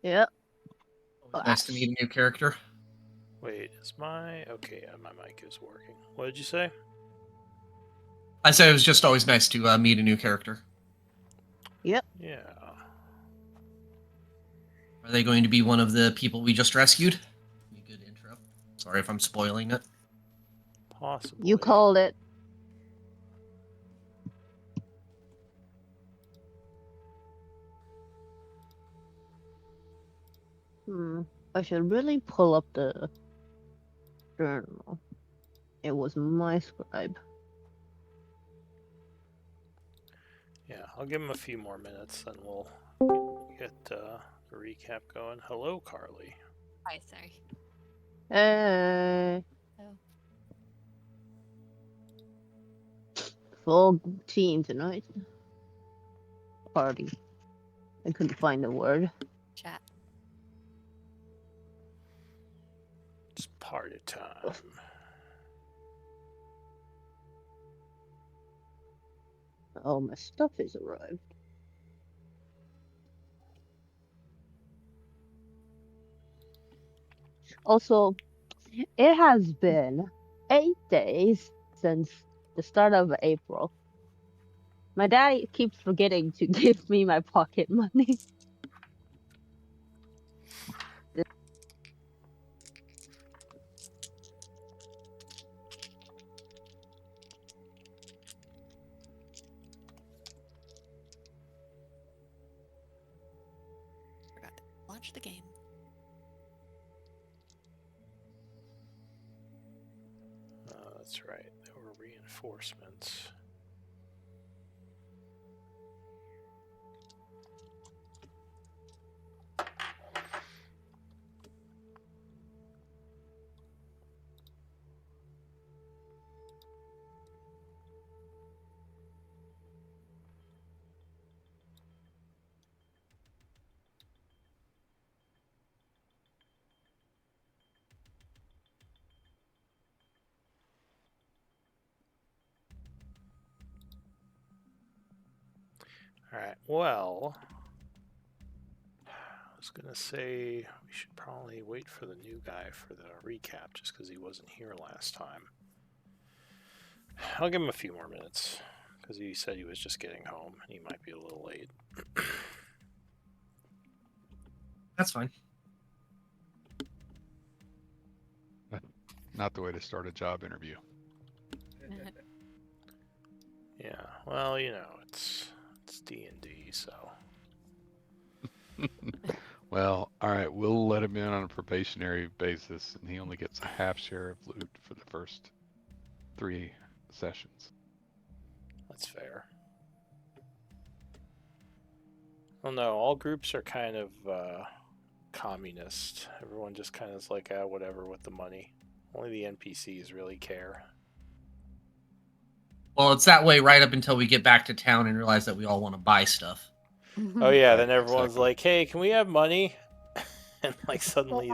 Yep. Always nice to meet a new character. Wait, is my... Okay, yeah, my mic is working. What did you say? I said it was just always nice to meet a new character. Yep. Yeah. Are they going to be one of the people we just rescued? Be a good intro. Sorry if I'm spoiling it. Possibly. You called it. I should really pull up the journal. It was my scribe. Yeah, I'll give him a few more minutes, then we'll get the recap going. Hello, Carly. Hi, sorry. Hey. Oh. Full team tonight. Party. I couldn't find the word. Chat. It's party time. Oh, my stuff has arrived. Also, it has been 8 days since the start of April. My dad keeps forgetting to give me my pocket money. Forgot to launch the game. That's right. There were reinforcements. Alright, well... I was gonna say we should probably wait for the new guy for the recap, just because he wasn't here last time. I'll give him a few more minutes, because he said he was just getting home, and he might be a little late. That's fine. Not the way to start a job interview. Yeah, well, you know, it's D&D, so... Well, all right, we'll let him in on a probationary basis, and he only gets a half share of loot for the first 3 sessions. That's fair. Well, no, all groups are kind of communist. Everyone just kind of is like, whatever with the money. Only the NPCs really care. Well, it's that way right up until we get back to town and realize that we all want to buy stuff. Oh yeah, Right, then everyone's exactly. like, "Hey, can we have money?" And like suddenly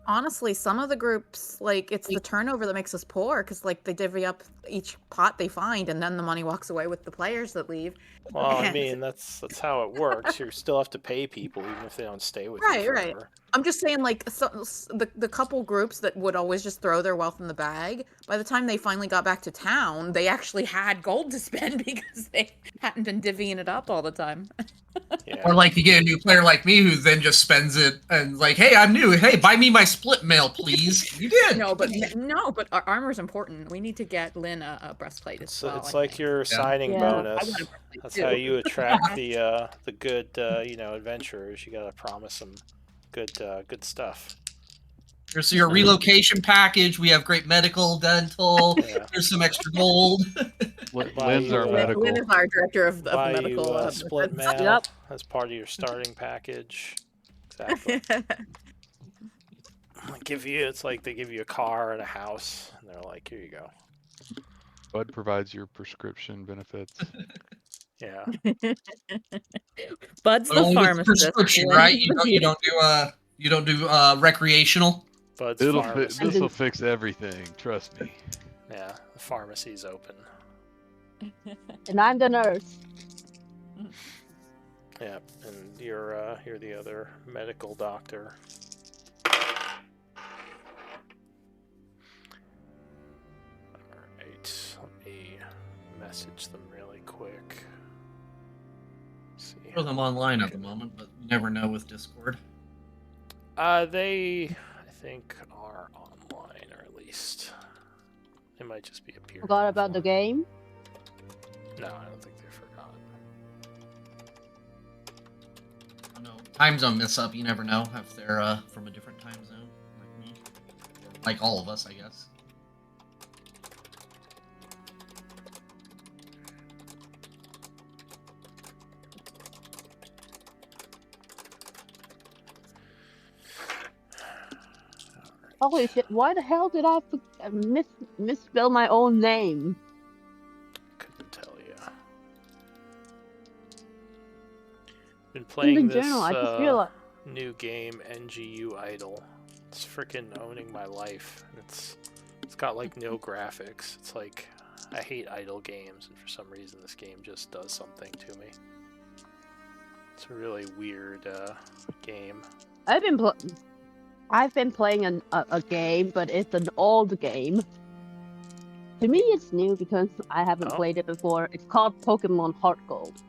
Honestly, some of the groups, like, it's the turnover that makes us poor, because like they divvy up each pot they find, and then the money walks away with the players that leave. Well, I And- mean, that's how it works. You still have to pay people even if they don't stay with you Right, right. forever. I'm just saying, like, the couple groups that would always just throw their wealth in the bag, by the time they finally got back to town, they actually had gold to spend because they hadn't been divvying it up all the time. Yeah. Or like you get a new player like me who then just spends it and like, hey, I'm new. Hey, buy me my split mail, please. You did. No, but our armor's important. We need to get Lynn a breastplate as well. It's I like think. your signing Yeah. I bonus. want a breastplate That's too. how you attract the good adventurers. You gotta promise them good stuff. Here's your relocation package. We have great medical, dental. Yeah. Here's some extra gold. Buy Lynn's you, our medical. Lynn is our director of the buy medical. you split benefits. mail Yep. as part of your starting package. Exactly. It's like they give you a car and a house, and they're like, here you go. Bud provides your prescription benefits. Yeah. Bud's But the only with pharmacist. prescription, Lynn right? is You the- don't do recreational. Bud's This pharmacy. will fix everything. Trust me. Yeah, the pharmacy's open. And I'm the nurse. Yeah, and you're the other medical doctor. Alright, let me message them really quick. See. Throw them online at the moment, but you never know with Discord. They, I think, are online, or at least they might just be appearing. Forgot about the game? No, I don't think they forgot. I know time zone mess up. You never know if they're from a different time zone, like me, like all of us, I guess. Holy shit, why the hell did I misspell my own name? Couldn't tell you. Been In the playing this journal, I just realized. new game, NGU Idol. It's freaking owning my life. It's got like no graphics. It's like I hate idle games, and for some reason this game just does something to me. It's a really weird game. I've been playing a game, but it's an old game. To me, it's new because I haven't played it before. It's called Pokemon Heart Gold.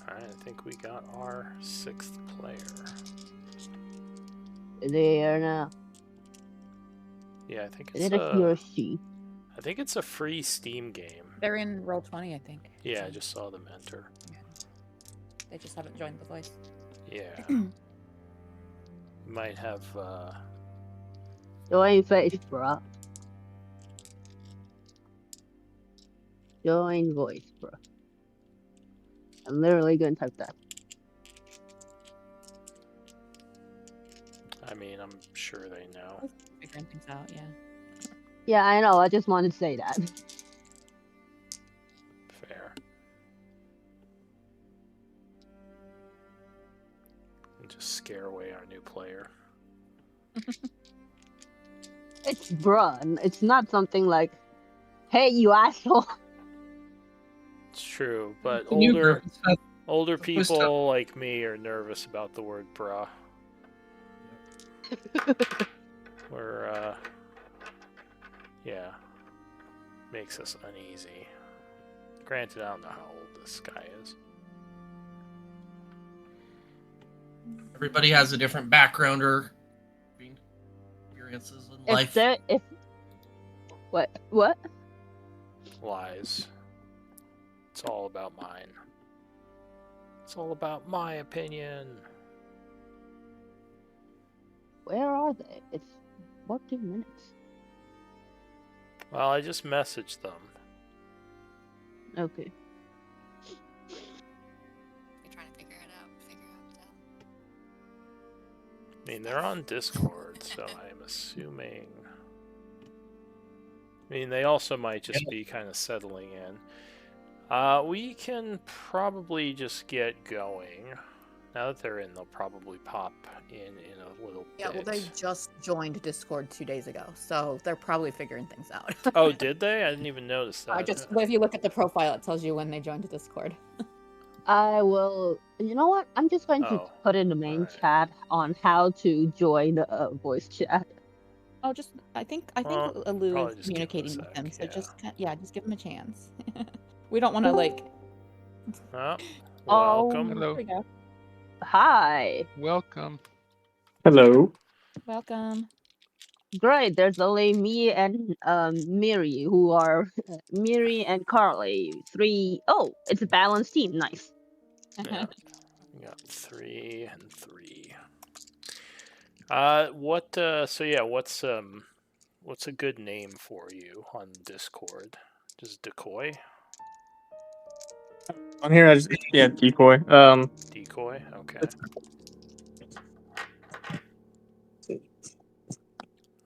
Alright, I think we got our 6th player. There now. Yeah, I think Is it's it a he or she? I think it's a free Steam game. They're in Roll20, I think. Yeah, so I just saw them enter. they just haven't joined the voice. Yeah. Might have Join face, bruh. Join voice, bruh. I'm literally gonna type that. I mean, I'm sure they know. Figuring things out, yeah. Yeah, I know. I just wanted to say that. Fair. And just scare away our new player. It's bruh. It's not something like, "Hey, you asshole." It's true, but The new older group is fast. older Supposed to- people like me are nervous about the word bruh. We're yeah, makes us uneasy. Granted, I don't know how old this guy is. Everybody has a different background or experiences in life. What? Lies. It's all about mine. It's all about my opinion. Where are they? It's 14 minutes. Well, I just messaged them. Okay. You're trying to figure out I mean, they're on Discord, so I'm assuming. I mean, they also might just be kind of settling in. We can probably just get going. Now that they're in, they'll probably pop in a little Yeah, well, bit. they just joined Discord 2 days ago, so they're probably figuring things out. Oh, did they? I didn't even notice that. If you look at the profile, it tells you when they joined Discord. I will. You know what? I'm just going to Oh, put in the main alright. chat on how to join a voice chat. Oh, I think Well, Lou probably is just give it a communicating with sec, them, so yeah. just give them a chance. We don't want to Oh, Oh. welcome. There Hello. we go. Hi. Welcome. Hello. Welcome. Great. There's only me and Miri who are Miri and Carly. 3. Oh, it's a balanced team. Nice. Yeah. We got 3 and 3. What's a good name for you on Discord? Just Decoy? On here, decoy. Decoy? Okay.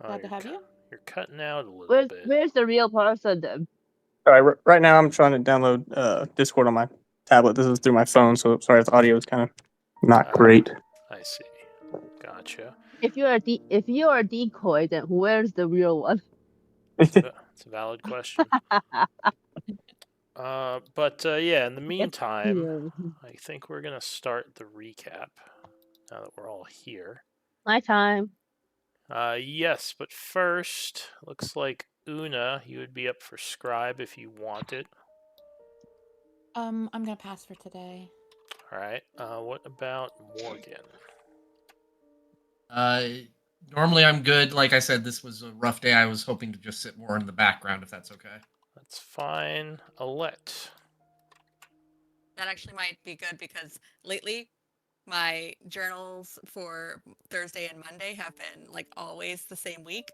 Glad to have you. You're cutting out a little bit. Where's the real person then? Sorry, right now I'm trying to download Discord on my tablet. This is through my phone, so sorry if the audio is kind of not great. I see. Gotcha. If you are a decoy, then where's the real one? It's a valid question. Yeah, in the meantime, Yeah. I think we're gonna start the recap now that we're all here. My time. Yes, but first, looks like Una, you would be up for scribe if you want it. I'm gonna pass for today. All right. What about Morgan? Normally I'm good. Like I said, this was a rough day. I was hoping to just sit more in the background, if that's okay. That's fine. Alette. That actually might be good because lately my journals for Thursday and Monday have been like always the same week.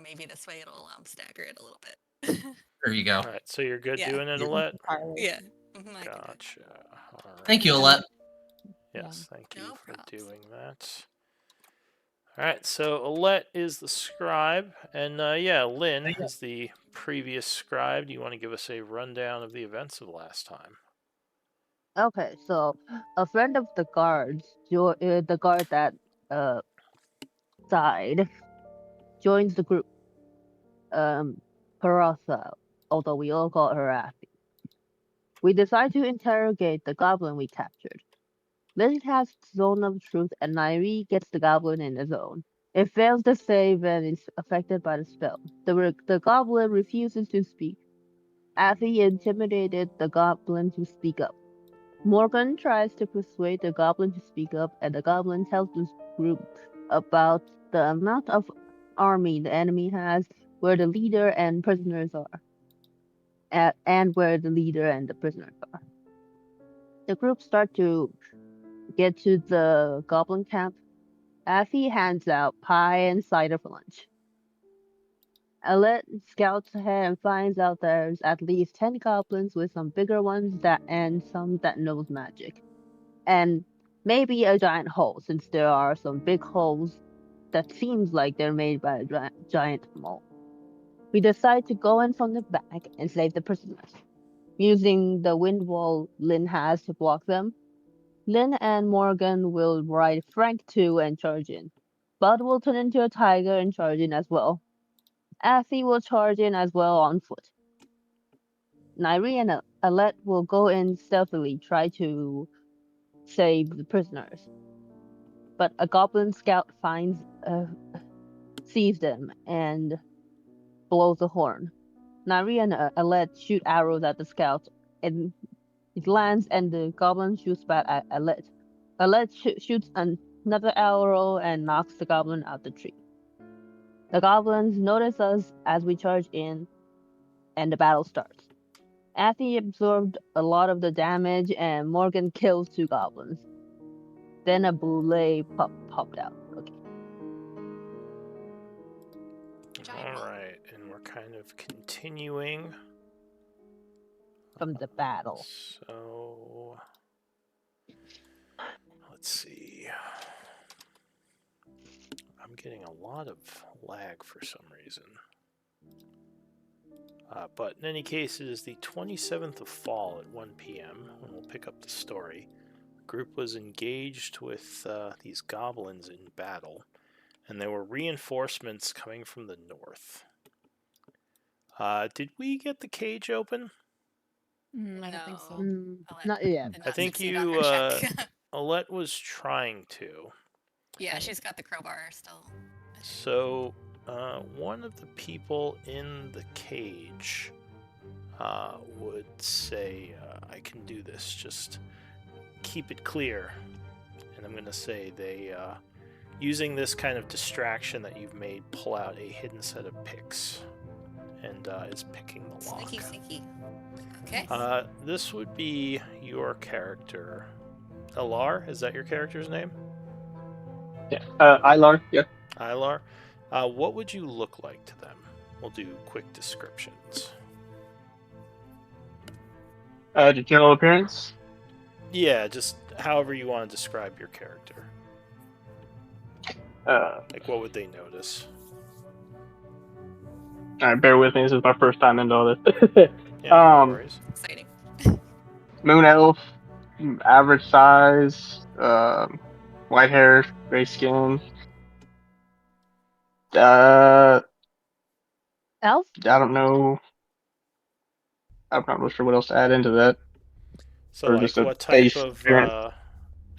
Maybe this way it'll stagger it a little bit. There you go. All right, so you're good Yeah. doing it, Yeah. Alette? Yeah. I can do it. Gotcha. All right. Thank you, Alette. Yes, thank you No for props. doing that. All right, so Alette is the scribe, and yeah, Lynn is the previous scribe. Do you want to give us a rundown of the events of last time? Okay, so a friend of the guards, the guard that uh died, joins the group. Parasa, although we all call her Afi. We decide to interrogate the goblin we captured. Lily has Zone of Truth, and Nairi gets the goblin in the zone. It fails to save and is affected by the spell. The goblin refuses to speak. Afi intimidated the goblin to speak up. Morgan tries to persuade the goblin to speak up, and the goblin tells the group about the amount of army the enemy has, where the leader and prisoners are, and where the leader and the prisoners are. The group start to get to the goblin camp. Afi hands out pie and cider for lunch. Alet scouts ahead and finds out there's at least 10 goblins, with some bigger ones and some that knows magic. And maybe a giant hole, since there are some big holes that seems like they're made by a giant mole. We decide to go in from the back and save the prisoners. Using the wind wall Lynn has to block them, Lynn and Morgan will ride Frank 2 and charge in. Bud will turn into a tiger and charge in as well. Afi will charge in as well on foot. Nairi and Alette will go in stealthily, try to save the prisoners. But a goblin scout sees them and blows a horn. Nairi and Alette shoot arrows at the scout, and it lands, and the goblin shoots back at Alette. Alette shoots another arrow and knocks the goblin out the tree. The goblins notice us as we charge in, and the battle starts. Afi absorbed a lot of the damage, and Morgan kills 2 goblins. Then a boule popped out. Okay. Giant All hole. right, and we're kind of continuing From the battle. So let's see. I'm getting a lot of lag for some reason. But in any case, it is the 27th of fall at 1 p.m. when we'll pick up the story. The group was engaged with these goblins in battle, and there were reinforcements coming from the north. Did we get the cage open? I don't think so. Alette Not yet. did I not think succeed on you, her check. Alette was trying to. Yeah, she's got the crowbar still. So, one of the people in the cage would say, I can do this, just keep it clear. And I'm going to say they, using this kind of distraction that you've made, pull out a hidden set of picks and is picking the lock. Sneaky, sneaky. Okay. This would be your character. Alar, is that your character's name? Yeah. Ilar. Yeah. Ilar. What would you look like to them? We'll do quick descriptions. The general appearance. Yeah, just however you want to describe your character. Like, what would they notice? All right, bear with me. This is my first time into all this. Yeah, no worries. Exciting. Moon elf, average size, white hair, gray skin. Elf? I don't know. I'm not really sure what else to add into that. So Or like, just a what type base of appearance.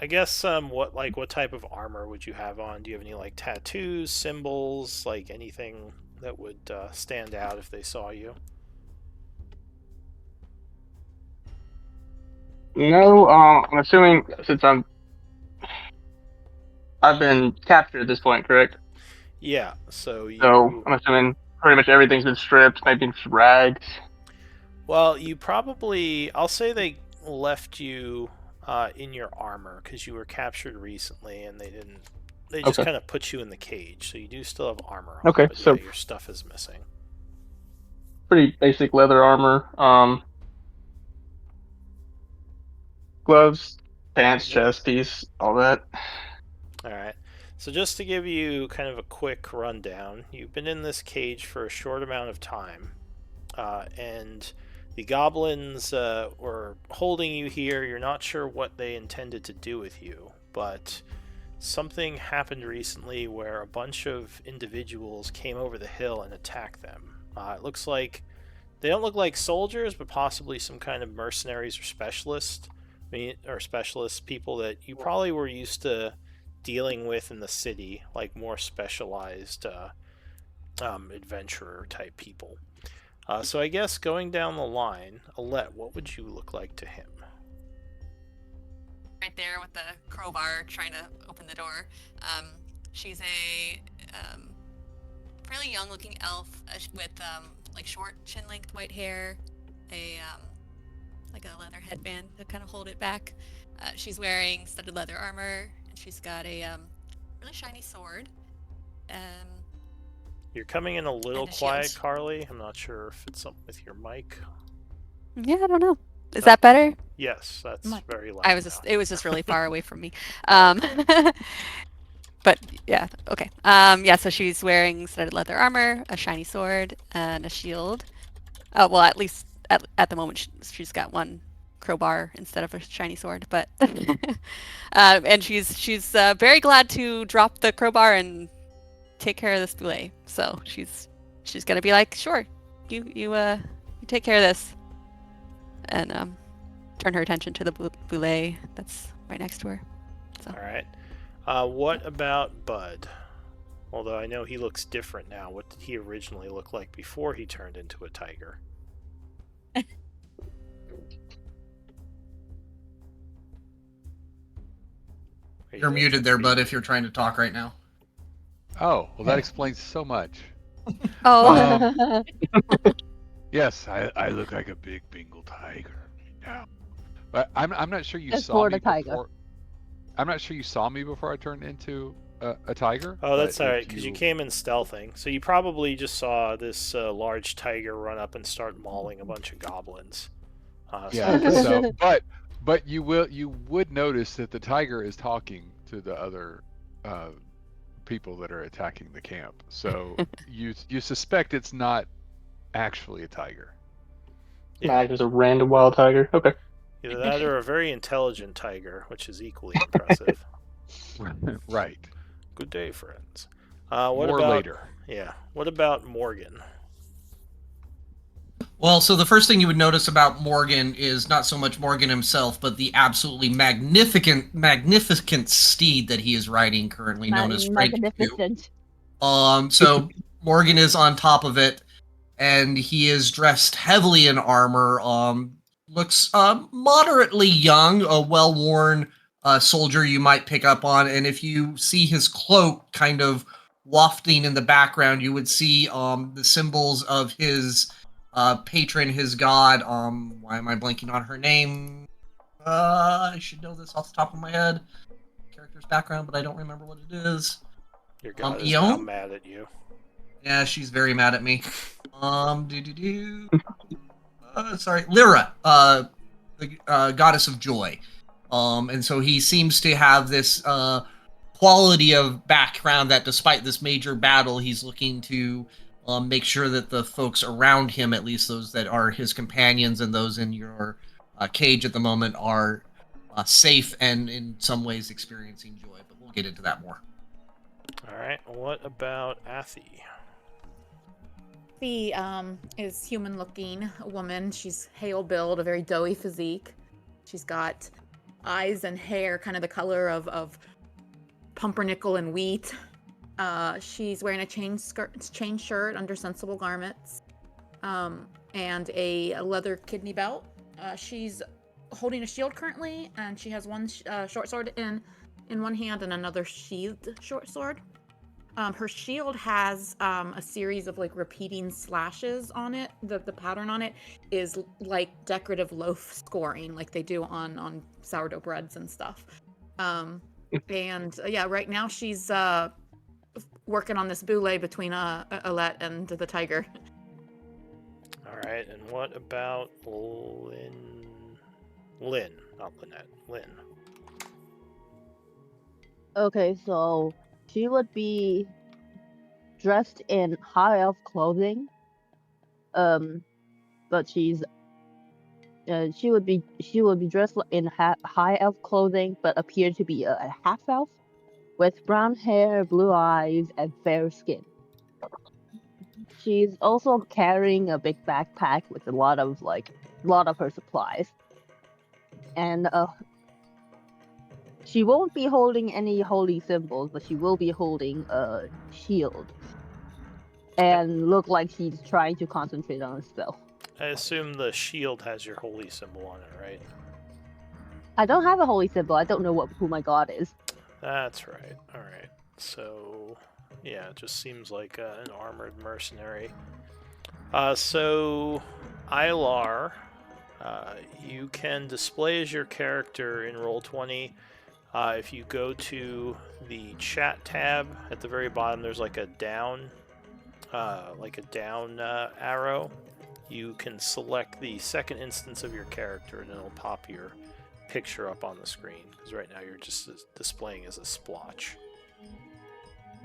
I guess what type of armor would you have on? Do you have any like tattoos, symbols, like anything that would stand out if they saw you? No, I'm assuming since I've been captured at this point, correct? Yeah. So So you I'm assuming pretty much everything's been stripped, maybe just rags. Well, you probably, I'll say they left you in your armor because you were captured recently and they just Okay. kind of put you in the cage. So you do still have armor on, Okay, but yeah, so your stuff is missing. pretty basic leather armor. Gloves, pants, Yep. chest piece, all that. All right. So just to give you kind of a quick rundown, you've been in this cage for a short amount of time, and the goblins were holding you here. You're not sure what they intended to do with you, but something happened recently where a bunch of individuals came over the hill and attacked them. It looks like they don't look like soldiers, but possibly some kind of mercenaries or specialists. Or specialist people that you probably were used to dealing with in the city, like more specialized adventurer type people. So I guess going down the line, Alette, what would you look like to him? Right there with the crowbar trying to open the door. She's a fairly young looking elf with like short chin length white hair, a like a leather headband to kind of hold it back. She's wearing studded leather armor, and she's got a really shiny sword. Um, You're coming in a little and a quiet, shield. Carly. I'm not sure if it's something with your mic. Yeah, I don't know. Is No. that better? Yes, that's very loud. It was just really far away from me. Okay. But yeah, okay. Yeah, so she's wearing studded leather armor, a shiny sword, and a shield. Oh, well, at least at the moment she's got one crowbar instead of a shiny sword. But and she's very glad to drop the crowbar and take care of this boulet. So she's gonna be like, sure, you take care of this, and turn her attention to the boulet that's right next to her. So. All right. What about Bud? Although I know he looks different now. What did he originally look like before he turned into a tiger? You're muted there, bud, if you're trying to talk right now. Oh, well, that explains so much. Oh. Yes, I look like a big Bengal tiger. Yeah. But I'm not sure you It's saw Florida me tiger. before. I'm not sure you saw me before I turned into a tiger. Oh, that's but all if right, because you came in stealthing. So you probably just saw this large tiger run up and start mauling a bunch of goblins. Yeah. So So, but you would notice that the tiger is talking to the other people that are attacking the camp. So you suspect it's not actually a tiger. yeah, Nah, just a random wild tiger. Okay. either that or a very intelligent tiger, which is equally impressive. Right. Good day, friends. What More about later. Yeah? What about Morgan? Well, so the first thing you would notice about Morgan is not so much Morgan himself, but the absolutely magnificent steed that he is riding currently, known as Frank. Magnificent. So Morgan is on top of it, and he is dressed heavily in armor. Looks moderately young, a well-worn soldier you might pick up on, and if you see his cloak kind of wafting in the background, you would see the symbols of his patron, his god. Why am I blanking on her name? I should know this off the top of my head. Character's background, but I don't remember what it is. Your god is now Eon? mad at you. Yeah, she's very mad at me. Sorry, Lyra, the goddess of joy. And so he seems to have this quality of background that despite this major battle, he's looking to make sure that the folks around him, at least those that are his companions and those in your cage at the moment, are safe and in some ways experiencing joy. But we'll get into that more. All right. What about Athy? Kathy is human-looking, a woman. She's hale build, a very doughy physique. She's got eyes and hair kind of the color of pumpernickel and wheat. She's wearing a chain shirt under sensible garments, and a leather kidney belt. She's holding a shield currently, and she has one short sword in one hand and another sheathed short sword. Her shield has a series of like repeating slashes on it. The pattern on it is like decorative loaf scoring, like they do on sourdough breads and stuff. Yeah, right now she's working on this boule between Alette and the tiger. All right, and what about Lynn? Lynn, not Lynette. Lynn. Okay, so she would be dressed in high elf clothing. But she would be dressed in high elf clothing, but appear to be a half elf with brown hair, blue eyes, and fair skin. She's also carrying a big backpack with a lot of her supplies, and she won't be holding any holy symbols, but she will be holding a shield, and look like she's trying to concentrate on a spell. I assume the shield has your holy symbol on it, right? I don't have a holy symbol. I don't know who my god is. That's right. All right. So, yeah, it just seems like an armored mercenary. So, Ilar, you can display as your character in Roll20. If you go to the chat tab at the very bottom, there's like a down arrow. You can select the second instance of your character, and it'll pop your picture up on the screen. Because right now you're just displaying as a splotch.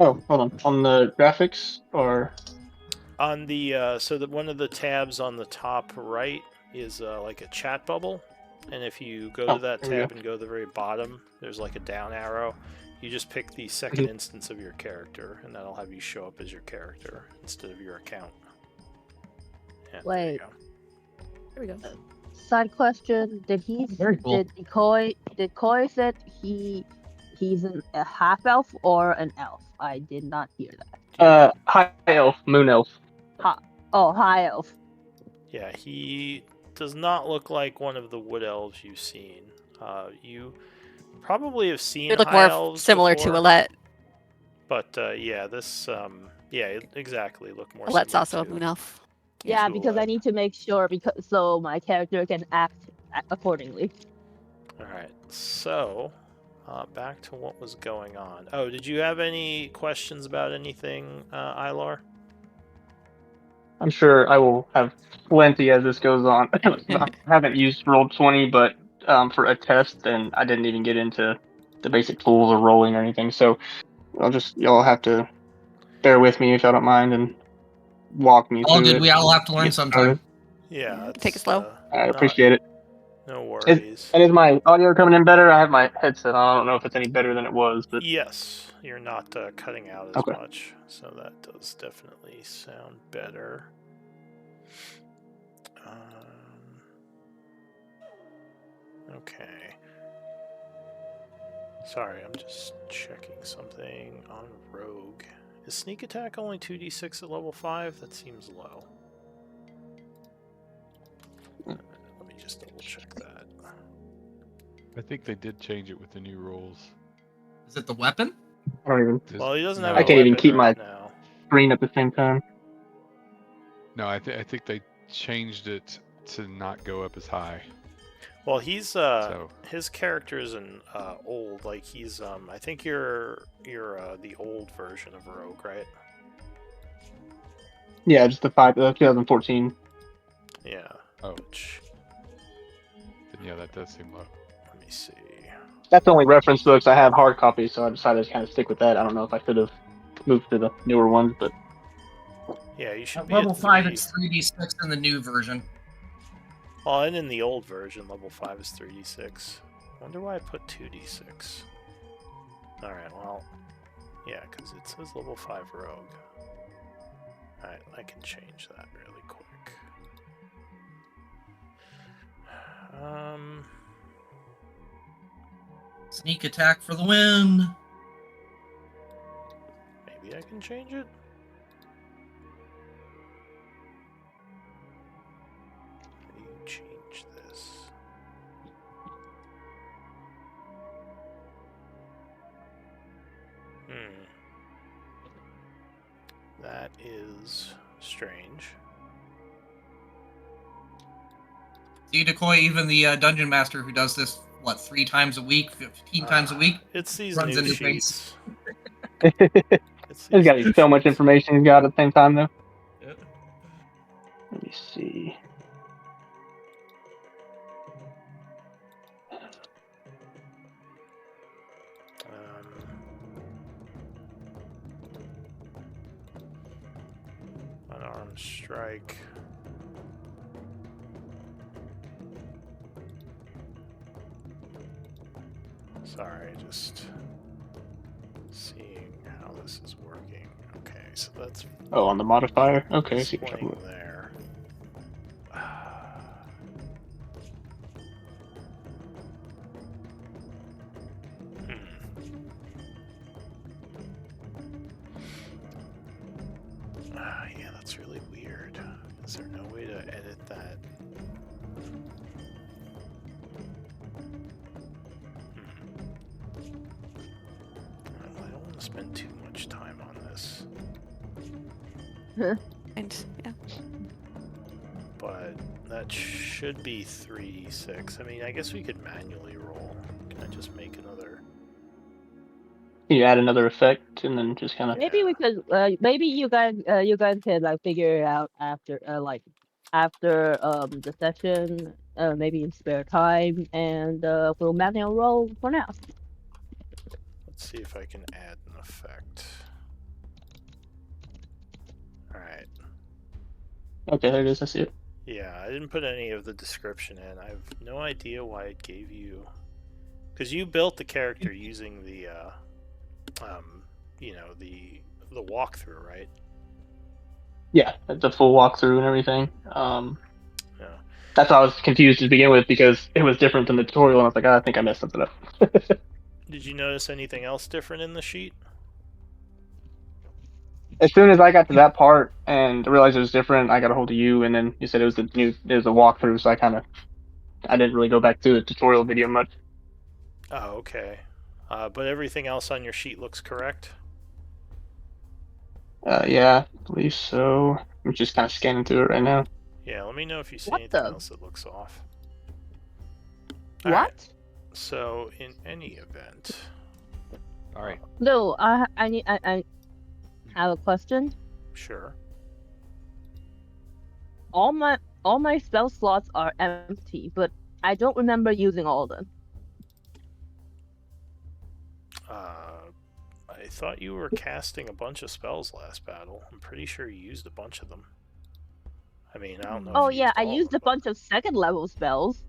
Oh, hold on. On the graphics or On the one of the tabs on the top right is like a chat bubble, and if you go to that tab and go to the very bottom, there's like a down arrow. You just pick the second instance of your character, and that'll have you show up as your character instead of your account. Yeah, Wait. There we go. Side question: Did Very cool. Did Koi said he's a half elf or an elf? I did not hear that. high elf, moon elf. High elf. Yeah, he does not look like one of the wood elves you've seen. You probably have seen They look high more elves similar before, to Alette. but yeah, this exactly look more. Alette's similar also a to- moon elf. Yeah, to because I Alette. need to make sure so my character can act accordingly. All right, so back to what was going on. Oh, did you have any questions about anything, Ilar? I'm sure I will have plenty as this goes on. I haven't used Roll20, but for a test, and I didn't even get into the basic tools of rolling or anything. So y'all have to bear with me if y'all don't mind and walk me All through good. it. We all have to learn Get sometime. started. Yeah, Take it slow. I not- appreciate it. No worries. And is my audio coming in better? I have my headset on. I don't know if it's any better than it was, but Yes, you're not cutting out as Okay. much, so that does definitely sound better. Okay. Sorry, I'm just checking something on Rogue. Is sneak attack only 2d6 at level 5? That seems low. Let me just double check that. I think they did change it with the new rules. Is it the weapon? I don't even. Well, he doesn't have No. a I can't even weapon keep right my- now. Screen at the same time. No, I think they changed it to not go up as high. Well, he's So his character's an old, like he's I think you're the old version of Rogue, right? Yeah, just the 2014. Yeah. Oh. Which, then yeah, that does seem low. let me see. That's the only reference books I have hard copies, so I decided to kind of stick with that. I don't know if I could have moved to the newer ones, but Yeah, you should At be level at 5, 3. it's 3d6 in the new version. Well, and in the old version, level 5 is 3d6. Wonder why I put 2d6. Alright, well, yeah, because it says level 5 rogue. Alright, I can change that really quick. Sneak attack for the win. Maybe I can change it? How do you change this? That is strange. See, Decoy, even the dungeon master who does this, 3 times a week, 15 times a week, It's these runs new into things. sheets. It's There's these got to new be so much sheets. information he's got at the same time, though. Let me see. Unarmed strike. Sorry, just seeing how this is working. Okay, so that's Oh, on the modifier? Okay, I see what you're talking swing about. there. Yeah, that's really weird. Is there no way to edit that? Well, I don't want to spend too much time on this, And yeah. but that should be 3d6. I mean, I guess we could manually roll. Can I just make another? Can you add another effect and then just kind of... Maybe we could. Maybe you guys can like figure it out after after the session. Maybe in spare time, and we'll manual roll for now. Let's see if I can add an effect. Alright. Okay, there it is. I see it. Yeah, I didn't put any of the description in. I have no idea why it gave you... Because you built the character using the, you know, the walkthrough, right? Yeah, the full walkthrough and everything. Yeah. That's why I was confused to begin with because it was different than the tutorial, and I was like, I think I messed something up. Did you notice anything else different in the sheet? As soon as I got to that part and realized it was different, I got a hold of you, and then you said it was a walkthrough, so I didn't really go back to the tutorial video much. Oh, okay. But everything else on your sheet looks correct? Yeah, I believe so. I'm just kind of scanning through it right now. Yeah, let me know if you see What anything the? else that looks off. What? Alright, so in any event... All right. No, I have a question. Sure. All my spell slots are empty, but I don't remember using all of them. I thought you were casting a bunch of spells last battle. I'm pretty sure you used a bunch of them. I mean, I don't know Oh if you yeah, used I all used of them, a bunch of second level spells.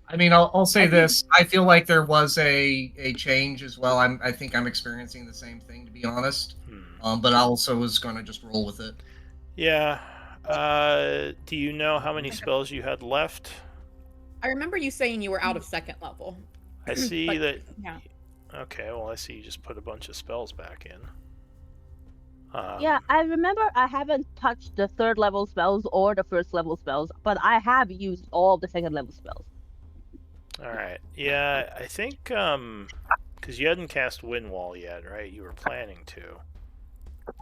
I mean, I'll say I think- this. I feel like there was a change as well. I think I'm experiencing the same thing, to be honest. But I also was going to just roll with it. Yeah. Do you know how many spells you had left? I remember you saying you were out of second level. I see But- that... Yeah. Okay, well, I see you just put a bunch of spells back in. Yeah, I remember I haven't touched the third level spells or the first level spells, but I have used all the second level spells. Alright. Yeah, I think, because you hadn't cast Wind Wall yet, right? You were planning to.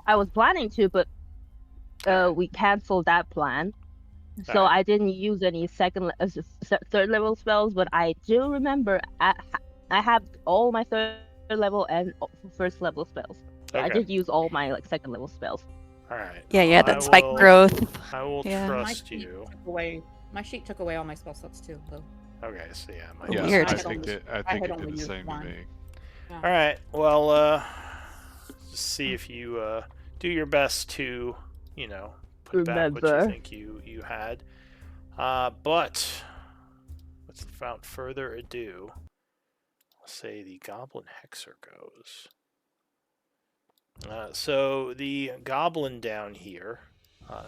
I was planning to, but Alright. we canceled that plan. So Alright. I didn't use any third level spells, but I do remember I have all my third level and first level spells. Yeah, I Okay. did use all my second level spells. Alright. Yeah, Well, that spike growth. I will Yeah. trust my sheet you. Took away, my sheet took away all my spell slots too, though. Okay, so yeah, my Yeah, Weird. I had think only- it I had did only the used same to one. me. Yeah. Alright, well, just see if you do your best to, you know, put back what you Remember. think you had. But without further ado, I'll say the Goblin Hexer goes. So the goblin down here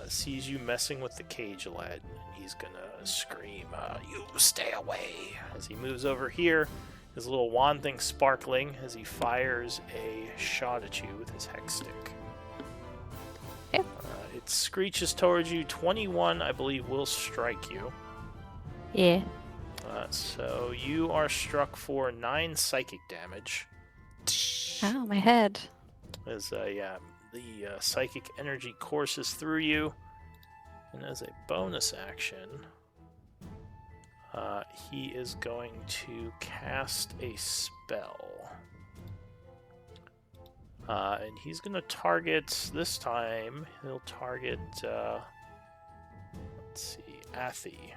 sees you messing with the cage lead, and he's gonna scream, "You stay away!" as he moves over here. His little wand thing sparkling as he fires a shot at you with his hex stick. Okay. It screeches towards you. 21, I believe, will strike you. Yeah. So you are struck for 9 psychic damage. Oh, my head. As the psychic energy courses through you, and as a bonus action, he is going to cast a spell. And he's going to target, this time, he'll target, let's see, Athy.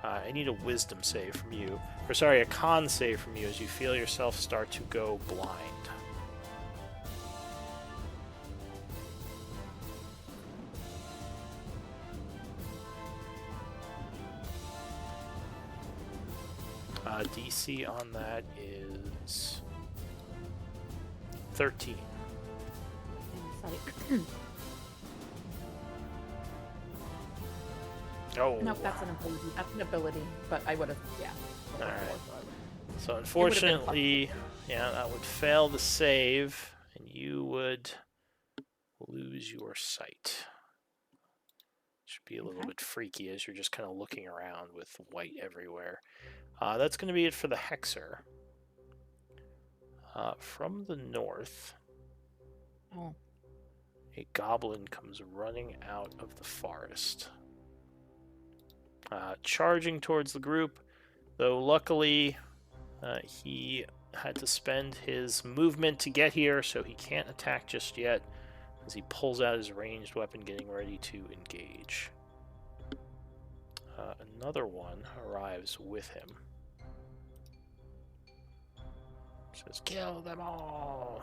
I need a wisdom save from you. Or sorry, a con save from you as you feel yourself start to go blind. DC on that is 13. Sorry. Oh. No, that's an ability. That's an ability, but I would have, yeah. All right. So unfortunately, yeah, that would fail the save, and you would lose your sight. Should be a little bit freaky as you're just kind of looking around with white everywhere. That's going to be it for the Hexer. From the north, a goblin comes running out of the forest. Charging towards the group, though luckily he had to spend his movement to get here, so he can't attack just yet, as he pulls out his ranged weapon, getting ready to engage. Another one arrives with him. Says, "Kill them all!"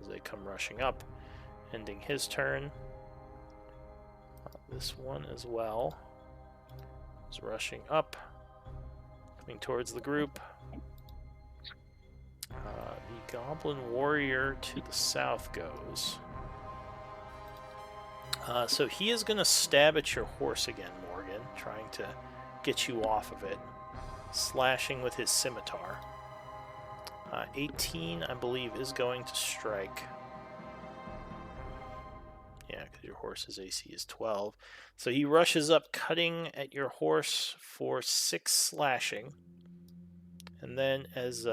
as they come rushing up, ending his turn. This one as well is rushing up, coming towards the group. The goblin warrior to the south goes. So he is going to stab at your horse again, Morgan, trying to get you off of it, slashing with his scimitar. 18, I believe, is going to strike. Yeah, because your horse's AC is 12. So he rushes up, cutting at your horse for 6 slashing. And then as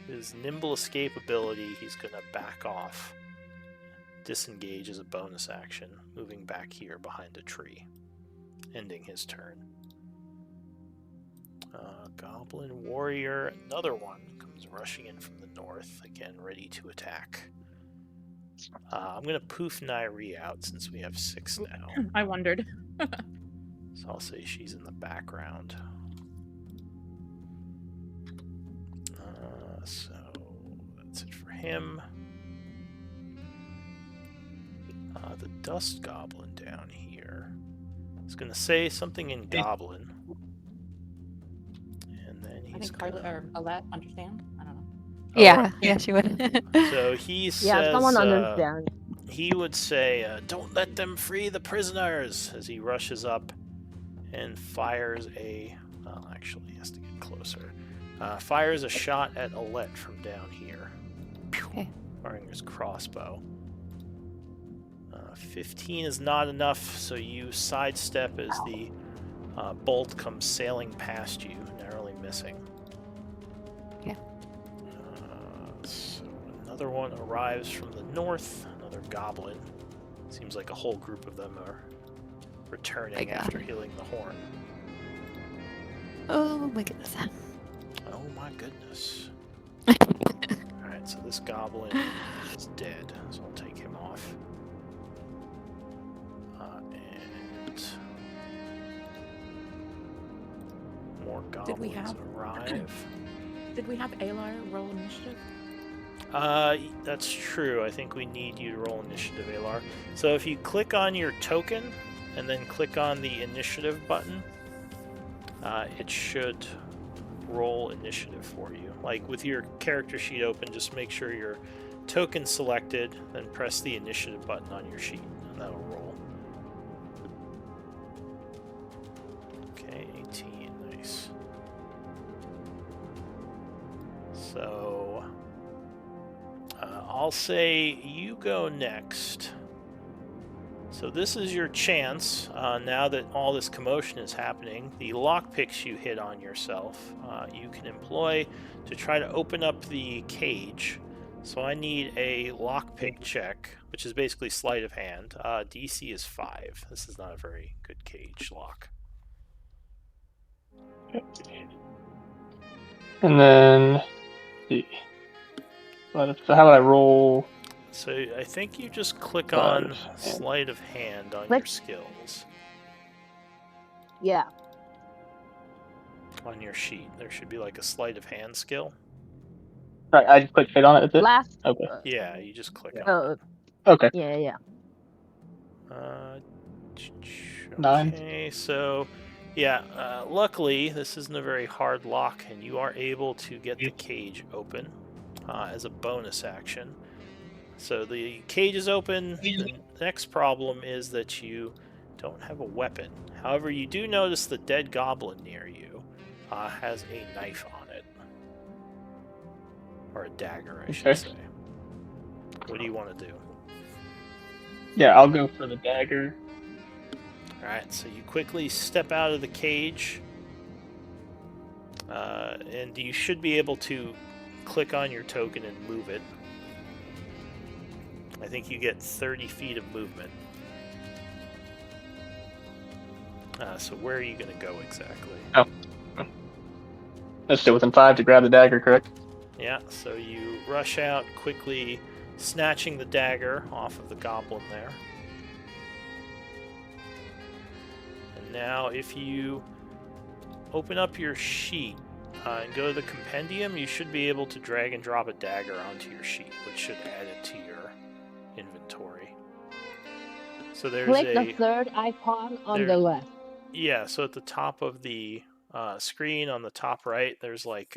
his nimble escape ability, he's going to back off. Disengage as a bonus action, moving back here behind a tree, ending his turn. Goblin warrior, another one, comes rushing in from the north, again ready to attack. I'm going to poof Nairi out since we have 6 now. I wondered. So I'll say she's in the background. So that's it for him. The dust goblin down here is going to say something in goblin. And then he's I think Carla or Alette understand. I don't know. Yeah, yeah, she would. So he says, Yeah, someone understands. he would say, "Don't let them free the prisoners," as he rushes up and fires a, well, actually he has to get closer. Fires a shot at Alette from down here. Okay. Firing his crossbow. 15 is not enough, so you sidestep as the bolt comes sailing past you, narrowly missing. Yeah. So another one arrives from the north, another goblin. Seems like a whole group of them are returning after healing the horn. Oh my goodness. Oh my goodness. Alright, so this goblin is dead, so I'll take him off. And more goblins arrive. Did we have Alar roll initiative? That's true. I think we need you to roll initiative, Alar. So if you click on your token and then click on the initiative button, it should roll initiative for you. Like with your character sheet open, just make sure your token selected, then press the initiative button on your sheet, and that'll roll. Okay, 18, nice. So, I'll say you go next. So this is your chance, now that all this commotion is happening. The lockpicks you hit on yourself, you can employ to try to open up the cage. So I need a lockpick check, which is basically sleight of hand. DC is 5. This is not a very good cage lock. And then, let's see. So how would I roll? So I think you just click Sleight on of hand. sleight of hand on Click. your skills Yeah. on your sheet. There should be like a sleight of hand skill. Right, I just click hit on it. That's it. Last. Okay. Yeah, you just click on Oh, it. Okay. yeah. Nine. Okay, so yeah, luckily this isn't a very hard lock, and you are able to get the cage open as a bonus action. So the cage is open. The next problem is that you don't have a weapon. However, you do notice the dead goblin near you has a knife on it, or a dagger, I should Okay. say. What do you want to do? Yeah, I'll go for the dagger. Alright, so you quickly step out of the cage, and you should be able to click on your token and move it. I think you get 30 feet of movement. So where are you going to go exactly? Oh. Let's stay within 5 to grab the dagger, correct? Yeah, so you rush out quickly, snatching the dagger off of the goblin there. And now if you open up your sheet and go to the compendium, you should be able to drag and drop a dagger onto your sheet, which should add it to your inventory. So there's Click the third icon on the left. Yeah, so at the top of the screen on the top right, there's like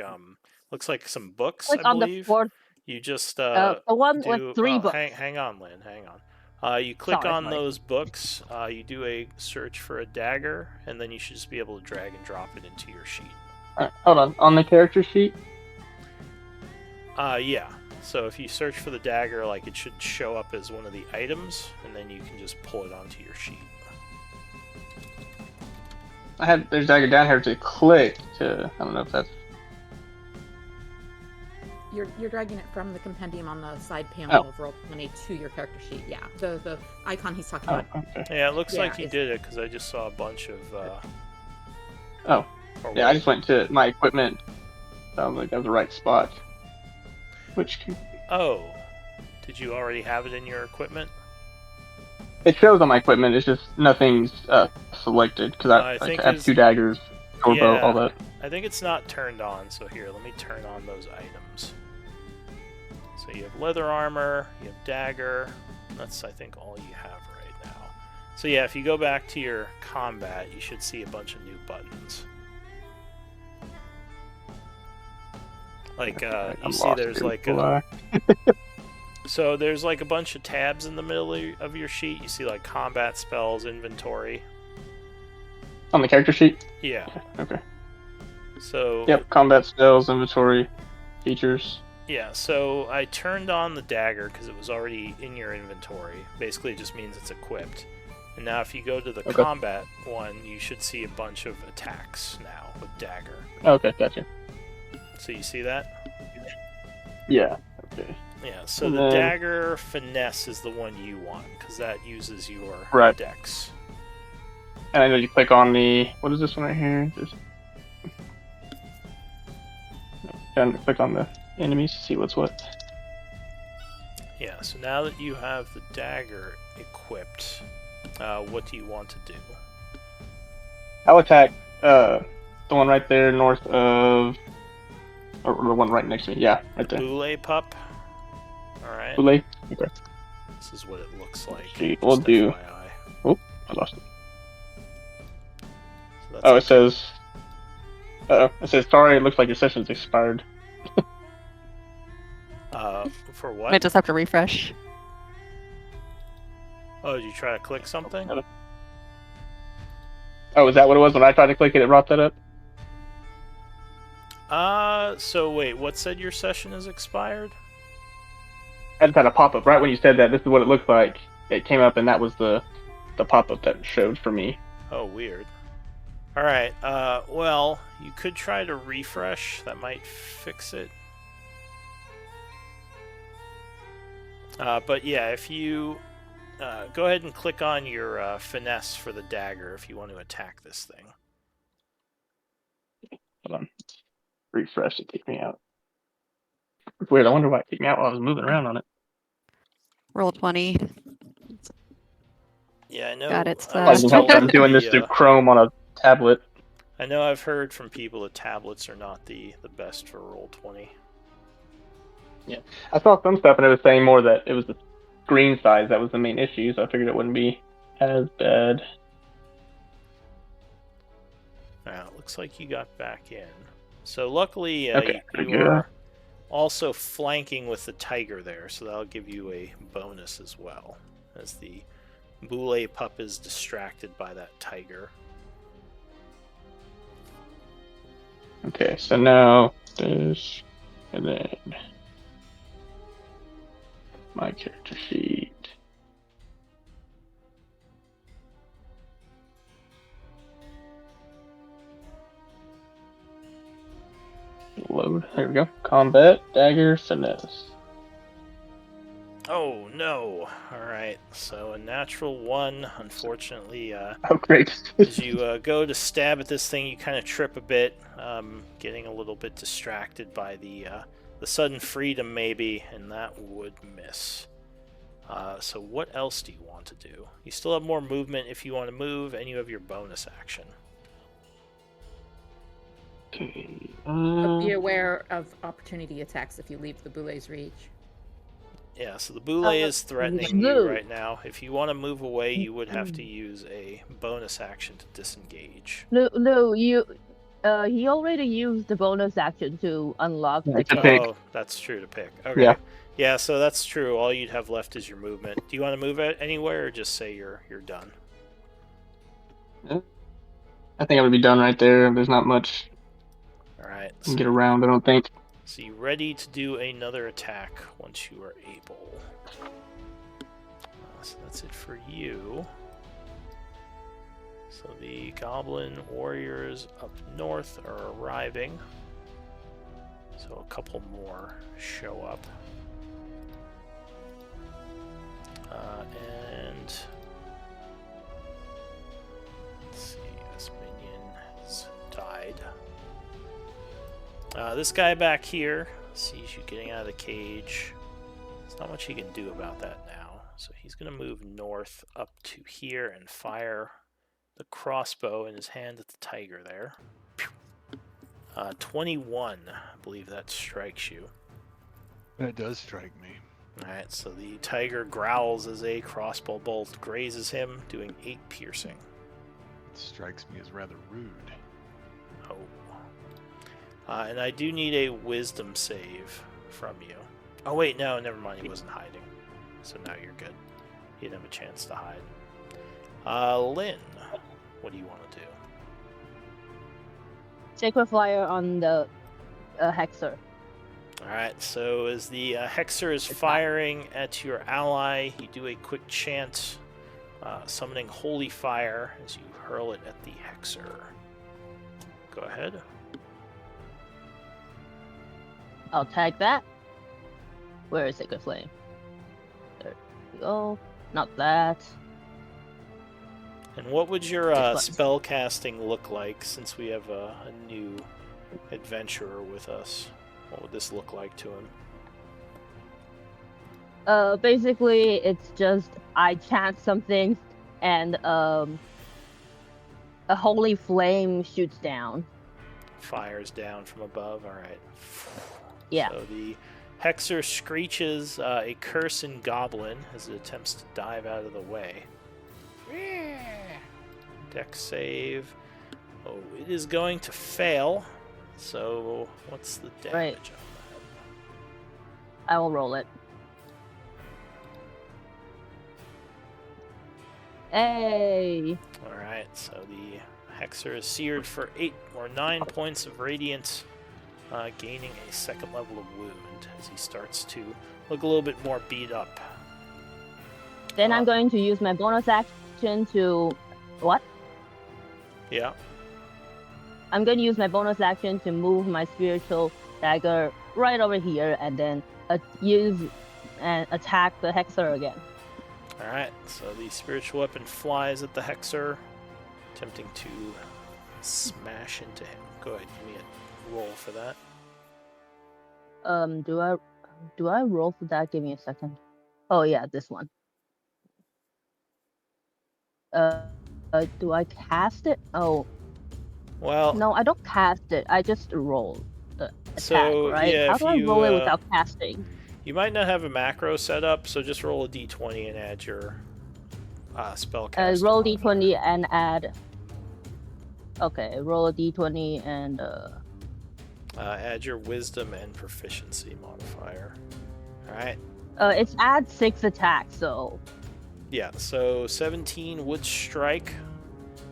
looks like some books, Click I on the believe. fourth. You just The one do with 3 books. hang on, Lynn, hang on. You click Sorry, on sorry. those books, you do a search for a dagger, and then you should just be able to drag and drop it into your sheet. Alright, hold on. On the character sheet? Yeah. So if you search for the dagger, like it should show up as one of the items, and then you can just pull it onto your sheet. There's dagger down here to click to, I don't know if that's... You're dragging it from the compendium on the side panel Oh. of Roll20 to your character sheet. Yeah, the icon he's talking Oh, about. okay. Yeah, it looks Yeah, like you it's- did it, because I just saw a bunch of... Oh. or Yeah, I just went to my equipment. Sounds like that was the right spot. Which... Oh. Did you already have it in your equipment? It shows on my equipment, it's just nothing's selected, because I I think have it's- 2 daggers, short bow, Yeah. all that. I think it's not turned on, so here, let me turn on those items. So you have leather armor, you have dagger, that's I think all you have right now. So yeah, if you go back to your combat, you should see a bunch of new buttons. Like, you I'm see lost there's here. like Well, so there's like a bunch of tabs in the middle of your sheet. You see like combat spells, inventory. on the character sheet? Yeah. Okay. So Yep, combat spells, inventory, features. yeah, so I turned on the dagger because it was already in your inventory. Basically, it just means it's equipped. And now if you go to the Okay. combat one, you should see a bunch of attacks now with dagger. Okay, gotcha. So you see that? Yeah, okay. Yeah, so And the then- dagger finesse is the one you want because that uses your Right. dex. And I know you click on the... What is this one right here? Just... And click on the enemies to see what's what. Yeah, so now that you have the dagger equipped, what do you want to do? I'll attack the one right there north of... Or the one right next to me. Yeah, right there. Boule pup. Alright. Boule? Okay. This is what it looks like. Gee, we'll just do- FYI. I lost it. So that's Oh, it. it says... Uh-oh. It says, sorry, it looks like your session's expired. For Might what? just have to refresh. Oh, did you try to click something? Oh, is that what it was? When I tried to click it, it brought that up? So wait, what said your session is expired? I just had a pop-up right when you said that. This is what it looked like. It came up, and that was the pop-up that showed for me. Oh, weird. Alright, well, you could try to refresh. That might fix it. But yeah, if you go ahead and click on your finesse for the dagger if you want to attack this thing. Hold on. Refresh to kick me out. It's weird. I wonder why it kicked me out while I was moving around on it. Roll 20. Yeah, I know. God, it's, I was can help that I'm told doing this the, through Chrome on a tablet. I know I've heard from people that tablets are not the best for Roll20. I saw some stuff, and it was saying more that it was the screen size that was the main issue, so I figured it wouldn't be as bad. Now, it looks like you got back in. So luckily, Okay, pretty you good. are also flanking with the tiger there, so that'll give you a bonus as well, as the Boule pup is distracted by that tiger. Okay, so now this, and then my character sheet. Load. There we go. Combat, dagger, finesse. Oh no! Alright, so a natural 1, unfortunately, Oh, great. as you go to stab at this thing, you kind of trip a bit, getting a little bit distracted by the sudden freedom, maybe, and that would miss. So what else do you want to do? You still have more movement if you want to move, and you have your bonus action. Okay. But be aware of opportunity attacks if you leave the Boulet's reach. Yeah, so the Boule is threatening you Blue. right now. If you want to move away, you would have to use a bonus action to disengage. No, he already used the bonus action to unlock Yeah, the to cave. pick. Oh, that's true to pick. Okay. Yeah. Yeah, so that's true. All you'd have left is your movement. Do you want to move it anywhere, or just say you're done? I think I would be done right there. There's not much All right. I can get around, I don't think. So you ready to do another attack once you are able. So that's it for you. So the goblin warriors up north are arriving. So a couple more show up. And let's see, this minion has died. This guy back here sees you getting out of the cage. There's not much he can do about that now. So he's going to move north up to here and fire the crossbow in his hand at the tiger there. 21, I believe that strikes you. That does strike me. Alright, so the tiger growls as a crossbow bolt grazes him, doing 8 piercing. It strikes me as rather rude. Oh. And I do need a wisdom save from you. Oh wait, no, never mind, he wasn't hiding. So now you're good. You didn't have a chance to hide. Lynn, what do you want to do? Sacred Fire on the Hexer. Alright, so as the Hexer is firing at your ally, you do a quick chant, summoning Holy Fire as you hurl it at the Hexer. Go ahead. I'll tag that. Where is Sacred Flame? There we go. Not that. And what would your This one. spell casting look like since we have a new adventurer with us? What would this look like to him? Basically, it's just I chant something, and a holy flame shoots down. Fires down from above. All right. Yeah. So the Hexer screeches a curse in Goblin as it attempts to dive out of the way. Dex save. Oh, it is going to fail. So what's the damage on I will roll it. Hey! Alright, so the Hexer is seared for 8 or 9 points of radiant, gaining a second level of wound as he starts to look a little bit more beat up. Then I'm going to use my bonus action to... What? Yeah. I'm going to use my bonus action to move my spiritual dagger right over here and then use and attack the Hexer again. Alright, so the spiritual weapon flies at the Hexer, attempting to smash into him. Go ahead, give me a roll for that. Do I roll for that? Give me a second. Oh yeah, this one. Do I cast it? Oh. Well, No, I don't cast it. I just roll the attack, so, right? yeah, How if do I you, roll it without casting? You might not have a macro set up, so just roll a d20 and add your spell cast. Roll d20 and add... Okay, roll a d20 and... add your wisdom and proficiency modifier. Alright. It's add 6 attack, so... Yeah, so 17 would strike.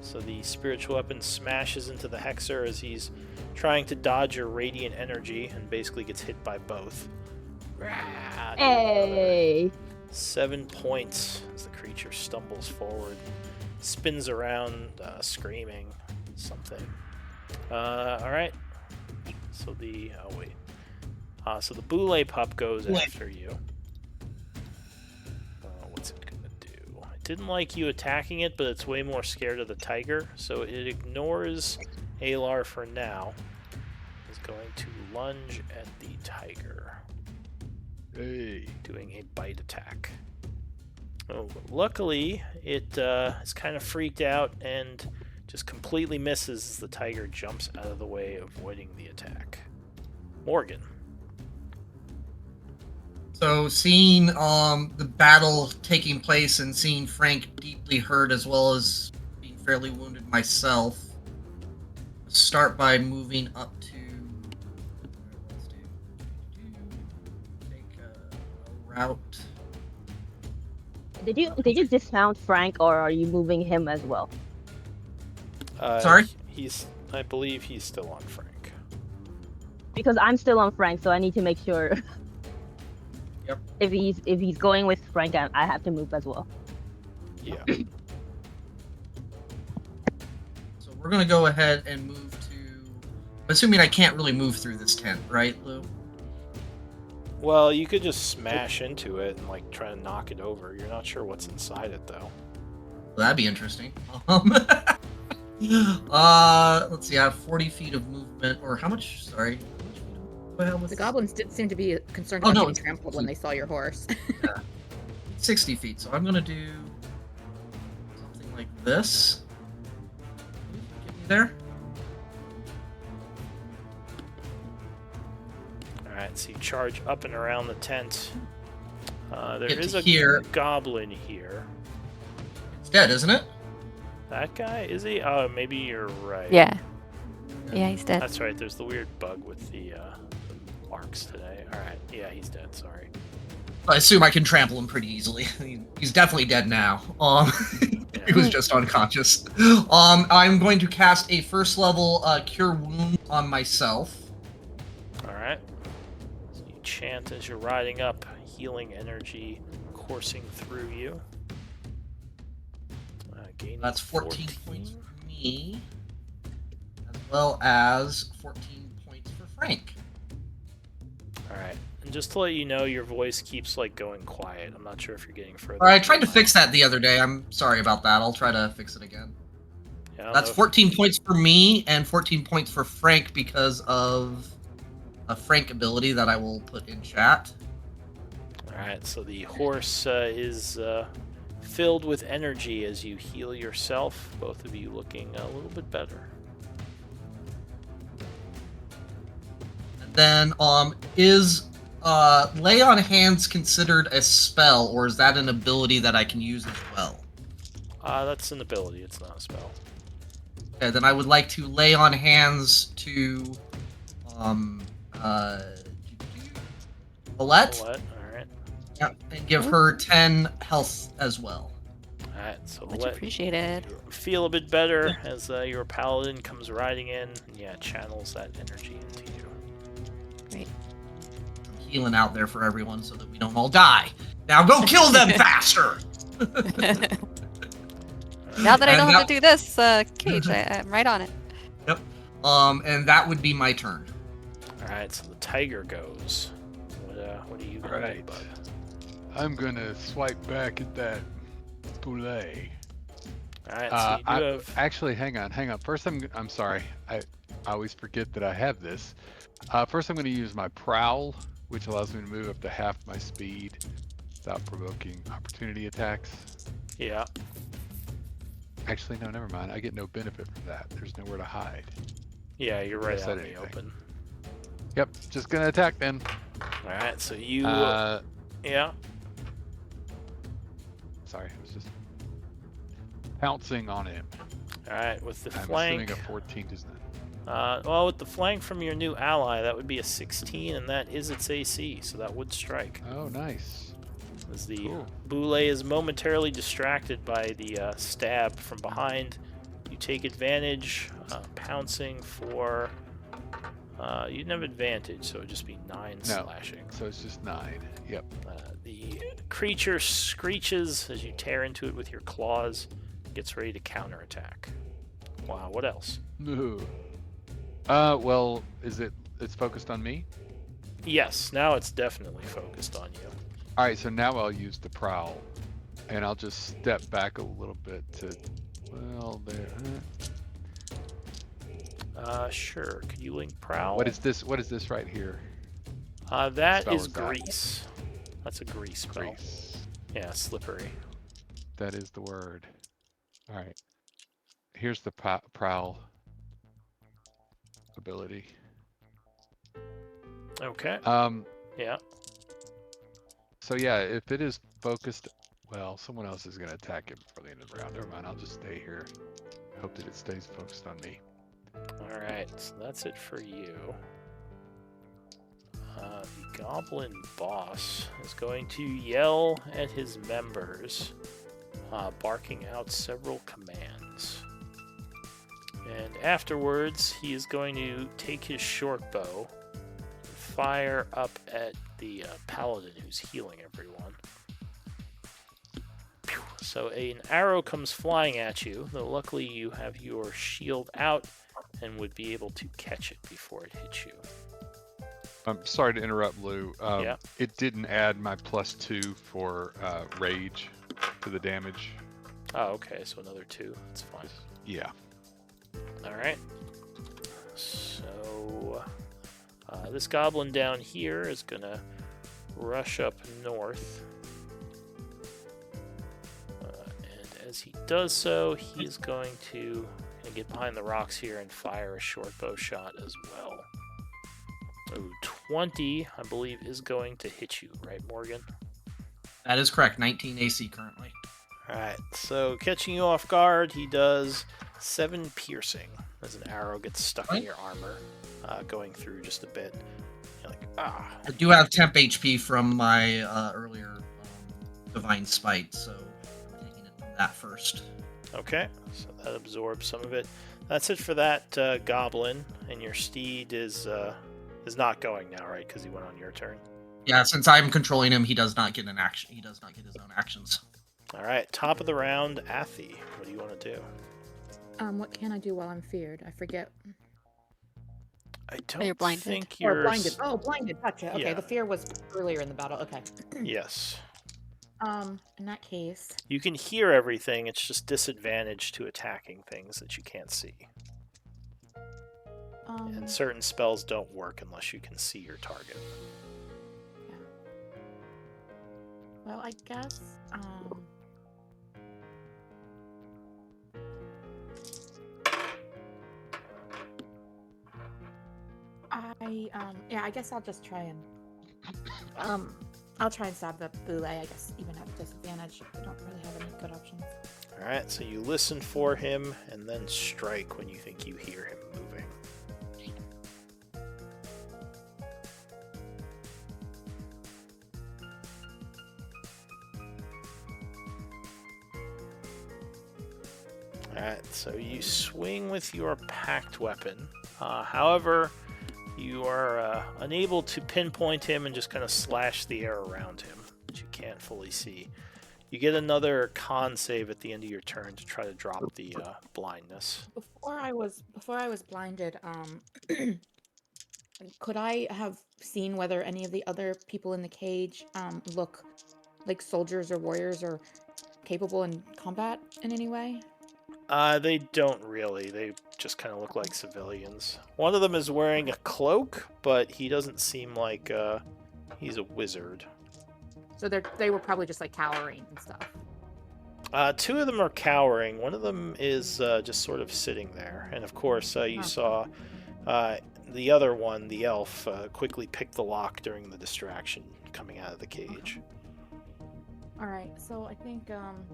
So the spiritual weapon smashes into the Hexer as he's trying to dodge your radiant energy and basically gets hit by both. Hey! 7 points as the creature stumbles forward, spins around, screaming something. Alright. So the... Oh, wait. So the Boule pup goes after you. What's it gonna do? It didn't like you attacking it, but it's way more scared of the tiger, so it ignores Alar for now. It's going to lunge at the tiger. Hey. Doing a bite attack. Oh, luckily, it is kind of freaked out and just completely misses as the tiger jumps out of the way, avoiding the attack. Morgan. So seeing the battle taking place and seeing Frank deeply hurt as well as being fairly wounded myself, start by moving up to... Take a route. Did you dismount Frank, or are you moving him as well? Sorry? I believe he's still on Frank. Because I'm still on Frank, so I need to make sure. Yep. If he's going with Frank, I have to move as well. Yeah. So we're gonna go ahead and move to... Assuming I can't really move through this tent, right, Lou? Well, you could just smash into it and like try to knock it over. You're not sure what's inside it though. Well, that'd be interesting. Let's see, I have 40 feet of movement, or how much? Sorry. The goblins did seem to be concerned Oh, about no, getting it's- trampled when they saw your horse. 60 feet, so I'm gonna do something like this. Get me there. Alright, so you charge up and around the tent. There Get is to a here. goblin here. It's dead, isn't it? That guy? Is he? Oh, maybe you're right. Yeah. Yeah, he's dead. That's right, there's the weird bug with the marks today. Alright, yeah, he's dead, sorry. I assume I can trample him pretty easily. He's definitely dead now. He was just unconscious. I'm going to cast a first level Cure Wound on myself. Alright. So you chant as you're riding up, healing energy coursing through you. Gaining That's 14 points for me, as well as 14 points for Frank. Alright. And just to let you know, your voice keeps like going quiet. I'm not sure if you're getting further. Alright, I tried to fix that the other day. I'm sorry about that. I'll try to fix it again. Yeah, I don't That's know if- 14 points for me and 14 points for Frank because of a Frank ability that I will put in chat. Alright, so the horse is filled with energy as you heal yourself. Both of you looking a little bit better. And then, is Lay on Hands considered a spell, or is that an ability that I can use as well? That's an ability, it's not a spell. Okay, then I would like to Lay on Hands to, Colette. All right. Yeah, and give her 10 health as well. All right. So Much let appreciated. you feel a bit better as your paladin comes riding in. And yeah, channels that energy into you. Great. I'm healing out there for everyone so that we don't all die. Now go kill them faster! Now that I And don't have to do this, Cage, I'm right on it. Yep. And that would be my turn. All right. So the tiger goes. What are you gonna do, Right. bud? I'm gonna swipe back at that poulet. All right. So you do have. Actually, hang on. First, I'm sorry. I always forget that I have this. First, I'm going to use my prowl, which allows me to move up to half my speed without provoking opportunity attacks. Yeah. Actually, no, never mind. I get no benefit from that. There's nowhere to hide. Yeah, you're right Said out in the anything. open. Yep, just gonna attack then. All right. So you. Yeah. Sorry, I was just pouncing on him. All right. With the I'm flank. assuming a 14 does not. Well, with the flank from your new ally, that would be a 16, and that is its AC, so that would strike. Oh, nice. As the Cool. boule is momentarily distracted by the stab from behind, you take advantage, pouncing for. You didn't have advantage, so it would just be 9 slashing. So it's just 9. Yep. The creature screeches as you tear into it with your claws, gets ready to counterattack. Wow, what else? No. Well, it's focused on me? Yes, now it's definitely focused on you. Alright, so now I'll use the prowl. And I'll just step back a little bit to, well, there. Sure. Could you link prowl? What is this right here? That spell is is that? grease. That's a grease spell. Grease. Yeah, slippery. That is the word. Alright. Here's the prowl ability. Okay. Yeah. So yeah, if it is focused, well, someone else is going to attack it before the end of the round. Never mind, I'll just stay here. I hope that it stays focused on me. All right. So that's it for you. The goblin boss is going to yell at his members, barking out several commands. And afterwards, he is going to take his short bow and fire up at the paladin who's healing everyone. Pew! So an arrow comes flying at you, though luckily you have your shield out and would be able to catch it before it hits you. I'm sorry to interrupt, Lou. Yeah. It didn't add my +2 for rage to the damage. Oh, okay, so another 2. That's fine. Yeah. All right. So this goblin down here is gonna rush up north, and as he does so, he is going to get behind the rocks here and fire a short bow shot as well. Ooh, 20, I believe, is going to hit you, right, Morgan? That is correct. 19 AC currently. All right. So catching you off guard, he does 7 piercing as an arrow gets stuck in your armor, going through just a bit. You're like, ah. I do have temp HP from my earlier divine spite, so I'm taking it from that first. Okay, so that absorbs some of it. That's it for that goblin, and your steed is not going now, right? Because he went on your turn. Yeah, since I'm controlling him, he does not get an action. He does not get his own actions. All right, top of the round, Athy. What do you want to do? What can I do while I'm feared? I forget. I don't you're blinded. think Or you're blinded. Oh, blinded. Gotcha. Okay, Yeah. the fear was earlier in the battle. Okay. Yes. In that case, You can hear everything. It's just disadvantage to attacking things that you can't see. And certain spells don't work unless you can see your target. yeah. Well, I guess, I guess I'll just try and, I'll try and stab the boule, I guess, even at disadvantage if we don't really have any good options. All right, so you listen for him and then strike when you think you hear him moving. Alright, so you swing with your packed weapon. However, you are unable to pinpoint him and just kind of slash the air around him, which you can't fully see. You get another con save at the end of your turn to try to drop the blindness. Before I was blinded, could I have seen whether any of the other people in the cage look like soldiers or warriors or capable in combat in any way? They don't really. They just kind of look like civilians. One of them is wearing a cloak, but he doesn't seem like he's a wizard. So they were probably just like cowering and stuff. Two of them are cowering. One of them is just sort of sitting there. And of course, you saw the other one, the elf, quickly pick the lock during the distraction coming out of the cage. All right, so I think I don't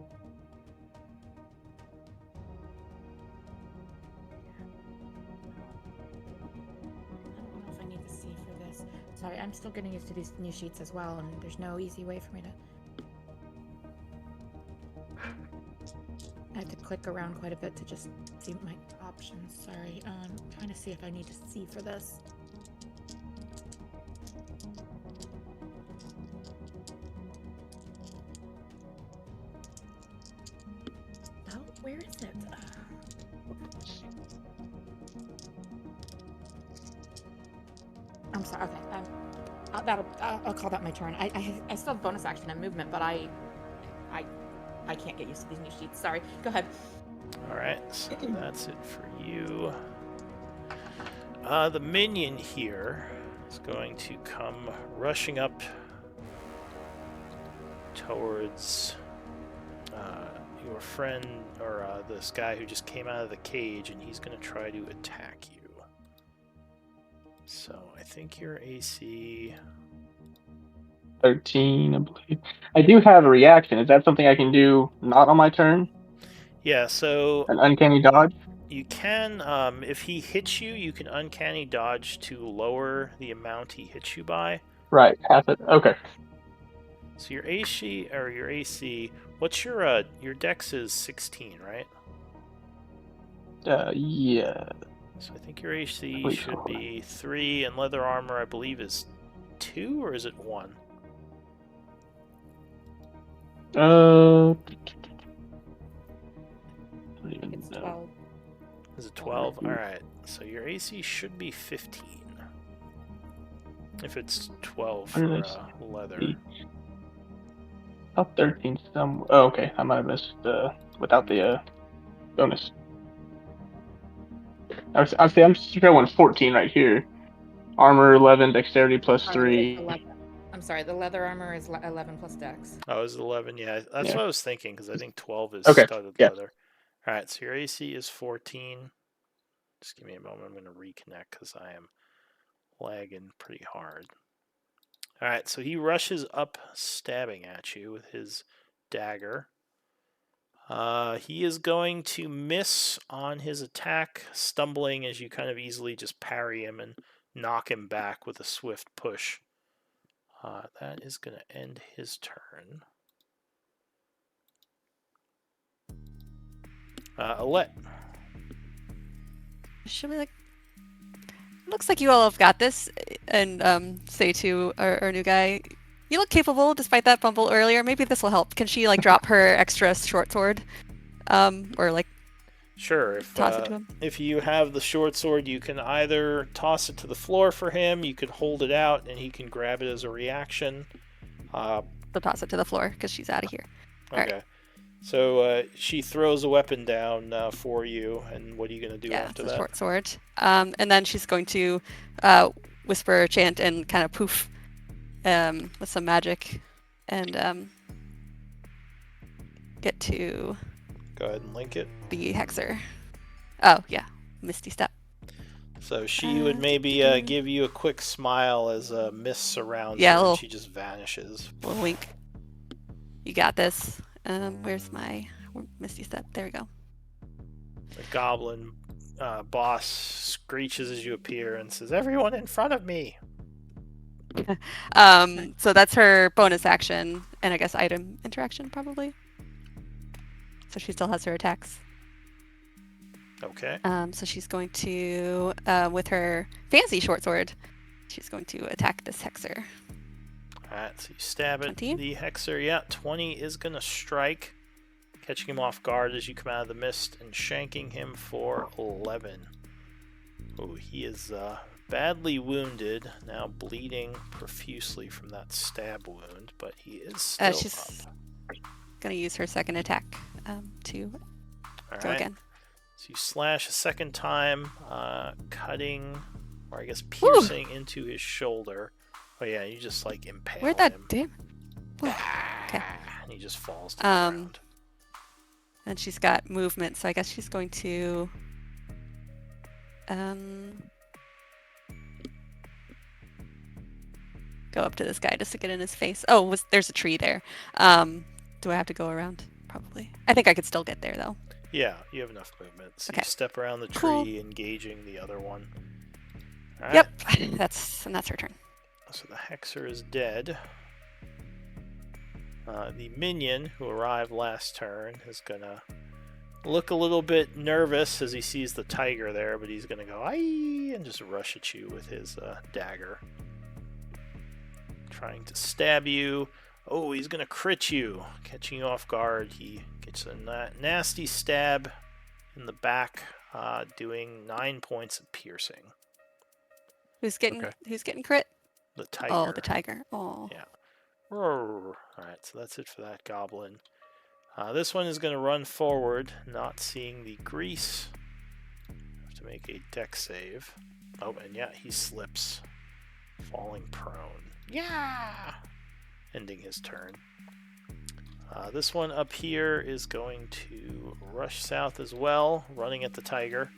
know if I need to see for this. Sorry, I'm still getting used to these new sheets as well, and there's no easy way for me to. I had to click around quite a bit to just see my options. Sorry, I'm trying to see if I need to see for this. Oh, where is it? I'm sorry. Okay, I'll call that my turn. I still have bonus action and movement, but I can't get used to these new sheets. Sorry. Go ahead. Alright, so that's it for you. The minion here is going to come rushing up towards your friend, or this guy who just came out of the cage, and he's going to try to attack you. So I think your AC... 13, I believe. I do have a reaction. Is that something I can do not on my turn? Yeah, so An uncanny dodge? you can, if he hits you, you can uncanny dodge to lower the amount he hits you by. Right, half it. Okay. So your AC, what's your dex is 16, right? Yeah. So I think your AC Wait, should hold on. be 3, and leather armor, I believe, is 2, or is it 1? I don't even It's know. 12. Is it 12? Alright, so your AC should be 15. If it's 12 Where for did I leather. see? Oh, 13 some. Oh, okay. I might have missed without the bonus. I'm sure I want 14 right here. Armor 11, dexterity plus Sorry, it's 3. 11. I'm sorry, the leather armor is 11 plus dex. Oh, is it 11? Yeah, that's Yeah. what I was thinking, because I think 12 is Okay, studded yeah. leather. Alright, so your AC is 14. Just give me a moment, I'm going to reconnect, because I am lagging pretty hard. Alright, so he rushes up, stabbing at you with his dagger. He is going to miss on his attack, stumbling as you kind of easily just parry him and knock him back with a swift push. That is going to end his turn. Alette. Should we like? Looks like you all have got this, and say to our new guy, "You look capable despite that fumble earlier. Maybe this will help." Can she like drop her extra short sword, or like Sure, toss it to him? if you have the short sword, you can either toss it to the floor for him, you can hold it out, and he can grab it as a reaction. So toss it to the floor because she's out of here. All Okay. right. So she throws a weapon down for you, and what are you going to do Yeah, after it's a that? short sword. And then she's going to whisper, chant, and kind of poof with some magic, and get to Go ahead and link it. the hexer. Oh yeah, Misty Step. So she would maybe give you a quick smile as a mist surrounds Yeah, her, a little- and she just vanishes. Little wink. You got this. Where's my Misty Step? There we go. The goblin boss screeches as you appear and says, "Everyone in front of me!" So that's her bonus action, and I guess item interaction probably. So she still has her attacks. Okay. So she's going to, with her fancy short sword, she's going to attack this hexer. Alright, so you stab at 20? the Hexer. Yeah, 20 is going to strike, catching him off guard as you come out of the mist and shanking him for 11. Oh, he is badly wounded, now bleeding profusely from that stab wound, but he is still She's up. going to use her second attack to go Alright, again. so you slash a second time, cutting, or I guess piercing into his shoulder. Oh yeah, you just like impale Where'd that him. damn? Okay. And he just falls to the Um, ground. And she's got movement, so I guess she's going to go up to this guy just to get in his face. Oh, there's a tree there. Do I have to go around? Probably. I think I could still get there though. Yeah, you have enough movement. So Okay. you step around the tree, Cool. engaging the other one. All right. Yep, that's her turn. So the Hexer is dead. The minion who arrived last turn is gonna look a little bit nervous as he sees the tiger there, but he's gonna go "Aye" and just rush at you with his dagger, trying to stab you. Oh, he's gonna crit you, catching you off guard. He gets a nasty stab in the back, doing 9 points of piercing. Who's getting crit? The tiger. Oh, the tiger. Oh. Yeah. Alright, so that's it for that goblin. This one is going to run forward, not seeing the grease. Have to make a dex save. Oh, and yeah, he slips, falling prone. Yeah! Ending his turn. This one up here is going to rush south as well, running at the tiger,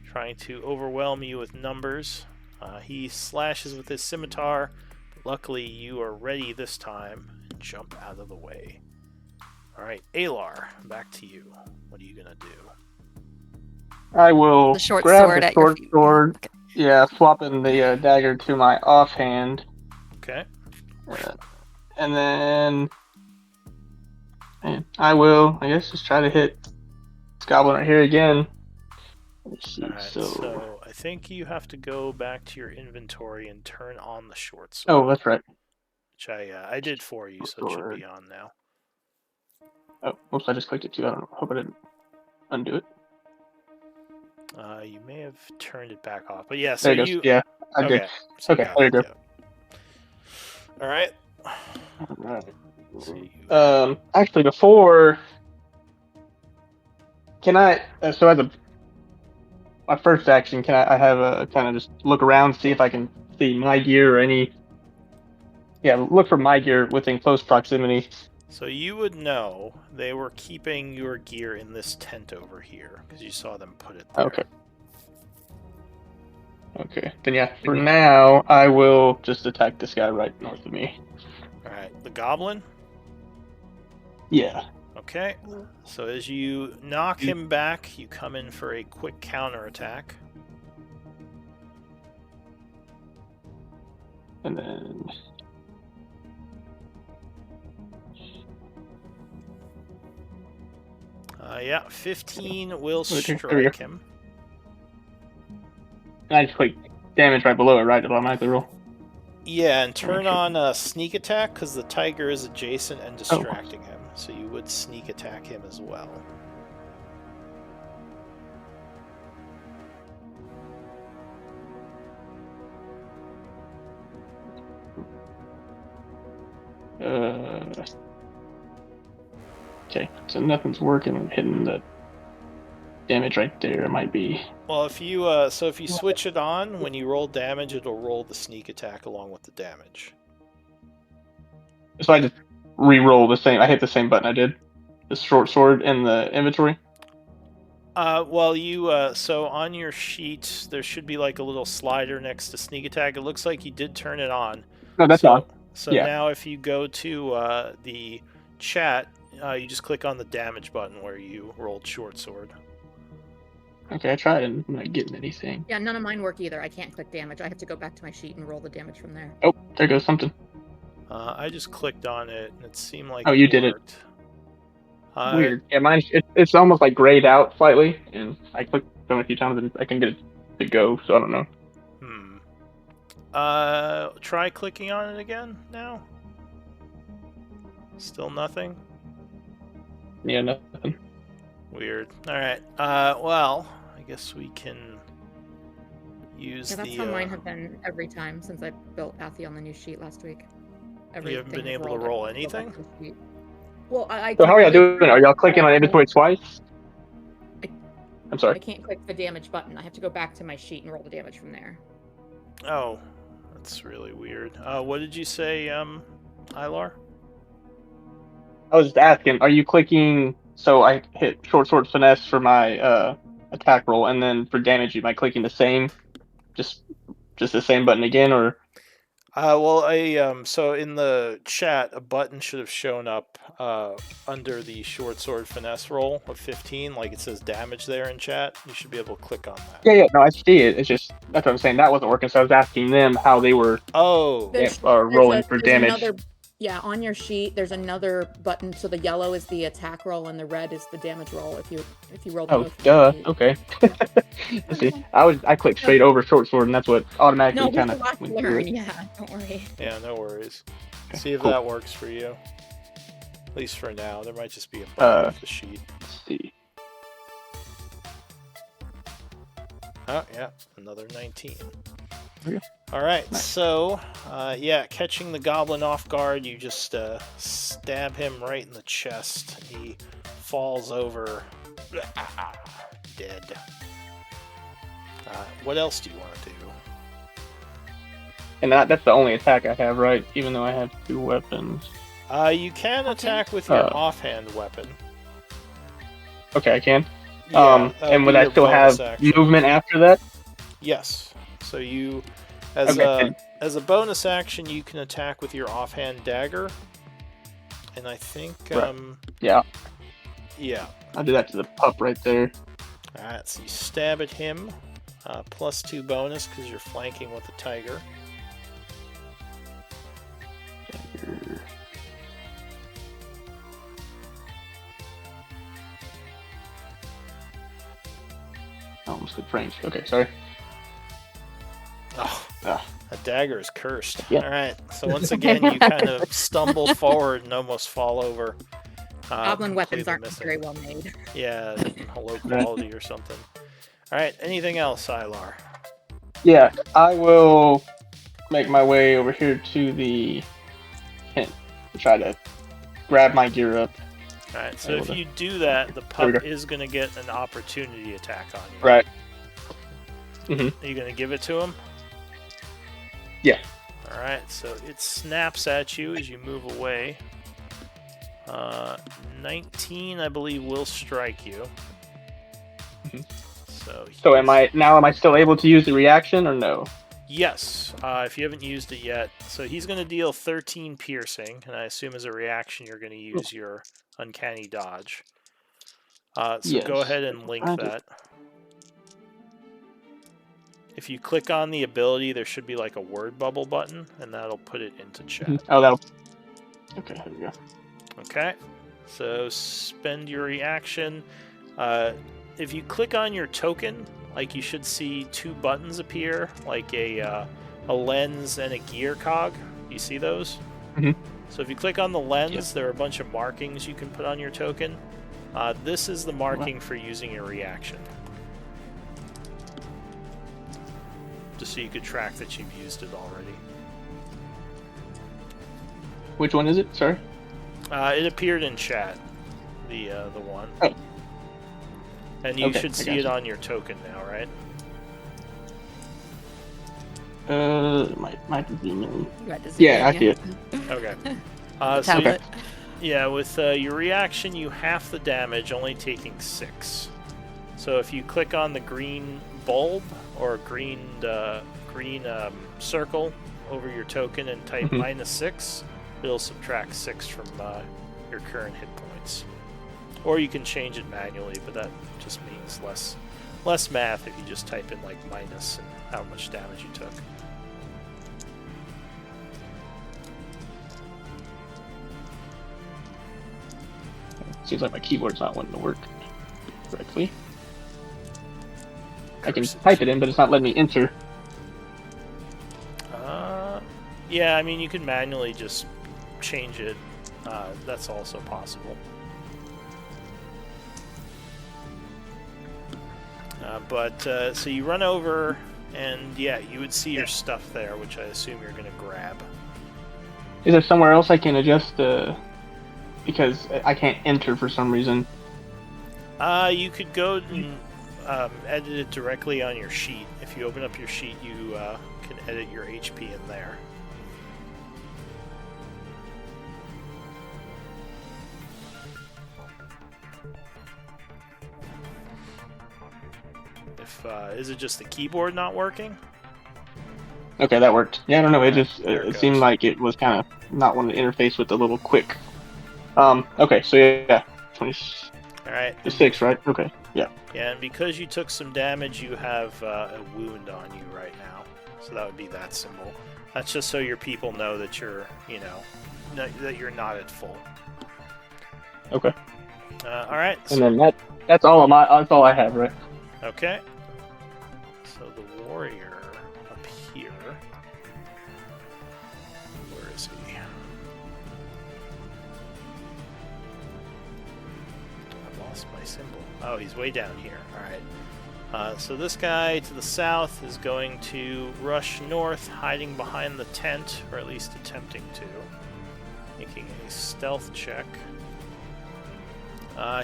trying to overwhelm you with numbers. He slashes with his scimitar. Luckily, you are ready this time and jump out of the way. Alright, Alar, back to you. What are you going to do? I will The short grab sword the at your short feet. sword. Okay. Yeah, swapping the dagger to my offhand. Okay. And then I will, I guess, just try to hit this goblin right here again. Let's see, Alright, so I think you have to go back to your inventory and turn on the short sword. Oh, that's right. Which I did for you, so it should be on now. Oh, oops, I just clicked it too. I don't know. Hope I didn't undo it. You may have turned it back off. But yeah, so There it goes. Yeah, I did. Okay, so Okay, there you go. Alright. Alright. Actually, before... Can I... so as my first action, can I have a kind of just look around, see if I can see my gear or any... Yeah, look for my gear within close proximity. So you would know they were keeping your gear in this tent over here, because you saw them put it there. Okay. Okay, then yeah, for now, I will just attack this guy right north of me. Alright, the goblin? Yeah. Okay, so as you knock him back, you come in for a quick counterattack. And then... Yeah, 15 will Okay, there we strike go. him. I just click damage right below it, right? It'll automatically roll. Yeah, and turn on sneak attack, because the tiger is adjacent and distracting him. So you would sneak attack him as well. Okay, so nothing's working. I'm hitting the damage right there. It might be... Well, if you if you switch it on, when you roll damage, it'll roll the sneak attack along with the damage. So I just re-roll the same... I hit the same button I did. The short sword in the inventory. Well, you so on your sheet there should be like a little slider next to sneak attack. It looks like you did turn it on. No, that's on. So Yeah. now if you go to the chat, you just click on the damage button where you rolled short sword. Okay, I tried and I'm not getting anything. Yeah, none of mine work either. I can't click damage. I have to go back to my sheet and roll the damage from there. Oh, there goes something. I just clicked on it and it seemed like Oh, you did it. worked. Weird. Yeah, mine. It's almost like grayed out slightly, and I clicked done it a few times and I can get it to go. So I don't know. Try clicking on it again now. Still nothing? Yeah, nothing. Weird. Alright. Well, I guess we can use Yeah, that's the... how mine have been every time since I built Athy on the new sheet last week. You haven't been Everything able to rolled it, roll built anything? up to the sheet. Well, I So can how are y'all click- doing? Are y'all clicking on inventory twice? I- I'm I sorry. can't click the damage button. I have to go back to my sheet and roll the damage from there. Oh, that's really weird. What did you say, Ilar? I was just asking, are you clicking? So I hit short sword finesse for my attack roll, and then for damage, am I clicking the same, just the same button again, or? So in the chat, a button should have shown up under the short sword finesse roll of 15, like it says damage there in chat. You should be able to click on that. Yeah, no, I see it. It's just that's what I'm saying. That wasn't working, so I was asking them how they were Oh, rolling for damage. Yeah, on your sheet, there's another button. So the yellow is the attack roll, and the red is the damage roll. If you roll them Oh, both from duh. your sheet. Okay. Let's see. I clicked straight over short sword, and that's what automatically No, we kind have of a lot to went through learn. it. Yeah, don't worry. yeah, no worries. Okay, See if cool. that works for you. At least for now. There might just be a button off the sheet. Let's see. Oh, yeah, another 19. Okay. Alright, Nice. so, catching the goblin off guard, you just stab him right in the chest. He falls over, dead. What else do you want to do? And that's the only attack I have, right? Even though I have 2 weapons. You can attack with your offhand weapon. Okay, I can. Yeah, that and be would I your still have bonus action. movement after that? Yes. So you, as a bonus action, you can attack with your offhand dagger. And I think, Yeah. yeah. I'll do that to the pup right there. Alright, so you stab at him, +2 bonus because you're flanking with the tiger. I almost clicked range. Okay, sorry. Oh, Ah. that dagger is cursed. Yeah. Alright, so once again, you kind of stumble forward and almost fall over. Goblin weapons completely aren't missing. very well made. Yeah, low quality or something. Alright, anything else, Ilar? Yeah, I will make my way over here to the tent to try to grab my gear up. Alright, so if you do that, the There we pup go. is going to get an opportunity attack on you. Right. Are you going to give it to him? Yeah. Alright, so it snaps at you as you move away. 19, I believe, will strike you. So am I still able to use the reaction or no? Yes, if you haven't used it yet. So he's going to deal 13 piercing, and I assume as a reaction you're going to use your uncanny dodge. So Yes. go ahead and link that. If you click on the ability, there should be like a word bubble button, and that'll put it into chat. Oh, that'll. Okay, here we go. Okay, so spend your reaction. If you click on your token, like you should see 2 buttons appear, like a lens and a gear cog. You see those? So if you click on the lens, there are a bunch of markings you can put on your token. This is the marking for using your reaction. Just so you could track that you've used it already. Which one is it? Sorry. It appeared in chat, the one. Oh. And you Okay, should I see gotcha. it on your token now, right? Might zoom in. You had to zoom Yeah, in, I see it. Okay. So Tablet. yeah, with your reaction, you half the damage, only taking 6. So if you click on the green bulb or green circle over your token and type -6, it'll subtract 6 from your current hit points. Or you can change it manually, but that just means less math if you just type in like minus and how much damage you took. Seems like my keyboard's not wanting to work correctly. I can curse type it in, but it's not letting me enter. Yeah, I mean, you can manually just change it. That's also possible. So you run over, and yeah, you would see your stuff there, which I assume you're going to grab. Is there somewhere else I can adjust because I can't enter for some reason? You could go and edit it directly on your sheet. If you open up your sheet, you can edit your HP in there. Is it just the keyboard not working? Okay, that worked. Yeah, I don't know. It just There it it seemed goes. like it was kind of not wanting to interface with the little quick. Okay, so yeah, All right. 26, right? Okay, yeah. Yeah, and because you took some damage, you have a wound on you right now. So that would be that symbol. That's just so your people know that you're, that you're not at full. Okay. All right. And then that's all I have, right? Okay. So the warrior up here. Where is he? I lost my symbol. Oh, he's way down here. Alright. So this guy to the south is going to rush north, hiding behind the tent, or at least attempting to. Making a stealth check.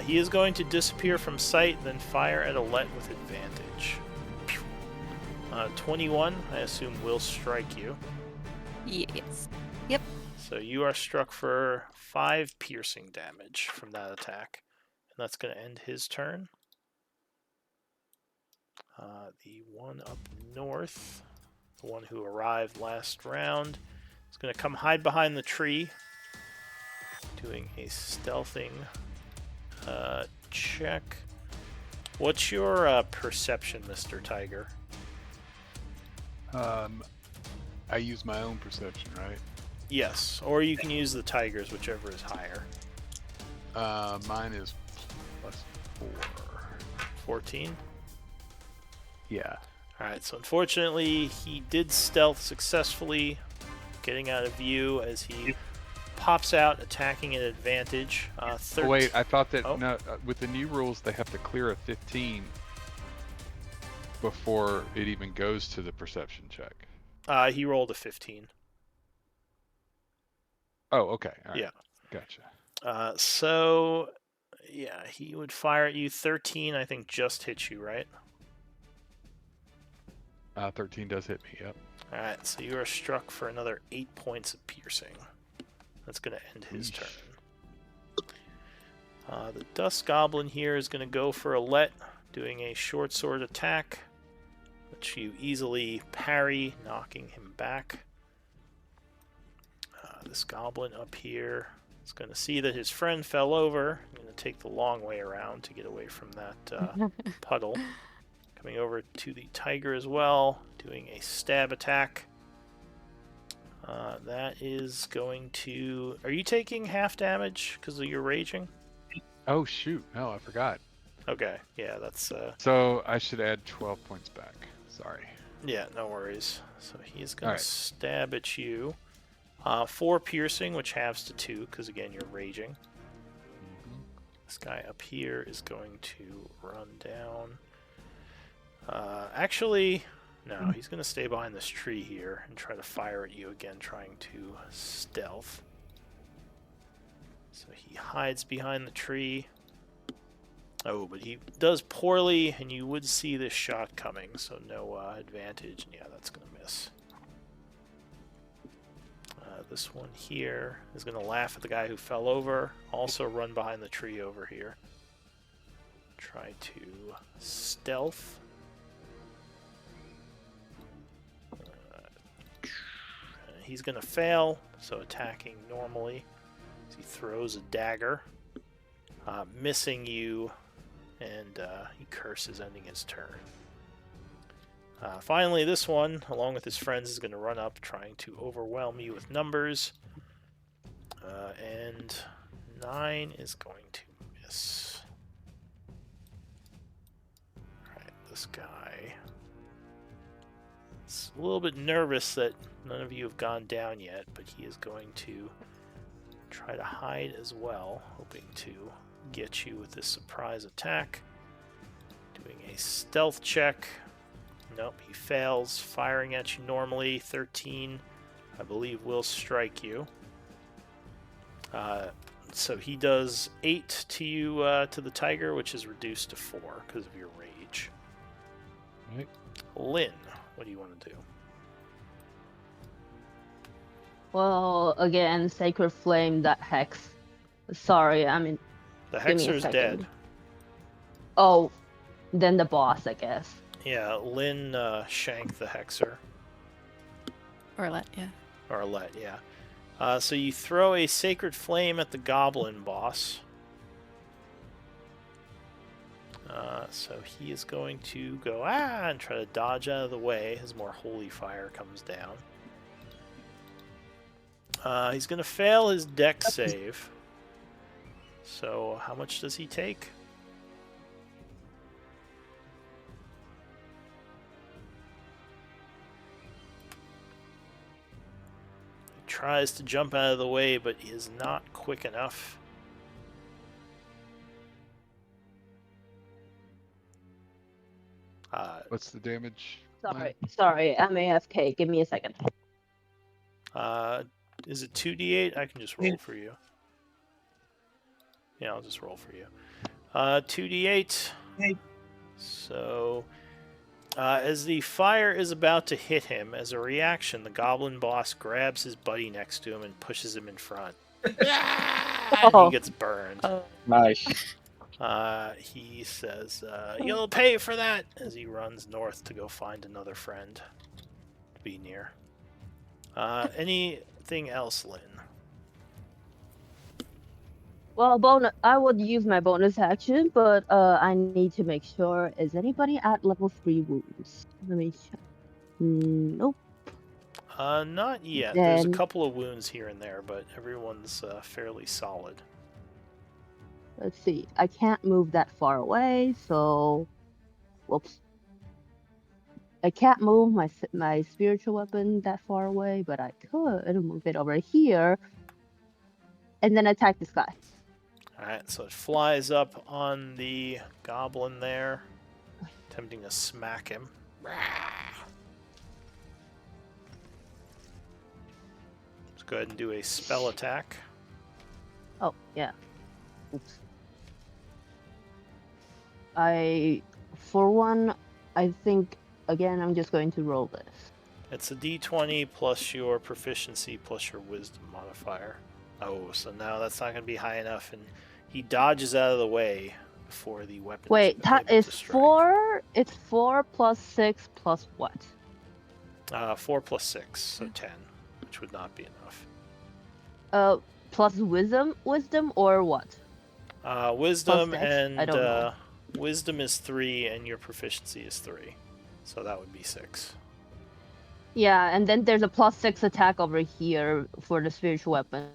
He is going to disappear from sight, then fire at Alette with advantage. 21, I assume, will strike you. Yes. Yep. So you are struck for 5 piercing damage from that attack. And that's going to end his turn. The one up north, the one who arrived last round, is going to come hide behind the tree, doing a stealthing check. What's your perception, Mr. Tiger? I use my own perception, right? Yes, or you can use the Tiger's, whichever is higher. Mine is +4. 14? Yeah. Alright, so unfortunately, he did stealth successfully, getting out of view as he pops out, attacking at advantage. Oh, wait, I thought that with the new rules, they have to clear a 15 before it even goes to the perception check. He rolled a 15. Oh, okay. All right. Yeah. Gotcha. So, yeah, he would fire at you. 13, I think, just hit you, right? 13 does hit me, yep. Alright, so you are struck for another 8 points of piercing. That's going to end his turn. The Dust Goblin here is going to go for Alette, doing a short sword attack, which you easily parry, knocking him back. This Goblin up here is going to see that his friend fell over. I'm going to take the long way around to get away from that puddle. Coming over to the Tiger as well, doing a stab attack. That is going to... Are you taking half damage because of your raging? Oh, shoot. No, I forgot. Okay, yeah, that's... So I should add 12 points back. Sorry. Yeah, no worries. So he's going to stab at you. 4 piercing, which halves to 2, because again, you're raging. Mm-hmm. This guy up here is going to run down. Actually... No, he's going to stay behind this tree here and try to fire at you again, trying to stealth. So he hides behind the tree. Oh, but he does poorly, and you would see this shot coming, so no advantage. And yeah, that's going to miss. This one here is going to laugh at the guy who fell over. Also run behind the tree over here. Try to stealth. He's going to fail, so attacking normally. He throws a dagger, missing you, and he curses, ending his turn. Finally, this one, along with his friends, is going to run up, trying to overwhelm you with numbers. And 9 is going to miss. Alright, this guy. It's a little bit nervous that none of you have gone down yet, but he is going to try to hide as well, hoping to get you with this surprise attack. Doing a stealth check. Nope, he fails. Firing at you normally. 13, I believe, will strike you. So he does 8 to you, to the tiger, which is reduced to 4 because of your rage. Right. Lynn, what do you want to do? Well, again, Sacred Flame, that hex. Sorry, I mean, The give me a Hexer's second. dead. Oh, then the boss, I guess. Yeah, Lynn shanked the Hexer. Or let, yeah. Or let, yeah. So you throw a Sacred Flame at the Goblin boss. So he is going to go, and try to dodge out of the way as more Holy Fire comes down. He's going to fail his Dex save. So how much does he take? He tries to jump out of the way, but is not quick enough. What's the damage? Lynn? Sorry, I'm AFK. Give me a second. Is it 2d8? I can just roll for you. Yeah, I'll just roll for you. 2d8. So, as the fire is about to hit him, as a reaction, the goblin boss grabs his buddy next to him and pushes him in front. And he gets burned. Nice. He says, "You'll pay for that," as he runs north to go find another friend to be near. Anything else, Lynn? Well, I would use my bonus action, but I need to make sure. Is anybody at level 3 wounds? Let me check. Nope. Not yet. There's a Then- couple of wounds here and there, but everyone's fairly solid. Let's see. I can't move that far away, so whoops. I can't move my spiritual weapon that far away, but I could move it over here and then attack this guy. Alright, so it flies up on the goblin there, attempting to smack him. Let's go ahead and do a spell attack. Oh, yeah. Oops. For one, I think, again, I'm just going to roll this. It's a d20 plus your proficiency plus your wisdom modifier. Oh, so now that's not going to be high enough, and he dodges out of the way before the weapon Wait, is that able is to strike. 4. It's 4 plus 6 plus what? 4 plus 6, so 10, which would not be enough. Plus wisdom or what? Wisdom Dex? and I don't know. wisdom is 3, and your proficiency is 3, so that would be 6. Yeah, and then there's a plus 6 attack over here for the spiritual weapon.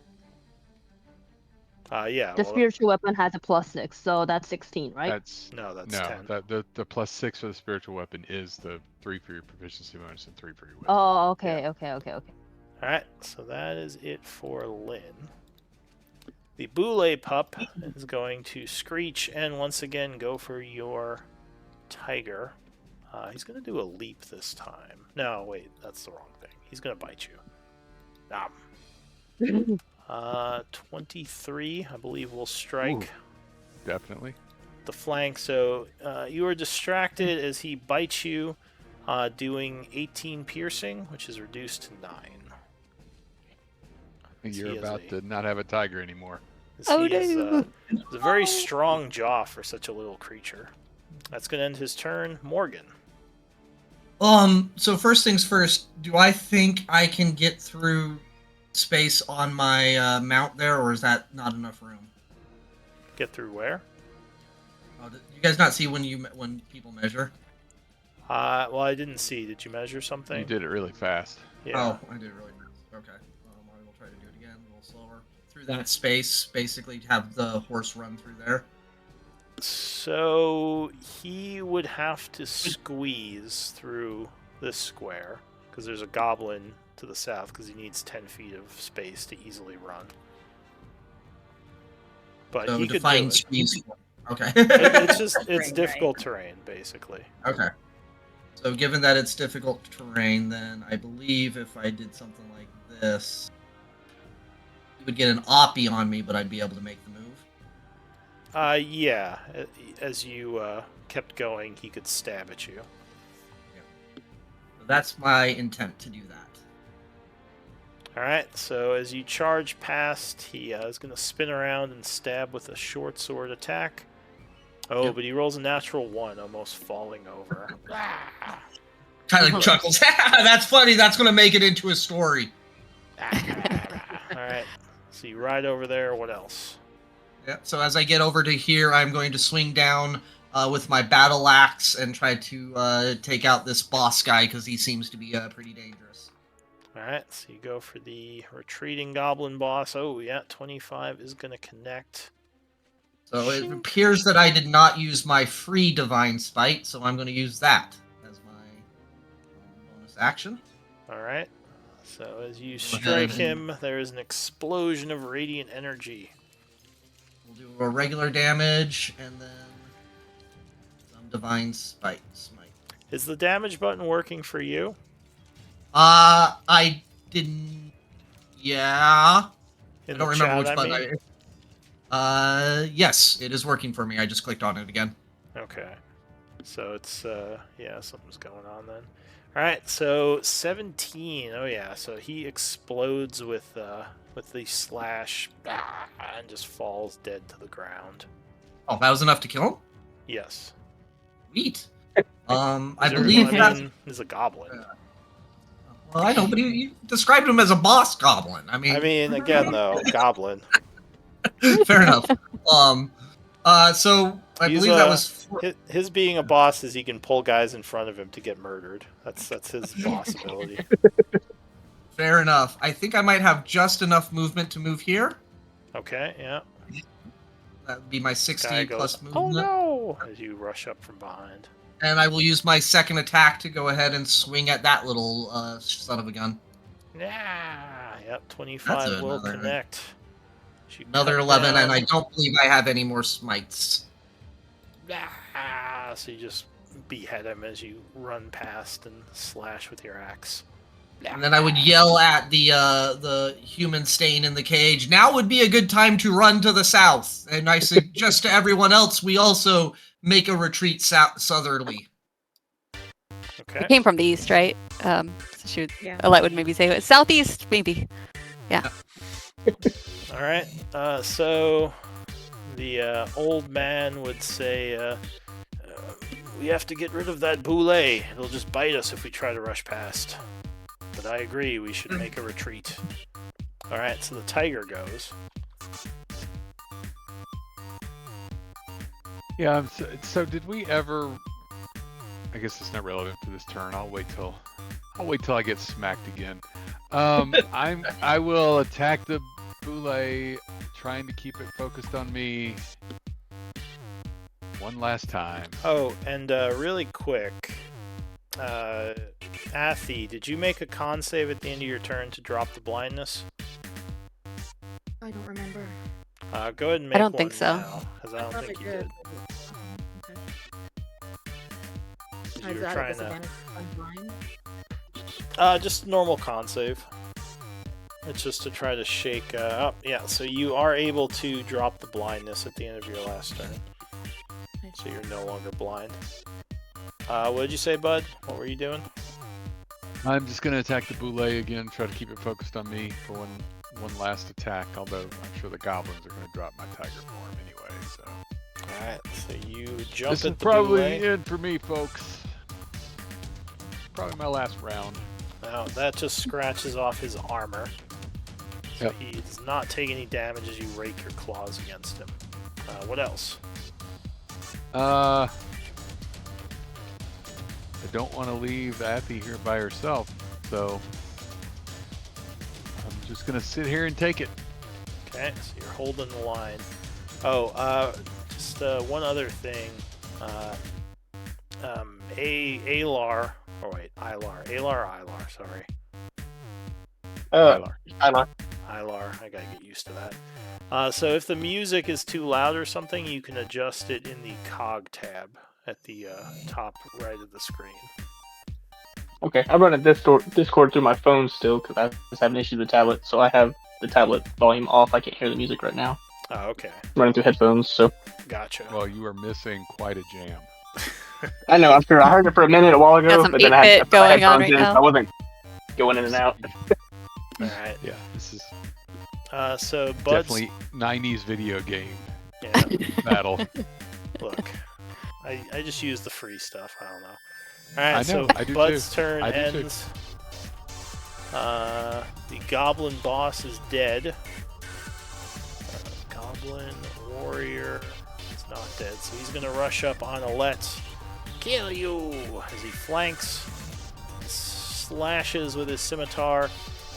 Yeah. The well, spiritual weapon has a plus 6, so that's 16, right? That's that's no. 10. The plus 6 for the spiritual weapon is the 3 for your proficiency bonus and 3 for your wisdom. Oh, okay, Yeah. okay. All right, so that is it for Lynn. The Boule pup is going to screech and once again go for your tiger. He's going to do a leap this time. No, wait, that's the wrong thing. He's going to bite you. 23, I believe, will strike. Ooh, definitely. The flank. So you are distracted as he bites you, doing 18 piercing, which is reduced to 9. You're He is about a- to not have a tiger anymore. Oh, He is, no. has a very strong jaw for such a little creature. That's going to end his turn. Morgan. So first things first, do I think I can get through space on my mount there, or is that not enough room? Get through where? You guys not see when people measure? Well, I didn't see. Did you measure something? You did it really fast. Yeah. Oh, I did really fast. Okay. I will try to do it again, a little slower. Through that space, basically have the horse run through there. So he would have to squeeze through this square because there's a goblin to the south because he needs 10 feet of space to easily run. But So he could do define it. squeeze. Okay. It's Right. difficult terrain, basically. Okay. So given that it's difficult terrain, then I believe if I did something like this, it would get an oppie on me, but I'd be able to make the move. Yeah. As you kept going, he could stab at you. So that's my intent to do that. Alright, so as you charge past, he is going to spin around and stab with a short sword attack. Oh, Yep. but he rolls a natural 1, almost falling over. Kind of chuckles. That's funny. That's going to make it into a story. Alright, so you ride over there. What else? Yeah. So as I get over to here, I'm going to swing down with my battle axe and try to take out this boss guy because he seems to be pretty dangerous. Alright, so you go for the retreating goblin boss. Oh, yeah, 25 is going to connect. So it appears that I did not use my free divine spite, so I'm going to use that as my bonus action. Alright, so as you Go strike ahead. him, there is an explosion of radiant energy. We'll do a regular damage and then some divine smite. Is the damage button working for you? I didn't. Yeah. In I don't the remember chat, which I button mean? yes, it is working for me. I just clicked on it again. Okay. So it's, yeah, something's going on then. Alright, so 17. Oh, yeah, so he explodes with the slash and just falls dead to the ground. Oh, that was enough to kill him? Yes. Sweet. I Is there- believe I that's... mean, he's a goblin. Well, I know, but you described him as a boss goblin. I mean, Again, though, goblin. fair enough. So I He's believe that was... His being a boss is he can pull guys in front of him to get murdered. That's his boss ability. Fair enough. I think I might have just enough movement to move here. Okay, yeah. That would be my 60 Guy goes, plus movement. oh no! As you rush up from behind. And I will use my second attack to go ahead and swing at that little son of a gun. Yeah, yep, That's 25 will another- connect. You Another cut 11, and I down. don't believe I have any more smites. So you just behead him as you run past and slash with your axe. And then I would yell at the human staying in the cage, now would be a good time to run to the south. And I suggest to everyone else, we also make a retreat southerly. Okay. It came from the east, right? So she would, Yeah. Alette would maybe say southeast, maybe. All right. So the old man would say, we have to get rid of that boulet. It'll just bite us if we try to rush past. But I agree, we should make a retreat. All right, so the tiger goes. Yeah. So did we ever? I guess it's not relevant for this turn. I'll wait till I get smacked again. I will attack the boulet, trying to keep it focused on me one last time. Oh, and really quick, Athy, did you make a con save at the end of your turn to drop the blindness? I don't remember. Go ahead and make don't think one so. now, because I don't thought think I you did. Okay. 'Cause Is you were that trying a disadvantage on blind? just normal con save. It's just to try to shake up. Yeah, so you are able to drop the blindness at the end of your last turn. So you're no longer blind. What did you say, bud? What were you doing? I'm just gonna attack the boulet again, try to keep it focused on me for one last attack. Although I'm sure the goblins are gonna drop my tiger form anyway. So Alright, so you jump this is at the probably boulet. it for me, folks. Probably my last round. Now, that just scratches off his armor. So Yep. he does not take any damage as you rake your claws against him. What else? I don't want to leave Athy here by herself, so I'm just gonna sit here and take it. Okay, so you're holding the line. Oh, just just one other thing. Alar, or wait, Ilar, sorry. Tyler. Ilar, I gotta get used to that. So if the music is too loud or something, you can adjust it in the cog tab at the top right of the screen. Okay, I run a Discord through my phone still because I was having issues with the tablet, so I have the tablet volume off. I can't hear the music right now. Oh, okay. Running through headphones, so. Gotcha. Well, you are missing quite a jam. I know, I'm sure. I heard it for a minute a while ago, Got some but then I 8-bit had to put my going on headphones right in, now. so I wasn't going in and out. Alright. Yeah, this is So Bud's... definitely 90s video game Yeah, battle. look. I just use the free stuff, I don't know. I Alright, know, so I do Bud's too. turn I do too. ends. The goblin boss is dead. Goblin warrior is not dead, so he's gonna rush up on Alette. Kill you! As he flanks, slashes with his scimitar.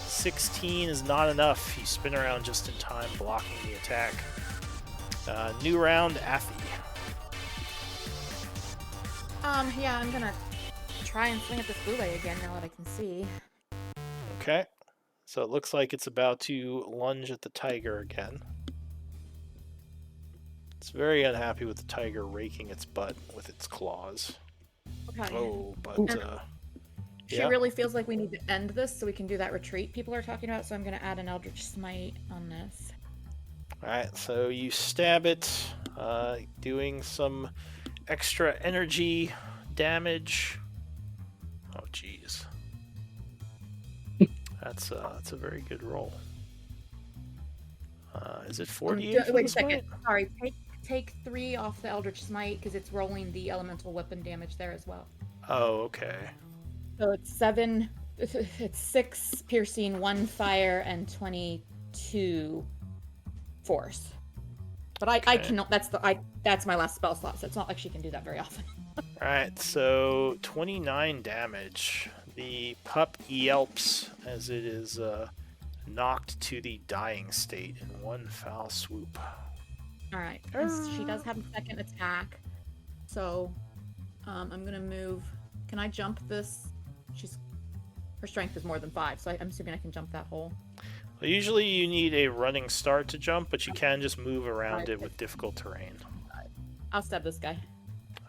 16 is not enough. You spin around just in time, blocking the attack. New round, Affy. Yeah, I'm gonna try and swing at this boule again now that I can see. Okay. So it looks like it's about to lunge at the tiger again. It's very unhappy with the tiger raking its butt with its claws. Okay. Oh, but She yeah. really feels like we need to end this so we can do that retreat people are talking about, so I'm gonna add an Eldritch Smite on this. Alright, so you stab it, doing some extra energy damage. Oh, jeez. That's a very good roll. Is it 48 for Wait the a second. smite? Sorry, take 3 off the Eldritch Smite because it's rolling the elemental weapon damage there as well. Oh, okay. So it's 7. It's 6 piercing, 1 fire, and 22 force. But I Okay. cannot. That's my last spell slot, so it's not like she can do that very often. Alright, so 29 damage. The pup yelps as it is knocked to the dying state in one foul swoop. All right. She does have a second attack, so I'm gonna move. Can I jump this? Her strength is more than 5, so I'm assuming I can jump that hole. Well, usually you need a running start to jump, but you can just move around it Okay. with difficult terrain. I'll stab this guy.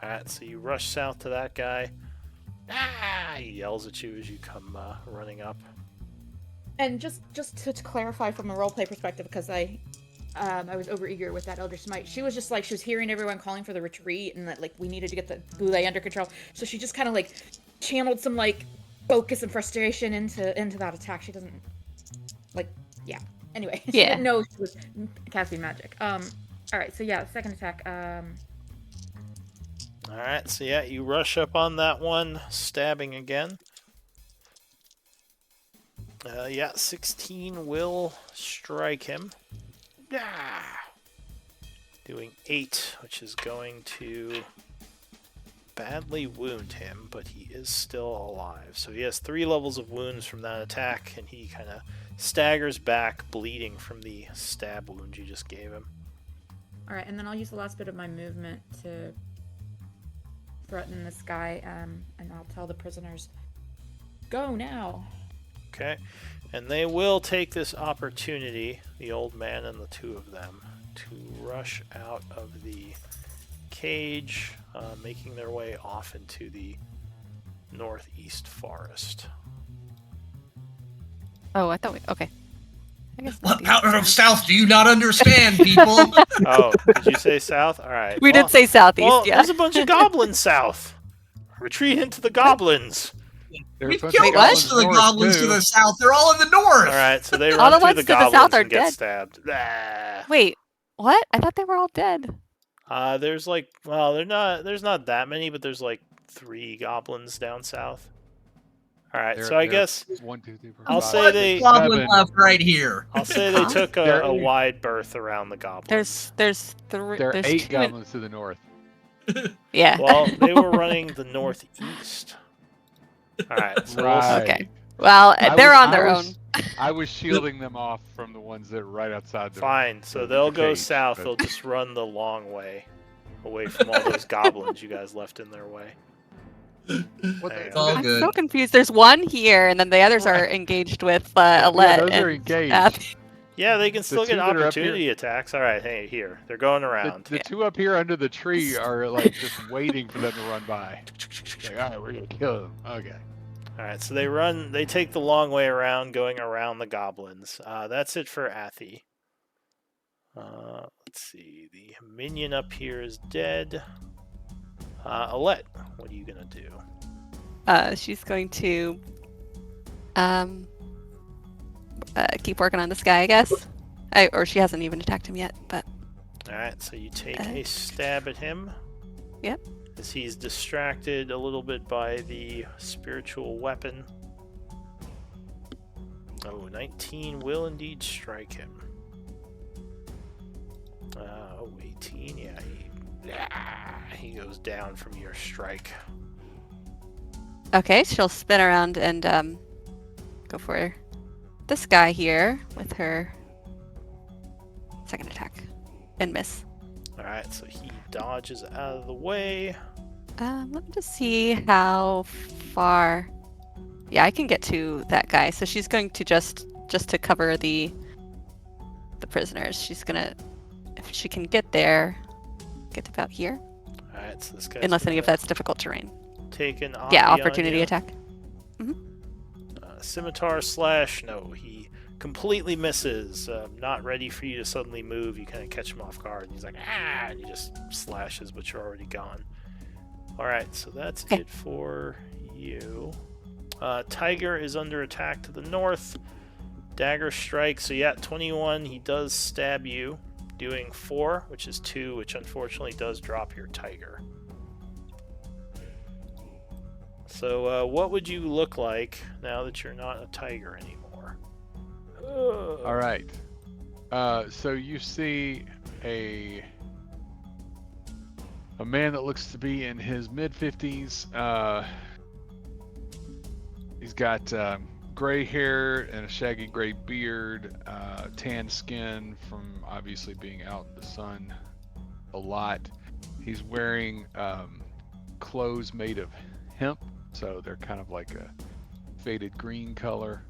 Alright, so you rush south to that guy. Ah! He yells at you as you come running up. And just to clarify from a roleplay perspective, because I was overeager with that Eldritch Smite. She was just like, she was hearing everyone calling for the retreat and that like we needed to get the boule under control. So she just kind of like channeled some like focus and frustration into that attack. She doesn't like, yeah. Anyway, she Yeah. didn't know she was casting magic. All right, so yeah, second attack. Alright, so yeah, you rush up on that one, stabbing again. Yeah, 16 will strike him. Ah! Doing 8, which is going to badly wound him, but he is still alive. So he has 3 levels of wounds from that attack, and he kind of staggers back, bleeding from the stab wound you just gave him. All right, and then I'll use the last bit of my movement to threaten this guy, and I'll tell the prisoners, go now. Okay, and they will take this opportunity, the old man and the 2 of them, to rush out of the cage, making their way off into the northeast forest. Oh, I thought we. Okay. I guess What not part of South do you not understand, people? Oh, did you say south? All right. We well, did say southeast, well, yeah. there's a bunch of goblins south. Retreat into the goblins. There are a We've bunch of killed what? most of the north, goblins too. to the south. They're all in the north. All right, so they All run the through ones the to the goblins south are and get dead. stabbed. Ah. Wait, what? I thought they were all dead. There's like, well, there's not that many, but there's like 3 goblins down south. All right, There- so I there are guess 1, 2, 3, 4, I'll 5, say 6, they- Goblin 7. left right here. I'll say they Huh? took There- a wide berth around the goblins. There's There are there's 8 2 in- goblins to the north. Yeah. Well, they were running the northeast. All right, so we'll see. Right. Okay. Well, I they're was- on I their was- own. I was shielding them off from the ones that are right outside the. Fine, so the they'll go cage, south. but- They'll just run the long way. away from all those goblins you guys left in their way. What Hang It's on. all I'm good. so confused. There's one here, and then the others are engaged with Alette. those are and engaged. Abby. Yeah, they can still two get that are up here- opportunity attacks. All right, hey, here. They're going around. The two up here under the tree are like just waiting for them to run by. Like, all right, we're gonna kill them. Okay. All right, so they take the long way around, going around the goblins. That's it for Athy. Let's see. The minion up here is dead. Alette, what are you gonna do? She's going to keep working on this guy, I guess. Or she hasn't even attacked him yet, but All right, so you take a stab at him. Yep. As he's distracted a little bit by the spiritual weapon. Oh, 19 will indeed strike him. 18, yeah, he goes down from your strike. okay, she'll spin around and go for this guy here with her second attack and miss. All right, so he dodges out of the way. Let me just see how far. Yeah, I can get to that guy. So she's going to just to cover the prisoners. She's gonna, if she can get there, get about here. All right, so this guy's Unless any of gonna that's difficult terrain. take an Yeah, eye on opportunity you. attack. Scimitar slash. No, he completely misses. Not ready for you to suddenly move. You kind of catch him off guard. And he's like, ah, and he just slashes, but you're already gone. All right, so that's Okay. it for you. Tiger is under attack to the north. Dagger strike. So yeah, 21. He does stab you, doing 4, which is 2, which unfortunately does drop your tiger. So what would you look like now that you're not a tiger anymore? All right. So you see a man that looks to be in his mid-50s. He's got gray hair and a shaggy gray beard, tan skin from obviously being out in the sun a lot. He's wearing clothes made of hemp, so they're kind of like a faded green color,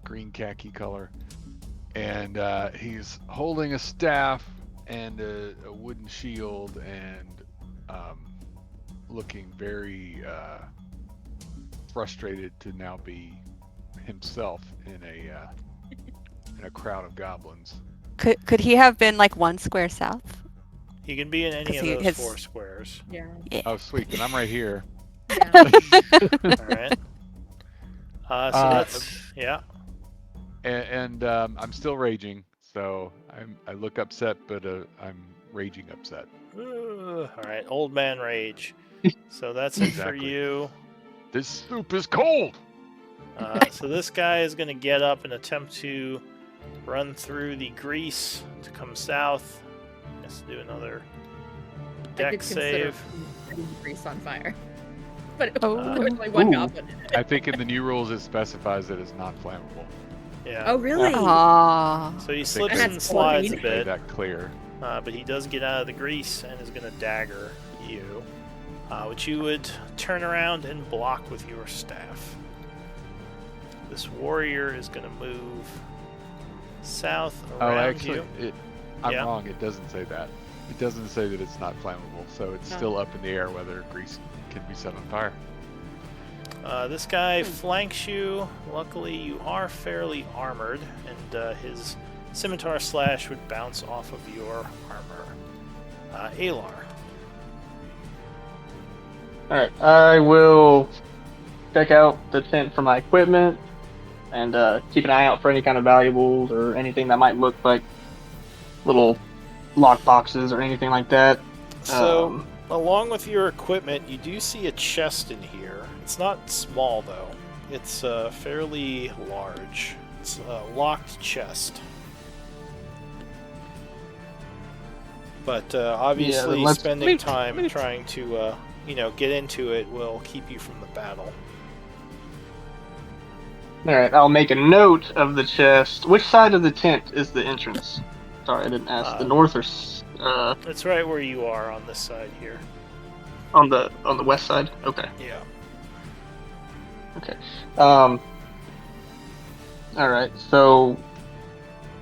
green khaki color. And he's holding a staff and a wooden shield and looking very frustrated to now be himself in a crowd of goblins. Could he have been like 1 square south? He can be in any of Because those his- 4 squares. Yeah. Yeah. Oh, sweet. Then I'm right here. Yeah. All right. So that's yeah. And I'm still raging, so I look upset, but I'm raging upset. All right, old man rage. So that's it for Exactly. you. This soup is cold. So this guy is going to get up and attempt to run through the grease to come south. Let's do another I did deck consider save. setting the grease on fire. But Oh. there was only one Ooh. goblin in it. I think in the new rules it specifies that it's not flammable. Yeah. Oh, really? Aww. So he I think slips that's and slides a fine. Made bit, that clear. but he does get out of the grease and is going to dagger you, which you would turn around and block with your staff. This warrior is going to move south around Oh, actually, you. I'm Yeah. wrong. It doesn't say that. It doesn't say that it's not flammable, so it's No. still up in the air whether grease can be set on fire. This guy flanks you. Luckily, you are fairly armored, and his scimitar slash would bounce off of your armor. Alar. Alright, I will check out the tent for my equipment and keep an eye out for any kind of valuables or anything that might look like little lock boxes or anything like that. So, along with your equipment, you do see a chest in here. It's not small, though. It's fairly large. It's a locked chest. But obviously, let's- spending time trying to, get into it will keep you from the battle. Alright, I'll make a note of the chest. Which side of the tent is the entrance? Sorry, I didn't ask. The Um, north or It's right where you are on this side here. on the west side? Okay. Yeah. Okay. All right. So,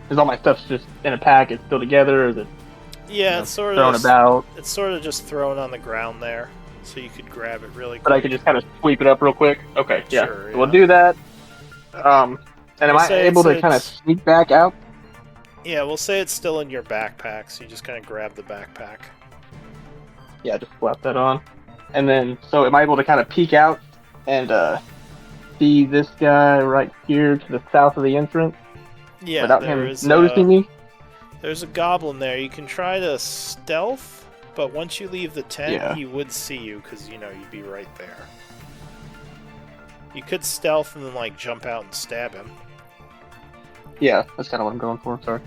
is all my stuff just in a pack? It's still together, or is it Yeah, it's sort thrown of about? it's sort of just thrown on the ground there, so you could grab it really quick. But I could just kind of sweep it up real quick. Okay. Yeah. Sure, So we'll yeah. do that. And am We'll I say able to it's- kind of sneak back out? Yeah, we'll say it's still in your backpack, so you just kind of grab the backpack. Yeah, just slap that on. And then, so am I able to kind of peek out and see this guy right here to the south of the entrance Yeah, without there him is, noticing me? There's a goblin there. You can try to stealth, but once you leave the tent, Yeah. he would see you because you'd be right there. You could stealth and then like jump out and stab him. Yeah, that's kind of what I'm going for. Sorry.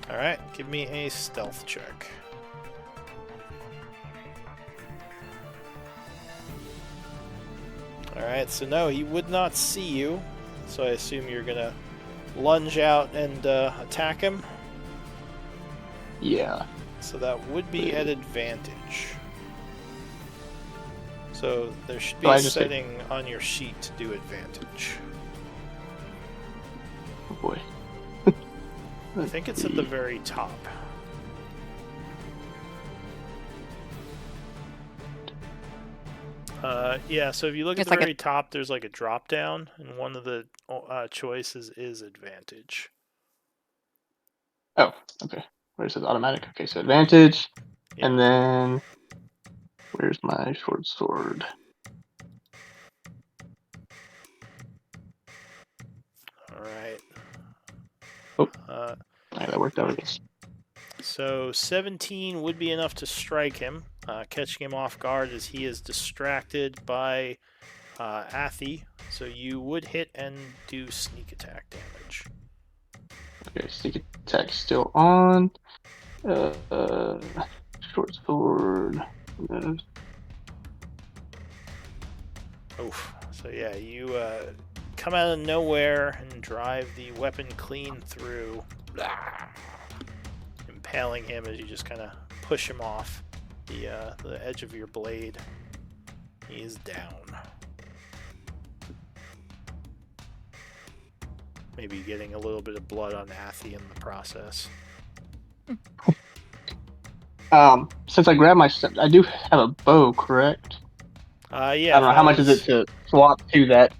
All right, give me a stealth check. All right, so no, he would not see you. So I assume you're gonna lunge out and attack him. Yeah. So that would be at advantage. So there should be So I a just setting on your sheet to do advantage. Oh boy. I think it's at the very top. Yeah, so if you look at It's the like a- very top, there's like a drop down, and one of the choices is advantage. Oh, okay. Where it says automatic. Okay, so advantage. Yeah. And then, where's my short sword? All right. Oh. Uh, Alright, that worked out, I guess. So 17 would be enough to strike him, catching him off guard as he is distracted by Athy. So you would hit and do sneak attack damage. Okay, sneak attack still on. Short sword. Oof. So yeah, you come out of nowhere and drive the weapon clean through, impaling him as you just kind of push him off the edge of your blade. He is down. Maybe getting a little bit of blood on Athy in the process. Since I grabbed my stuff, I do have a bow, correct? Yeah. I don't know, how much is it to swap to that?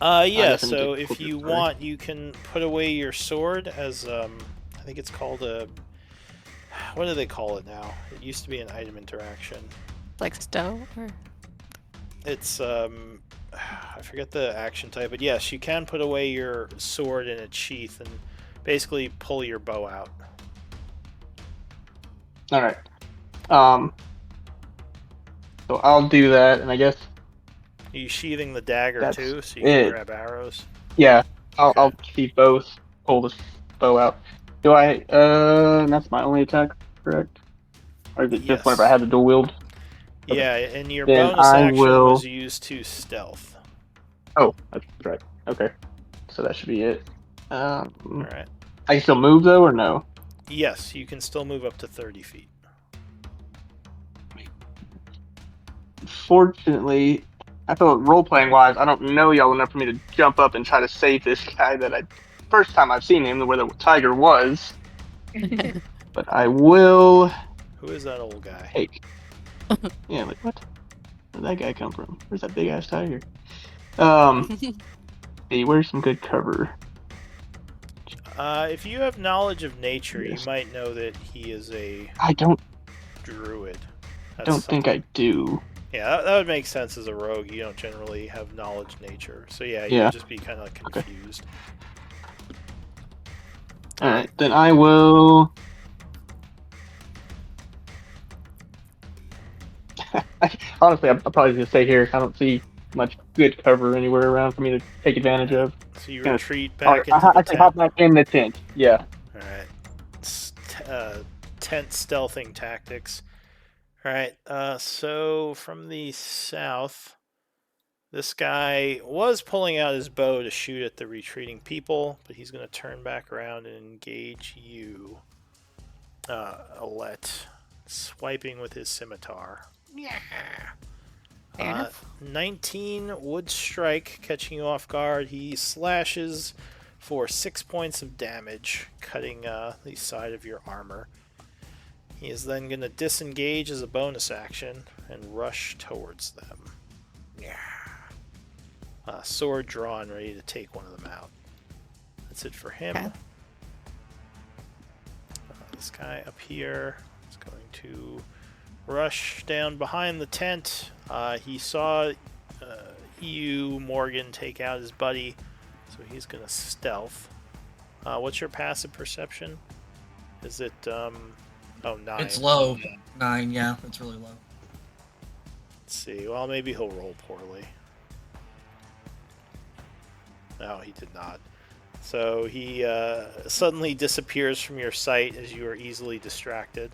Yeah, guess I need so to if equip it you first. want, you can put away your sword as, I think it's called a... What do they call it now? It used to be an item interaction. Like stow or It's, I forget the action type, but yes, you can put away your sword in its sheath and basically pull your bow out. Alright. So I'll do that, and I guess, Are you sheathing the dagger That's too, so you can it. grab arrows? yeah, Okay. I'll keep both, pull this bow out. Do I, that's my only attack, correct? Or is it just whenever I Yes. have the dual wield? Okay. Yeah, and your Then bonus I action will- was used to stealth. Oh, that's right. Okay. So that should be it. Alright. I can still move, though, or no? Yes, you can still move up to 30 feet. Fortunately, I thought role-playing wise, I don't know y'all enough for me to jump up and try to save this guy that first time I've seen him, where the tiger was. But I will Who is that old guy? take. Yeah, like what? Where'd that guy come from? Where's that big ass tiger? Hey, where's some good cover? If you have knowledge of nature, Yes. you might know that he is a I don't druid. That's don't think I do. Yeah, that would make sense as a rogue. You don't generally have knowledge nature. So yeah, Yeah. you'd just be kind of like Okay. confused. Alright, then I will. Honestly, I'm probably gonna stay here. I don't see much good cover anywhere around for me to take advantage of. So you Yeah. retreat back into I the can hop tent. back in the tent. Yeah. Alright. Tent stealthing tactics. Alright, so from the south, This guy was pulling out his bow to shoot at the retreating people, but he's going to turn back around and engage you, Alette, swiping with his scimitar. Yeah. Fair enough. 19 would strike, catching you off guard. He slashes for 6 points of damage, cutting the side of your armor. He is then going to disengage as a bonus action and rush towards them. Yeah. Sword drawn, ready to take one of them out. That's it for him. Okay. This guy up here is going to rush down behind the tent. He saw you, Morgan, take out his buddy, so he's going to stealth. What's your passive perception? Is it, 9? It's low. 9, yeah, it's really low. Let's see. Well, maybe he'll roll poorly. No, he did not. So he suddenly disappears from your sight as you are easily distracted.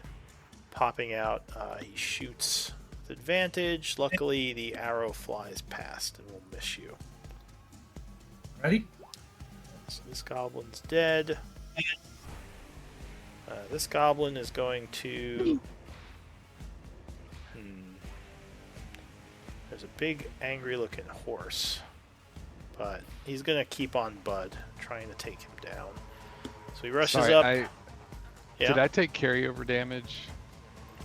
Popping out, he shoots with advantage. Luckily, the arrow flies past and will miss you. Ready? So this goblin's dead. This goblin is going to... There's a big, angry-looking horse. But he's going to keep on Bud, trying to take him down. So he rushes Sorry, up. Yeah. Did I take carryover damage?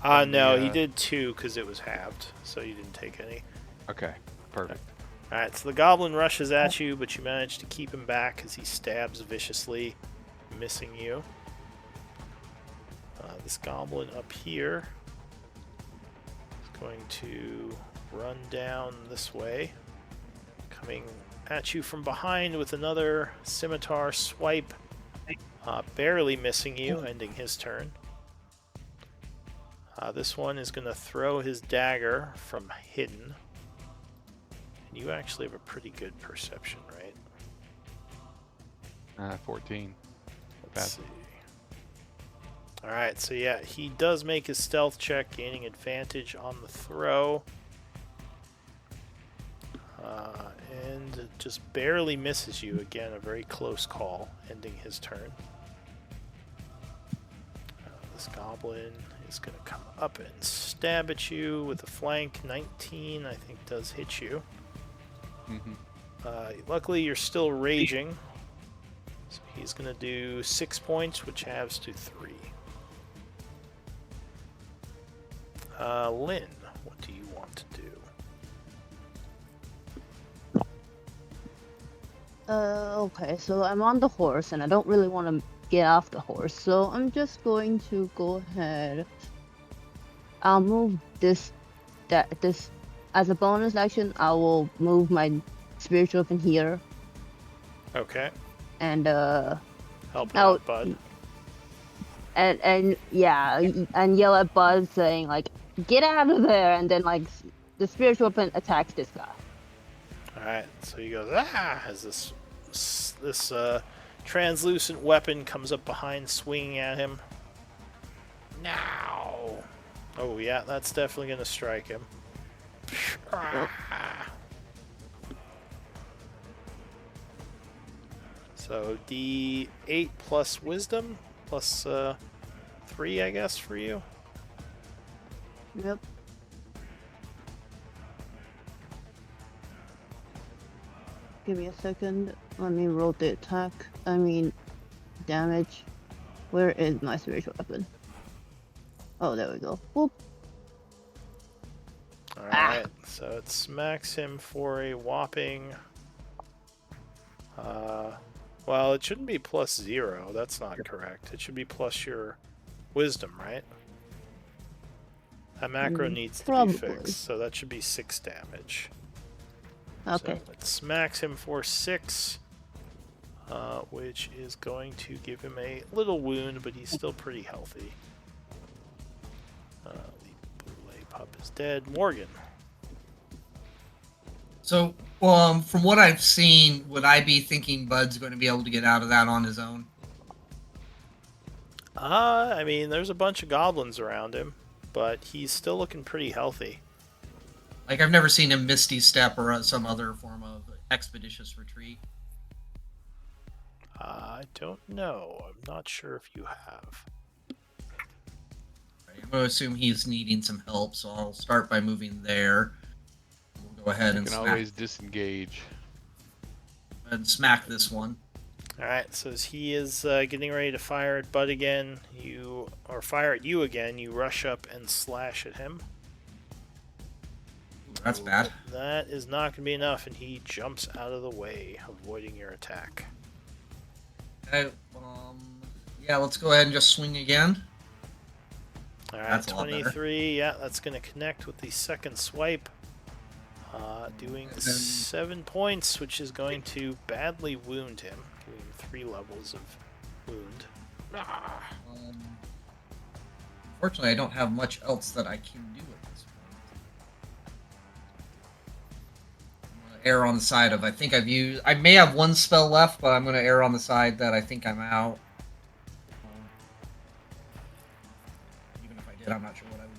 No, he did 2 because it was halved, so you didn't take any. Okay, perfect. Alright, so the goblin rushes at you, but you manage to keep him back as he stabs viciously, missing you. This goblin up here is going to run down this way, coming at you from behind with another scimitar swipe, barely missing you, ending his turn. This one is going to throw his dagger from hidden. And you actually have a pretty good perception, right? 14. Let's see. Alright, so yeah, he does make his stealth check, gaining advantage on the throw. And just barely misses you. Again, a very close call, ending his turn. This goblin is going to come up and stab at you with a flank. 19, I think, does hit you. Luckily, you're still raging. So he's going to do 6 points, which halves to 3. Lynn, what do you want to do? Okay, so I'm on the horse and I don't really want to get off the horse, so I'm just going to go ahead. I'll move this as a bonus action. I will move my spiritual weapon here Okay. and Help out, Bud. and yeah, and yell at Buzz saying like, "Get out of there!" And then like the spiritual weapon attacks this guy. Alright, so he goes, as this translucent weapon comes up behind, swinging at him. Now! Oh yeah, that's definitely going to strike him. So D8 plus wisdom, plus 3, I guess, for you. Yep. Give me a second. Let me roll the attack. I mean, damage. Where is my spiritual weapon? Oh, there we go. Whoop. Alright, so it smacks him for a whopping... well, it shouldn't be plus 0. That's not correct. It should be plus your wisdom, right? That macro needs to probably be fixed, so that should be 6 damage. Okay. So it smacks him for 6, which is going to give him a little wound, but he's still pretty healthy. The blue pup is dead. Morgan. So, from what I've seen, would I be thinking Bud's going to be able to get out of that on his own? I mean, there's a bunch of goblins around him, but he's still looking pretty healthy. Like, I've never seen a Misty Step or some other form of expeditious retreat. I don't know. I'm not sure if you have. I'm going to assume he's needing some help, so I'll start by moving there. We'll go ahead You and can smack, always disengage. this one. Alright, so as he is getting ready to fire at Bud again, fire at you again, you rush up and slash at him. That's bad. That is not going to be enough, and he jumps out of the way, avoiding your attack. Okay, yeah, let's go ahead and just swing again. Alright, That's a lot better. 23, yeah, that's going to connect with the second swipe. Doing 7 points, which is going to badly wound him. Giving him 3 levels of wound. Unfortunately, I don't have much else that I can do at this point. I'm going to err on the side of, I may have one spell left, but I'm going to err on the side that I think I'm out. Even if I did, I'm not sure what I would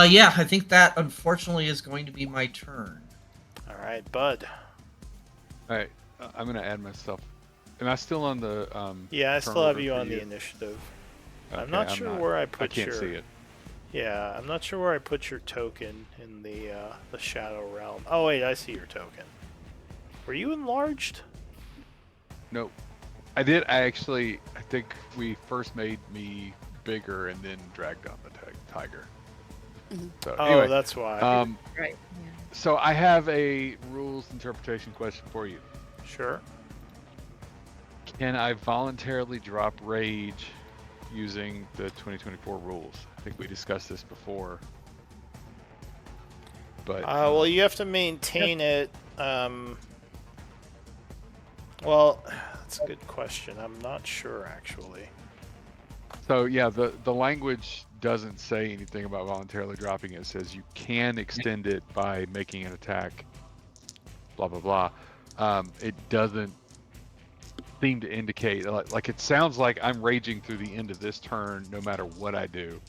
do. Yeah, I think that, unfortunately, is going to be my turn. Alright, Bud. Alright, I'm going to add myself. Am I still on the... Yeah, I still have you for on the initiative. Okay, I'm not sure where I put I can't your... see it. Yeah, I'm not sure where I put your token in the Shadow Realm. Oh wait, I see your token. Were you enlarged? Nope. I think we first made me bigger and then dragged on the tiger. Mhm. So, Oh, anyway, that's why. Right. so I have a rules interpretation question for you. Sure. Can I voluntarily drop rage using the 2024 rules? I think we discussed this before. But Well, you have to maintain it. Well, that's a good question. I'm not sure, actually. so yeah, the language doesn't say anything about voluntarily dropping it. It says you can extend it by making an attack, blah, blah, blah. It doesn't seem to indicate, like it sounds like I'm raging through the end of this turn no matter what I do.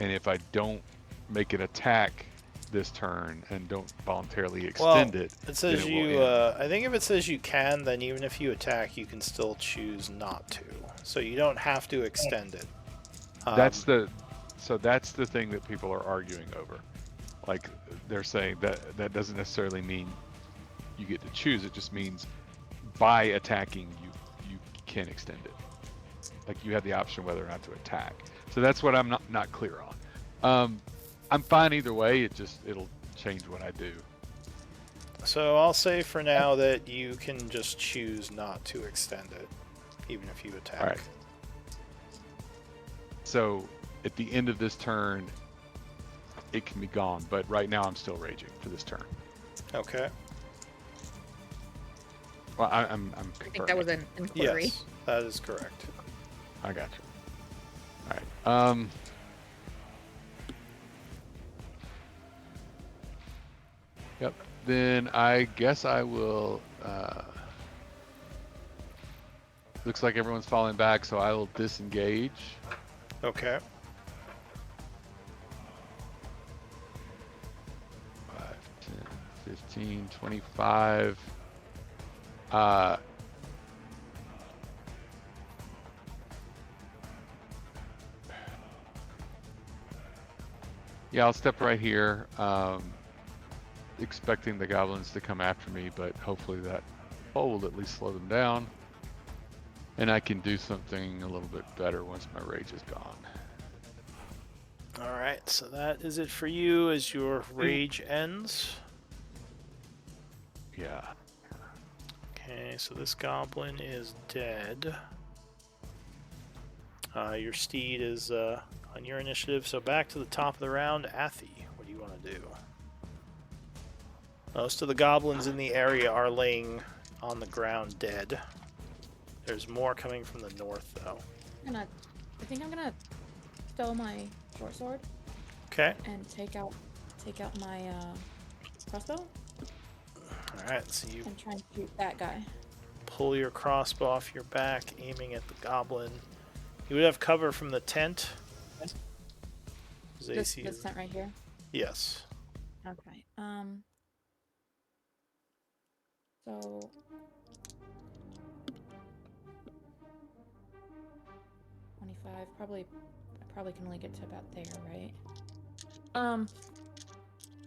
And if I don't make an attack this turn and don't voluntarily extend it says then it will you, end. I think if it says you can, then even if you attack, you can still choose not to. So you don't have to extend it. That's the thing that people are arguing over. Like, they're saying that doesn't necessarily mean you get to choose. It just means by attacking you can extend it. Like, you have the option whether or not to attack. So that's what I'm not clear on. I'm fine either way. It'll change what I do. So I'll say for now that you can just choose not to extend it, even if you attack. All right. So at the end of this turn, it can be gone. But right now, I'm still raging for this turn. Okay. Well, I'm I think that was an inquiry. Yes, that is correct. I got you. All right. Yep. Then I guess I will. Looks like everyone's falling back, so I will disengage. Okay. 5, 10, 15, 25. Yeah, I'll step right here, expecting the goblins to come after me, but hopefully that hole will at least slow them down. And I can do something a little bit better once my rage is gone. Alright, so that is it for you as your rage ends. Yeah. Okay, so this goblin is dead. Your steed is on your initiative, so back to the top of the round. Athy, what do you want to do? Most of the goblins in the area are laying on the ground dead. There's more coming from the north, though. I think I'm gonna stow my short sword Okay. and take out my crossbow Alright, so you and try and shoot that guy. pull your crossbow off your back, aiming at the goblin. You would have cover from the tent. This tent right here. Yes. Okay. So 25. I probably can only get to about there, right?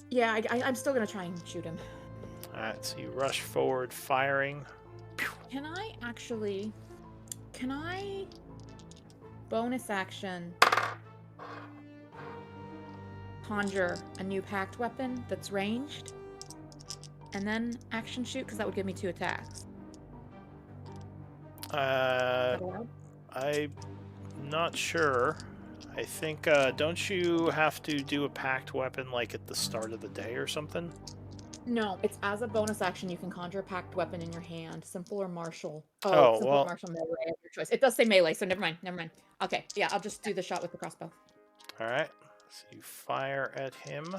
Yeah, I'm still gonna try and shoot him. Alright, so you rush forward, firing. Can I bonus action conjure a new pact weapon that's ranged? And then action shoot? Because that would give me 2 attacks. Is that allowed? I'm not sure. I think, don't you have to do a packed weapon, like, at the start of the day or something? No, it's as a bonus action you can conjure a packed weapon in your hand, simple or martial. Oh, Simple well. or martial melee of your choice. It does say melee, so never mind. Okay, yeah, I'll just do the shot with the crossbow. Alright, so you fire at him.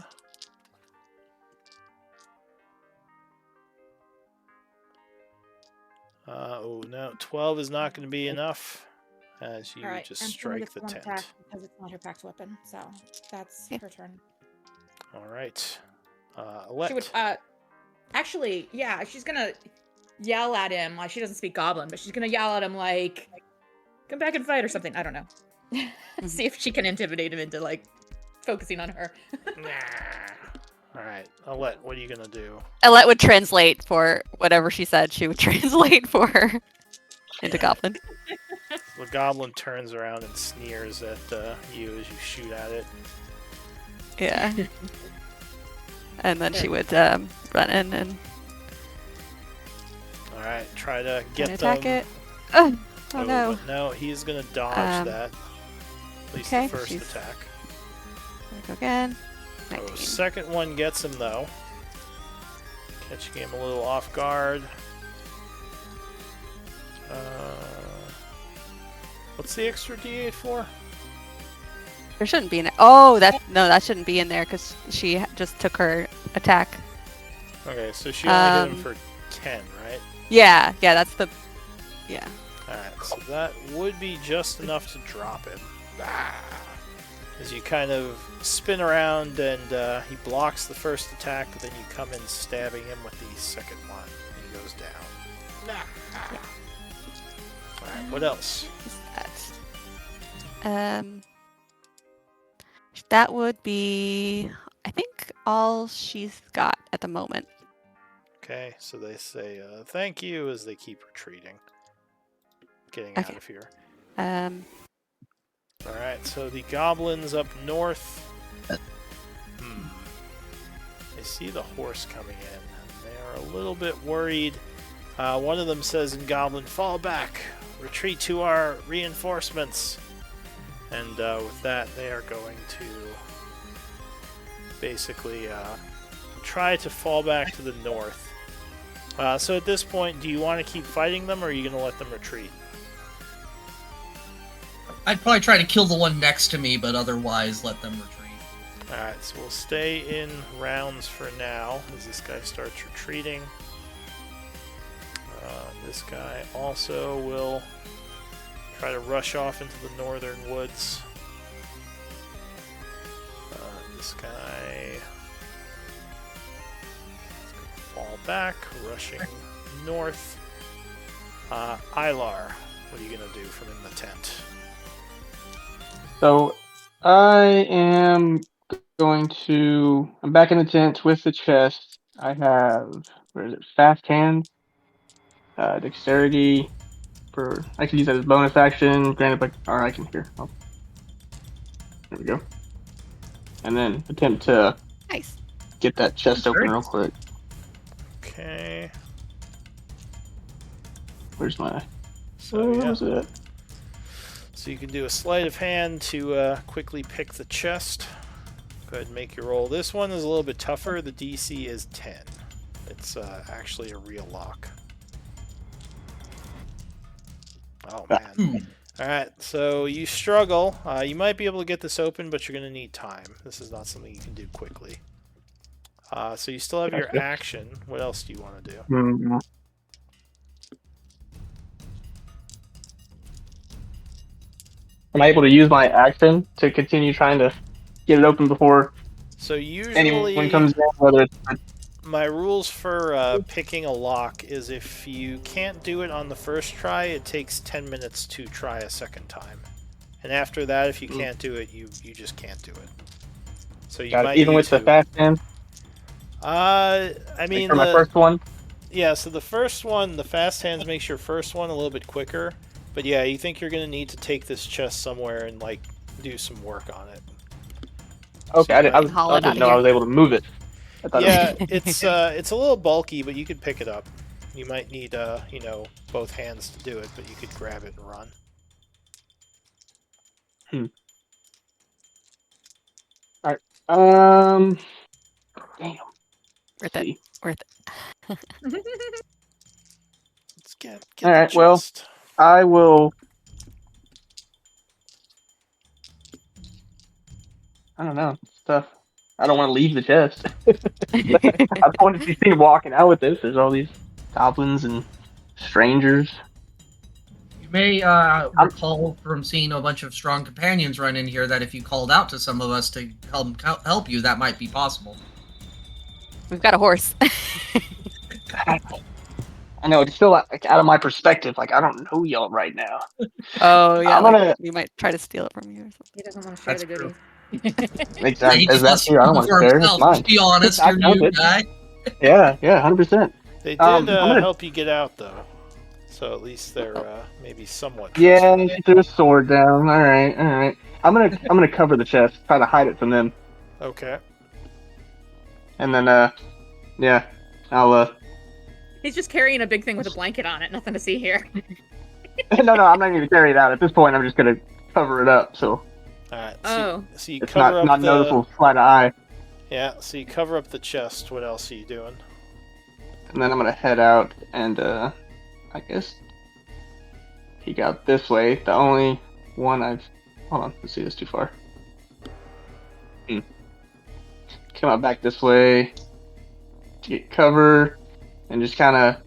Oh no, 12 is not going to be enough, as you Alright, just and she only strike gets the one tent. attack because it's not her packed weapon, so that's Yeah. her turn. Alright. She would, Alette. actually, yeah, she's gonna yell at him. Like, she doesn't speak Goblin, but she's gonna yell at him like, "Come back and fight" or something. I don't know. See if she can intimidate him into like focusing on her. Nah. Alright, Alette, what are you gonna do? Alette would translate for whatever she said. She would translate for her into Goblin. The goblin turns around and sneers at you as you shoot at it. Yeah. And then she would run in and Alright, try to try get to attack them. it. Oh no. But no, he's gonna dodge that. At least okay, the first she's- attack. There we go again. Oh, 19. second one gets him though. Catching him a little off guard. What's the extra D8 for? There shouldn't be in it. Oh, that shouldn't be in there because she just took her attack. Okay, so she only hit him for 10, right? Yeah, that's the. Yeah. Alright, so that would be just enough to drop him. As you kind of spin around and he blocks the first attack, but then you come in stabbing him with the second one, and he goes down. Alright, what else? That would be, I think, all she's got at the moment. Okay, so they say thank you as they keep retreating. Getting out of here. Alright, so the goblins up north. They see the horse coming in. And they are a little bit worried. One of them says in Goblin, "Fall back! Retreat to our reinforcements!" And with that, they are going to basically try to fall back to the north. So at this point, do you want to keep fighting them, or are you going to let them retreat? I'd probably try to kill the one next to me, but otherwise let them retreat. Alright, so we'll stay in rounds for now as this guy starts retreating. This guy also will try to rush off into the northern woods. This guy is going to fall back, rushing north. Ilar, what are you going to do from in the tent? So I am I'm back in the tent with the chest. I have, where is it? Fast hand, dexterity I can use that as bonus action. Granted, or I can here. Oh. There we go. And then attempt to Nice. get that chest open real quick. Okay. Where's my? So, Where was it? So you can do a sleight of hand to quickly pick the chest. Go ahead and make your roll. This one is a little bit tougher. The DC is 10. It's actually a real lock. Oh, man. Alright, so you struggle. You might be able to get this open, but you're going to need time. This is not something you can do quickly. So you still have your action. What else do you want to do? Mm-hmm. Am I able to use my action to continue trying to get it open before So Anyone usually, comes in, whether it's my rules for picking a lock is if you can't do it on the first try, it takes 10 minutes to try a second time. And after that, if you can't do it, you just can't do it. So you got it. might Even need with the to. fast hands, I like mean for my first one. Yeah, so the first one, the fast hands makes your first one a little bit quicker. But yeah, you think you're gonna need to take this chest somewhere and like do some work on it. Okay, So you I might- Haul it out didn't of know I here. was able to move it. I thought Yeah, it's a little bulky, but you could pick it up. You might need both hands to do it, but you could grab it and run. All right. Damn. Worth Let's it. see. Worth it. Let's get All the right. Well, chest. I will. I don't know. It's tough. I don't want to leave the chest. I don't want to be seen walking out with this. There's all these goblins and strangers. You may recall from seeing a bunch of strong companions run in here that if you called out to some of us to help you, that might be possible. We've got a horse. I know it's still like out of my perspective. Like I don't know y'all right now. Oh yeah, I'm like gonna. we might try to steal it from you or something. He doesn't want to share That's the true. goodies. Yeah, he Is just that wants to too? I keep don't it want to for share. It's himself. mine. Let's be honest, I you're know new it. guy. Yeah, 100%. They did I'm gonna. help you get out though, so at least they're maybe somewhat Yeah, trustworthy. she threw a sword down. All right, all right. I'm gonna cover the chest, try to hide it from them, Okay. and then yeah, I'll He's just carrying a big thing with a blanket on it. Nothing to see here. no, I'm not even gonna carry it out at this point. I'm just gonna cover it up so All right. Oh. So you it's cover not up the noticeable flat eye. yeah. So you cover up the chest. What else are you doing? And then I'm gonna head out and I guess peek out this way. The only one I've hold on, let's see this too far. Come out back this way to get cover and just kinda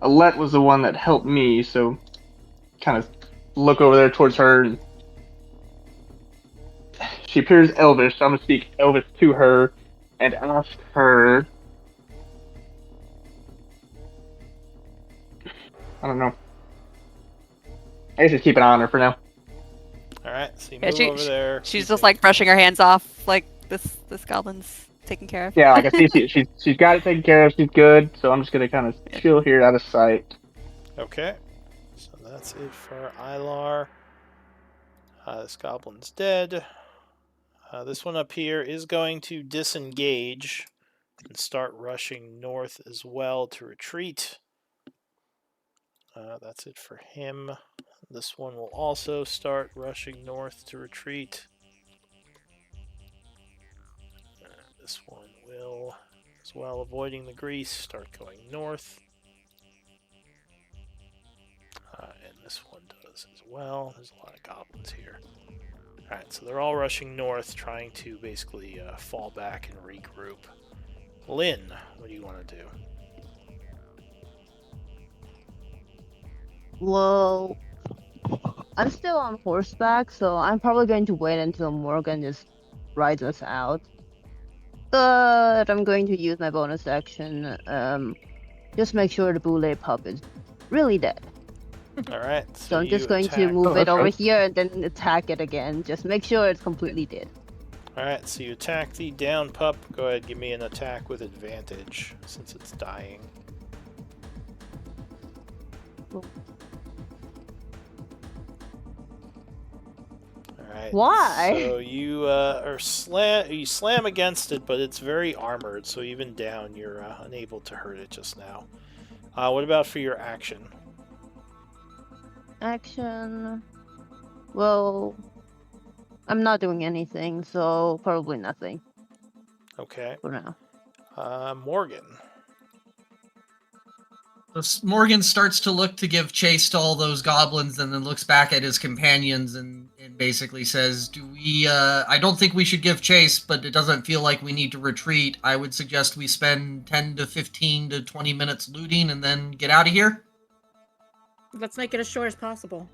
Alette was the one that helped me, so kind of look over there towards her and she appears Elvish, so I'm gonna speak Elvish to her and ask her I don't know. I guess just keep an eye on her for now. All right. So you Yeah, move over there. she's just like brushing her hands off, like this goblin's taken care of. Yeah, like I see she's got it taken care of, she's good, so I'm just gonna kinda chill here out of sight. Okay. So that's it for Ilar. This goblin's dead. This one up here is going to disengage and start rushing north as well to retreat. That's it for him. This one will also start rushing north to retreat. This one will, as well, avoiding the grease, start going north. And this one does as well. There's a lot of goblins here. Alright, so they're all rushing north, trying to basically fall back and regroup. Lynn, what do you want to do? Well, I'm still on horseback, so I'm probably going to wait until Morgan just rides us out. But I'm going to use my bonus action. Just make sure the Boule pup is really dead. Alright, So I'm you just going to attack. move it that's over right. here and then attack it again. Just make sure it's completely dead. Alright, so you attack the down pup. Go ahead, give me an attack with advantage, since it's dying. Alright. Why? So you you slam against it, but it's very armored, so even down, you're unable to hurt it just now. What about for your action? Action. Well, I'm not doing anything, so probably nothing Okay. for now. Morgan. So Morgan starts to look to give chase to all those goblins and then looks back at his companions and basically says, do we, I don't think we should give chase, but it doesn't feel like we need to retreat. I would suggest we spend 10 to 15 to 20 minutes looting and then get out of here. Let's make it as short as possible.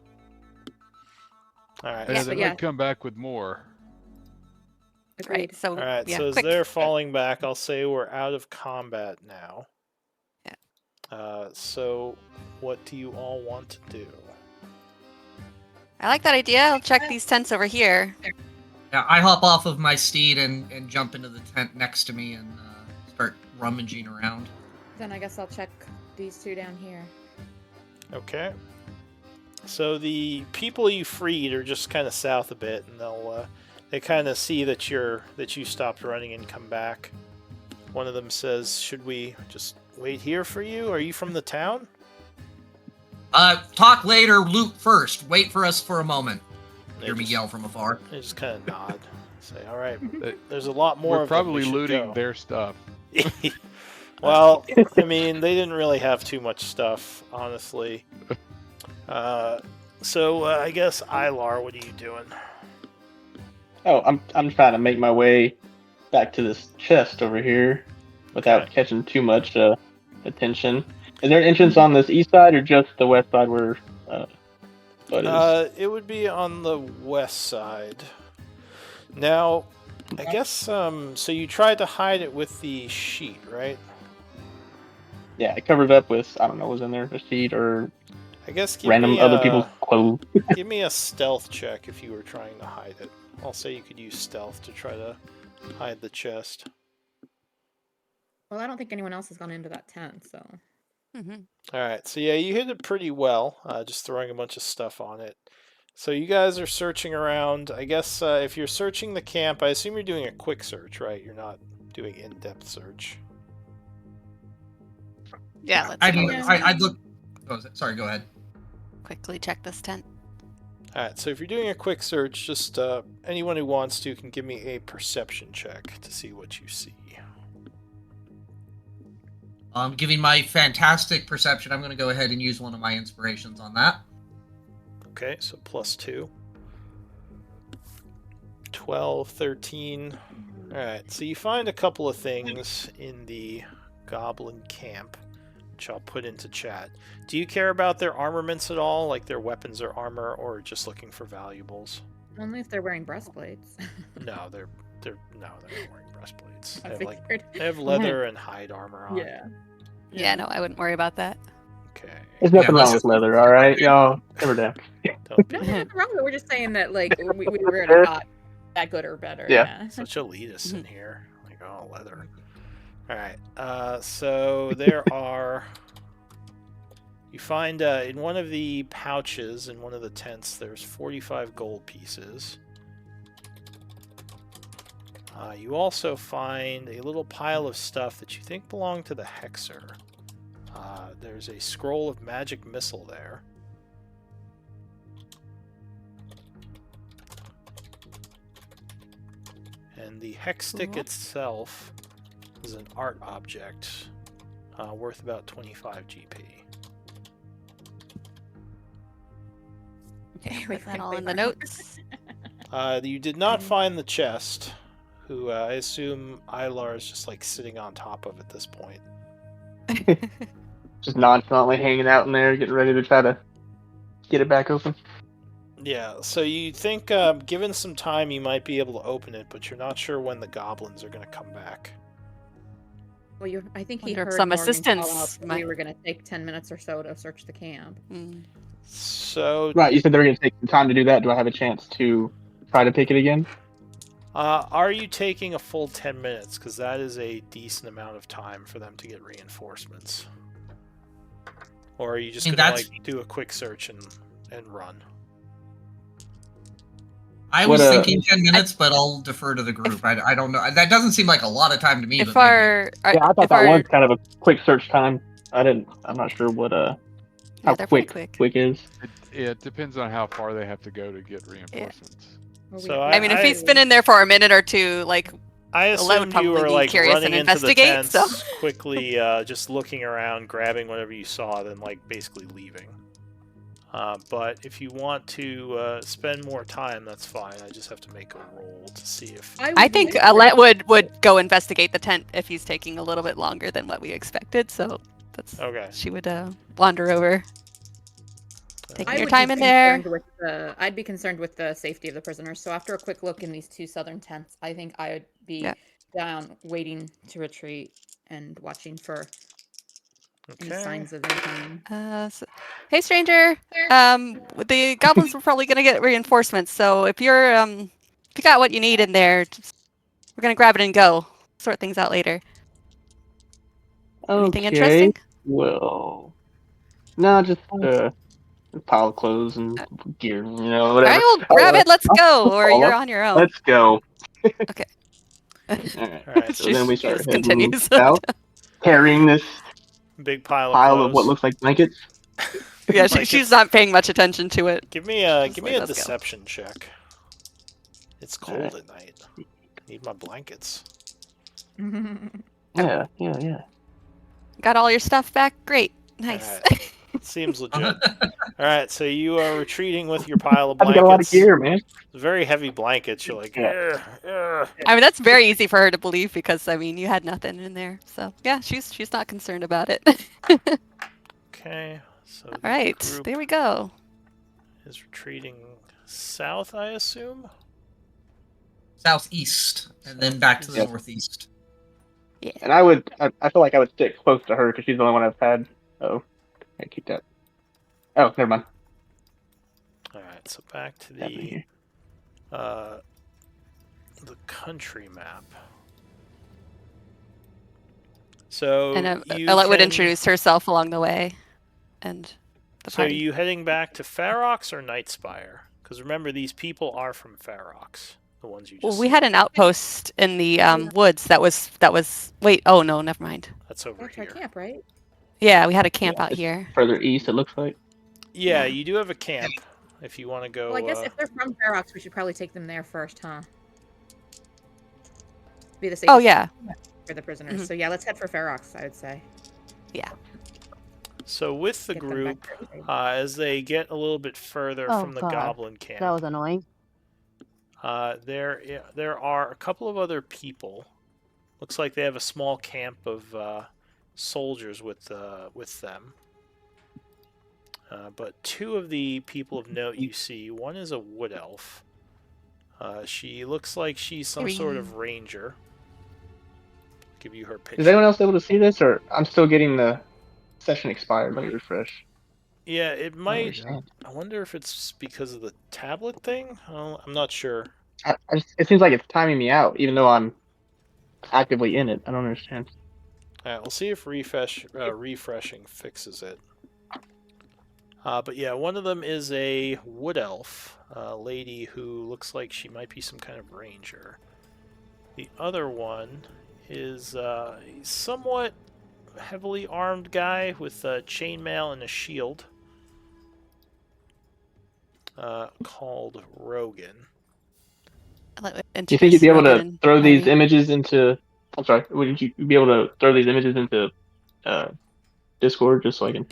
Alright. Yeah, so they might come back with more. Agreed. So All right, yeah, so as quick. they're falling back, I'll say we're out of combat now. Yeah. So what do you all want to do? I like that idea. I'll check these tents over here. Yeah, I hop off of my steed and jump into the tent next to me and start rummaging around. Then I guess I'll check these two down here. Okay. So the people you freed are just kind of south a bit, and they kind of see that you stopped running and come back. One of them says, "Should we just wait here for you? Are you from the town?" Talk later, loot first. Wait for us for a moment. They Hear me just- yell from afar. They just kind of nod. Say, "All right, there's a lot more We're of them. We probably should looting go." their stuff. Well, I mean, they didn't really have too much stuff, honestly. So I guess Ilar, what are you doing? Oh, I'm trying to make my way back to this chest over here without Okay. catching too much attention. Is there an entrance on this east side or just the west side where Bud is? It would be on the west side. Now, I guess so. You tried to hide it with the sheet, right? Yeah, I covered it up with, I don't know, was in there a sheet or I guess give random me other a- people's clothes. Give me a stealth check if you were trying to hide it. I'll say you could use stealth to try to hide the chest. Well, I don't think anyone else has gone into that tent, so. Mm-hmm. All right, so yeah, you hit it pretty well, just throwing a bunch of stuff on it. So you guys are searching around. I guess if you're searching the camp, I assume you're doing a quick search, right? You're not doing in-depth search. Yeah, let's I go mean, I'd look. Oh, sorry, go ahead. quickly check this tent. All right, so if you're doing a quick search, just anyone who wants to can give me a perception check to see what you see. Giving my fantastic perception, I'm going to go ahead and use one of my inspirations on that. Okay, so +2. 12, 13. Alright, so you find a couple of things in the goblin camp, which I'll put into chat. Do you care about their armaments at all, like their weapons or armor, or just looking for valuables? Only if they're wearing breastplates. No, they're not wearing breastplates. I They have, figured. they have leather and hide armor on. Yeah. Yeah, no, I wouldn't worry about that. Okay. There's nothing Yeah, wrong with leather, all right, y'all. Simmer down. Don't be No, nothing wrong with it. We're just saying that, like, we were not that good or better. Yeah. such elitists in here. Like, oh, leather. Alright, so there are... You find in one of the pouches in one of the tents, there's 45 gold pieces. You also find a little pile of stuff that you think belonged to the Hexer. There's a scroll of magic missile there. And the hex stick Cool. itself is an art object worth about 25 GP. Okay, We put that think all they in the are. notes. You did not find the chest, who I assume Ilar is just like sitting on top of at this point. Just nonchalantly hanging out in there, getting ready to try to get it back open. Yeah, so you think given some time you might be able to open it, but you're not sure when the goblins are going to come back. Well, I think he Wonder if heard some Morgan assistance call out that we might- were going to take 10 minutes or so to search the camp. Mm. So, Right, you said they were going to take some time to do that. Do I have a chance to try to pick it again? are you taking a full 10 minutes? Because that is a decent amount of time for them to get reinforcements. Or are you just I mean, going to that's- like do a quick search and run? I What, was thinking 10 minutes, but I'll defer to the group. I don't know. That doesn't seem like a lot of time to me. If but maybe- our, Yeah, I thought if that our, was kind of a quick search time. I'm not sure what yeah, how they're pretty quick quick. is. It depends on how far they have to go to get reinforcements. Well, So I mean, if he's been in there for a minute or two, like, I Alone assumed you probably were be like curious running and into the investigate, tents, so- quickly just looking around, grabbing whatever you saw, then like basically leaving. But if you want to spend more time, that's fine. I just have to make a roll to see if. I think Alette would go investigate the tent if he's taking a little bit longer than what we expected. So that's Okay. she would wander over. Taking I your would time be in there. concerned with the. I'd be concerned with the safety of the prisoners. So after a quick look in these 2 southern tents, I think I would be Yeah. down, waiting to retreat and watching for any Okay. signs of incoming. Hey, stranger. The goblins were probably gonna get reinforcements, so if you got what you need in there, we're gonna grab it and go. Sort things out later. Anything Okay. interesting? Well, no, just a pile of clothes and gear, All whatever. right, well, grab it. Let's I'll go, or follow. you're on your own. Let's go. Okay. All right. Alright, So then we She start just heading continues. south, carrying this big pile pile of of what clothes. looks like blankets. Yeah, Blankets. she's not paying much attention to it. Give me a Just like, let's go. deception check. It's cold Alright. at night. Need my blankets. Yeah. Got all your stuff back? Great. Nice. Alright. Seems legit. Alright, so you are retreating with your pile of I've blankets. got a lot of gear, man. Very heavy blankets. You're like, Yeah. I mean, that's very easy for her to believe because, I mean, you had nothing in there. So, yeah, she's not concerned about it. Okay, so All right, group there we go. is retreating south, I assume? Southeast, and then back to the Yep. northeast. Yeah. And I feel like I would stick close to her because she's the only one I've had. Oh, I keep that. Oh, never mind. Alright, so back to That one here. the country map. So And you Ella would can- introduce herself along the way. And the So party. are you heading back to Ferox or Night Spire? Because remember, these people are from Ferox. The ones you just Well, we saw. had an outpost in the woods that was. Wait, oh no, never mind. That's over That's our here. camp, right? Yeah, we had a camp Yeah, out it's here. Further east, it looks like. Yeah, Yeah. you do have a camp if you want to go. Well, I guess if they're from Ferox, we should probably take them there first, huh? Be the safest Oh yeah. for the prisoners. Mhm. So yeah, let's head for Ferox, I would say. So with the Get them back group, there. as they get a little bit further Oh, from the God. goblin camp, That was annoying. there are a couple of other people. Looks like they have a small camp of soldiers with them. But 2 of the people of note you see, one is a wood elf. She looks like she's some sort of ranger. Give you her picture. Is anyone else able to see this, or I'm still getting the session expired? Let me refresh. Yeah, it might. understand. I wonder if it's because of the tablet thing. I'm not sure. It seems like it's timing me out, even though I'm actively in it. I don't understand. All right, we'll see if refreshing fixes it. But yeah, one of them is a wood elf lady who looks like she might be some kind of ranger. The other one is a somewhat heavily armed guy with a chainmail and a shield called Rogan. Do you think you'd be able to throw these images into? I'm sorry. Would you be able to throw these images into Discord just so I can?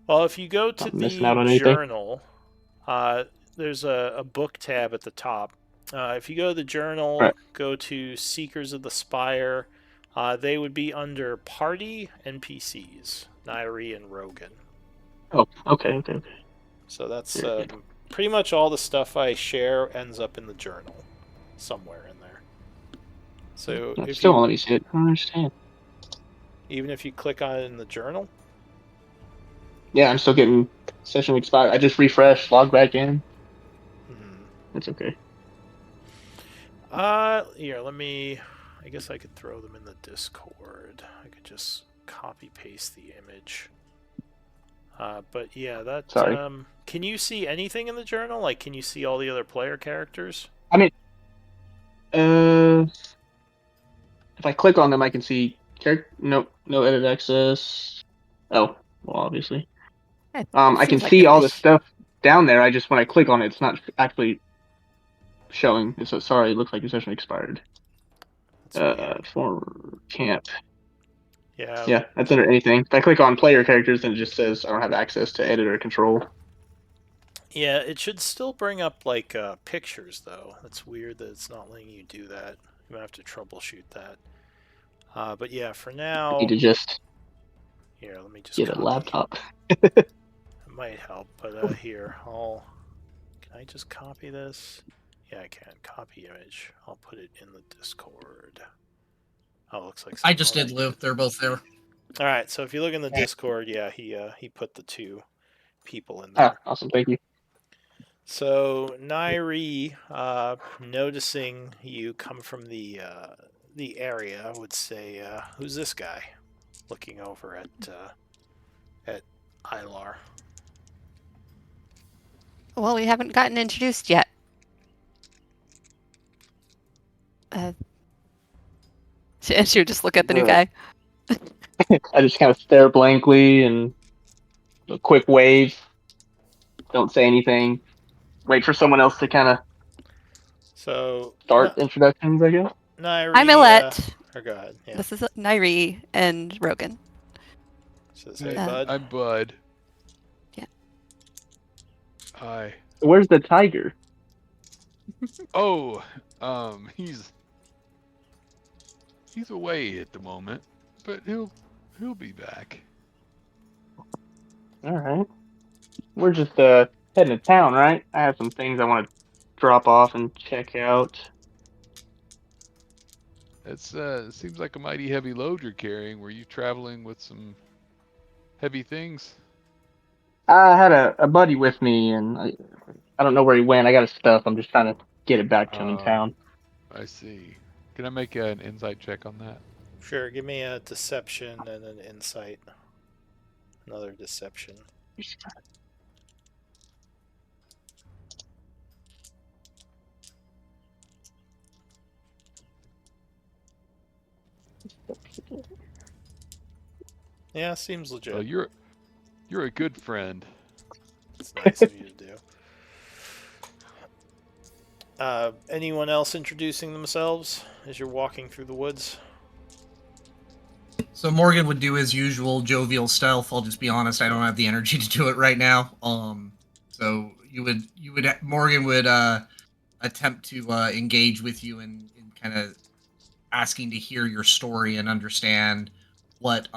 Well, if you go to Not missing out on the anything? journal, there's a book tab at the top. If you go to the journal, Right. go to Seekers of the Spire, they would be under Party NPCs, Nairi and Rogan. Oh, okay. So that's Very pretty much all the stuff I share ends up in the journal, somewhere in there. So That if still you, won't let me see it. I don't understand. even if you click on it in the journal, Yeah, I'm still getting session expired. I just refreshed, logged back in. It's okay. Here, let me. I guess I could throw them in the Discord. I could just copy paste the image. But yeah, that. Sorry. Can you see anything in the journal? Like, can you see all the other player characters? I mean, if I click on them, I can see character. No edit access. Oh, well, obviously. I can see all the stuff down there. I just when I click on it, it's not actually showing. So sorry, it looks like your session expired. For camp. Yeah, that's under anything. If I click on player characters, then it just says I don't have access to edit or control. Yeah, it should still bring up like pictures though. That's weird that it's not letting you do that. You might have to troubleshoot that. But yeah, for now. I need to just here. Let me just get copy. a laptop. I'm might help, but here, can I just copy this? Yeah, I can. Copy image. I'll put it in the Discord. Oh, looks like I someone just did, already Lou. They're both there. All right, so if you look in the Discord, yeah, he put the two people in Ah, there. awesome. Thank you. So Nairi, noticing you come from the area, would say, "Who's this guy?" Looking over at Ilar. Well, we haven't gotten introduced yet. And she would just look at the new guy. I just kind of stare blankly and a quick wave. Don't say anything. Wait for someone else to kind of So start introductions, I guess. Nairi, I'm Millette. or go ahead. Yeah. This is Nairi and Rogan. Says, "Hey, Uh, bud." I'm Bud. Yeah. Hi. Where's the tiger? Oh, he's away at the moment, but he'll be back. All right. We're just heading to town, right? I have some things I want to drop off and check out. It's seems like a mighty heavy load you're carrying. Were you traveling with some heavy things? I had a buddy with me, and I don't know where he went. I got his stuff. I'm just trying to get it back to him in town. I see. Can I make an insight check on that? Sure. Give me a deception and an insight. Another deception. Yeah, seems legit. Well, you're a good friend. It's nice of you to do. Anyone else introducing themselves as you're walking through the woods? So Morgan would do his usual jovial stealth. I'll just be honest, I don't have the energy to do it right now. So Morgan would attempt to engage with you in kind of asking to hear your story and understand what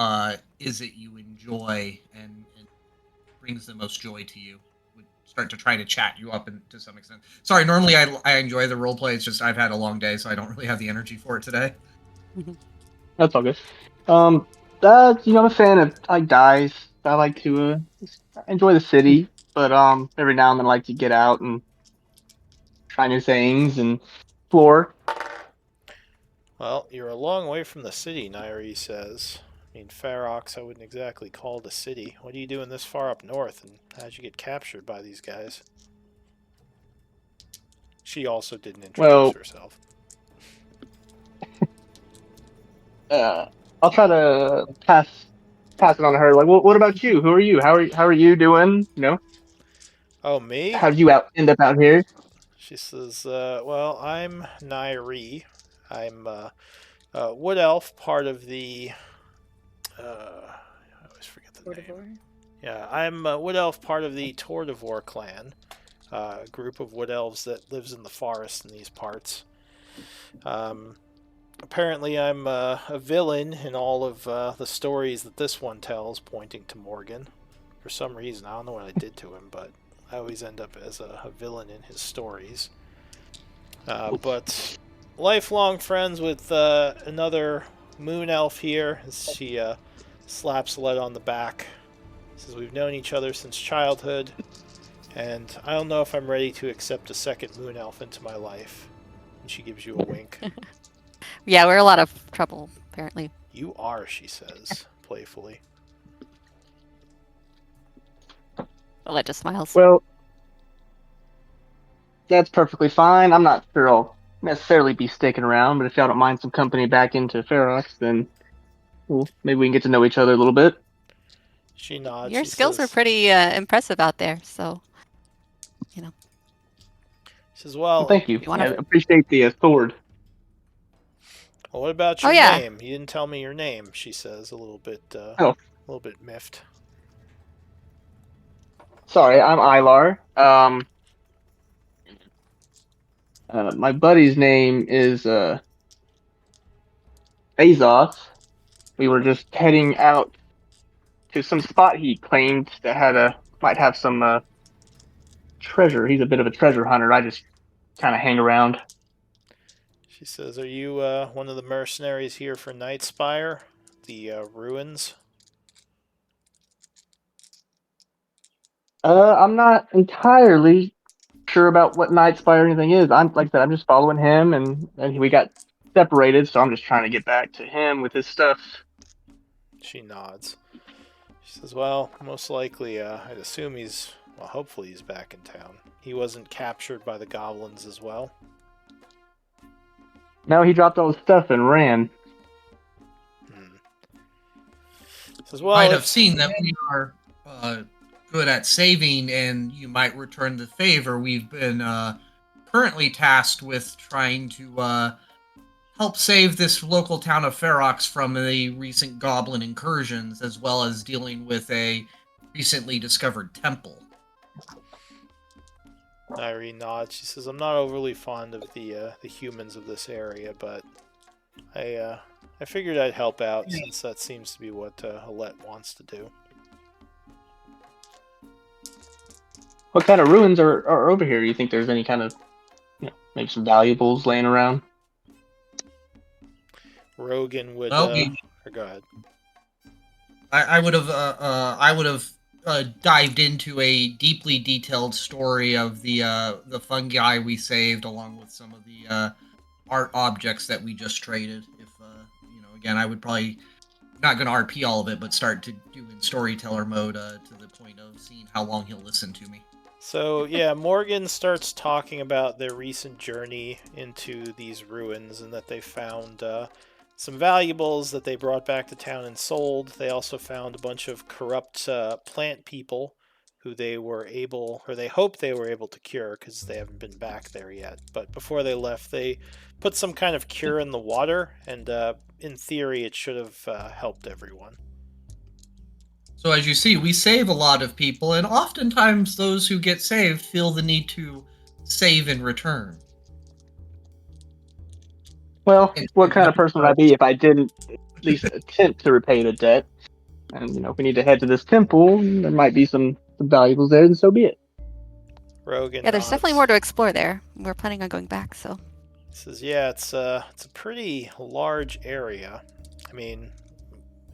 is it you enjoy and brings the most joy to you. Would start to try to chat you up to some extent. Sorry, normally I enjoy the role play. It's just I've had a long day, so I don't really have the energy for it today. That's all good. I'm a fan of guys. I like to enjoy the city, but every now and then I like to get out and try new things and explore. Well, you're a long way from the city, Nairi says. I mean, Ferox, I wouldn't exactly call it a city. What are you doing this far up north, and how'd you get captured by these guys? She also didn't introduce herself. I'll try to pass it on to her. Like, what about you? Who are you? How are you doing? You know? Oh, me? How'd you end up out here? She says, well, I'm Nairi. I'm Wood Elf, part of the... I always forget the name. Yeah, I'm Wood Elf, part of the Tordivore clan. A group of Wood Elves that lives in the forest in these parts. Apparently I'm a villain in all of the stories that this one tells, pointing to Morgan. For some reason, I don't know what I did to him, but I always end up as a villain in his stories. But lifelong friends with another moon elf here, as she slaps Led on the back. Says we've known each other since childhood, and I don't know if I'm ready to accept a second moon elf into my life. And she gives you a wink. Yeah, we're a lot of trouble, apparently. You are, she says, playfully. Millette just smiles. Well, that's perfectly fine. I'm not sure I'll necessarily be sticking around, but if y'all don't mind some company back into Ferox, then maybe we can get to know each other a little bit. She nods. Your she skills says, were pretty impressive out there, so, you know. She says, well, Thank you. You wanna- I appreciate the sword. well, what about your yeah. name? You didn't tell me your name, she says, a little bit miffed. Sorry, I'm Ilar. My buddy's name is Azoth. We were just heading out to some spot he claimed that had a might have some treasure. He's a bit of a treasure hunter. I just kind of hang around. She says, "Are you one of the mercenaries here for Night Spire, the ruins?" I'm not entirely sure about what Night Spire or anything is. I'm like I said, I'm just following him, and we got separated, so I'm just trying to get back to him with his stuff. She nods. She says, "Well, most likely, I'd assume he's, well, hopefully he's back in town. He wasn't captured by the goblins as well." No, he dropped all his stuff and ran. Says, You "Well, might have seen that we are good at saving, and you might return the favor. We've been currently tasked with trying to help save this local town of Ferox from the recent goblin incursions, as well as dealing with a recently discovered temple." Irene nods. She says, "I'm not overly fond of the humans of this area, but I figured I'd help out since that seems to be what Alette wants to do." What kind of ruins are over here? You think there's any kind of, maybe some valuables laying around? Rogan would. Well, Or go ahead. I would have dived into a deeply detailed story of the fungi we saved, along with some of the art objects that we just traded. If again, I would probably not going to RP all of it, but start to do in storyteller mode to the point of seeing how long he'll listen to me. So yeah, Morgan starts talking about their recent journey into these ruins and that they found some valuables that they brought back to town and sold. They also found a bunch of corrupt plant people who they were able, or they hoped they were able to cure because they haven't been back there yet. But before they left, they put some kind of cure in the water, and in theory, it should have helped everyone. So as you see, we save a lot of people, and oftentimes those who get saved feel the need to save in return. Well, what kind of person would I be if I didn't at least attempt to repay the debt? And if we need to head to this temple, there might be some valuables there, and so be it. Rogan Yeah, there's definitely nods. more to explore there. We're planning on going back, so. Says, yeah, it's a pretty large area. I mean,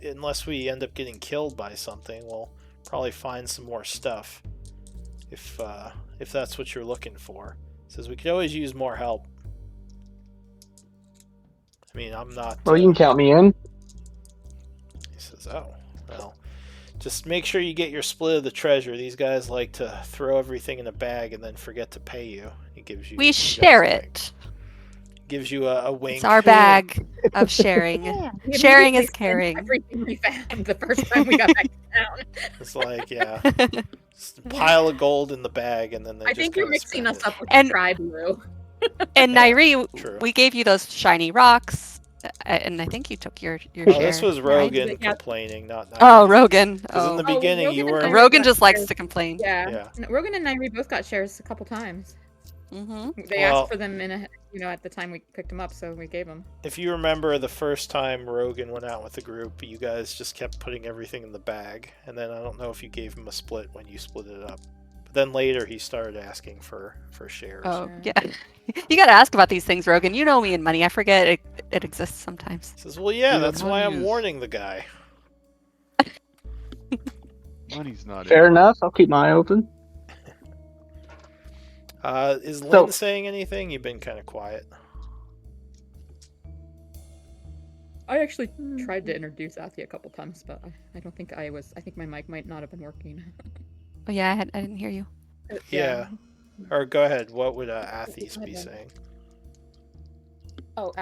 unless we end up getting killed by something, we'll probably find some more stuff. If that's what you're looking for. Says we could always use more help. I mean, I'm not. Well, you can count me in. He says, "Oh, well, just make sure you get your split of the treasure. These guys like to throw everything in a bag and then forget to pay you." He gives you. We share it. Gives you a wink. It's our bag of sharing. Yeah. We Sharing immediately is spent caring. Everything we found the first time we got back to town. It's like, yeah, just a pile of gold in the bag, and then they I just think you're kinda mixing spend us it. up with And- the tribe, Lou. And Yeah, Nairi, true. we gave you those shiny rocks, and I think you took your Oh, share. this was right? Rogan Yeah. complaining, not. Oh, Rogan. Because in the Oh. beginning, you Rogan and weren't. Nairi Rogan got just likes shares. to complain. Yeah. Yeah. Rogan and Nairi both got shares a couple times. Mm-hmm. They Well- asked for them at the time we picked them up, so we gave them. If you remember the first time Rogan went out with the group, you guys just kept putting everything in the bag, and then I don't know if you gave him a split when you split it up. But then later he started asking for shares. Oh, Sure. yeah. You gotta ask about these things, Rogan. You know me and money. I forget it exists sometimes. He says, "Well, yeah, Yeah, that's why I'm money is- warning the guy." Money's not Fair it. enough. I'll keep my eye open. Is Lynn So- saying anything? You've been kind of quiet. I actually tried to introduce Athi a couple times, but I don't think I was. I think my mic might not have been working. Oh yeah, I didn't hear you. Yeah. Or go ahead. What would Athis be saying? Oh,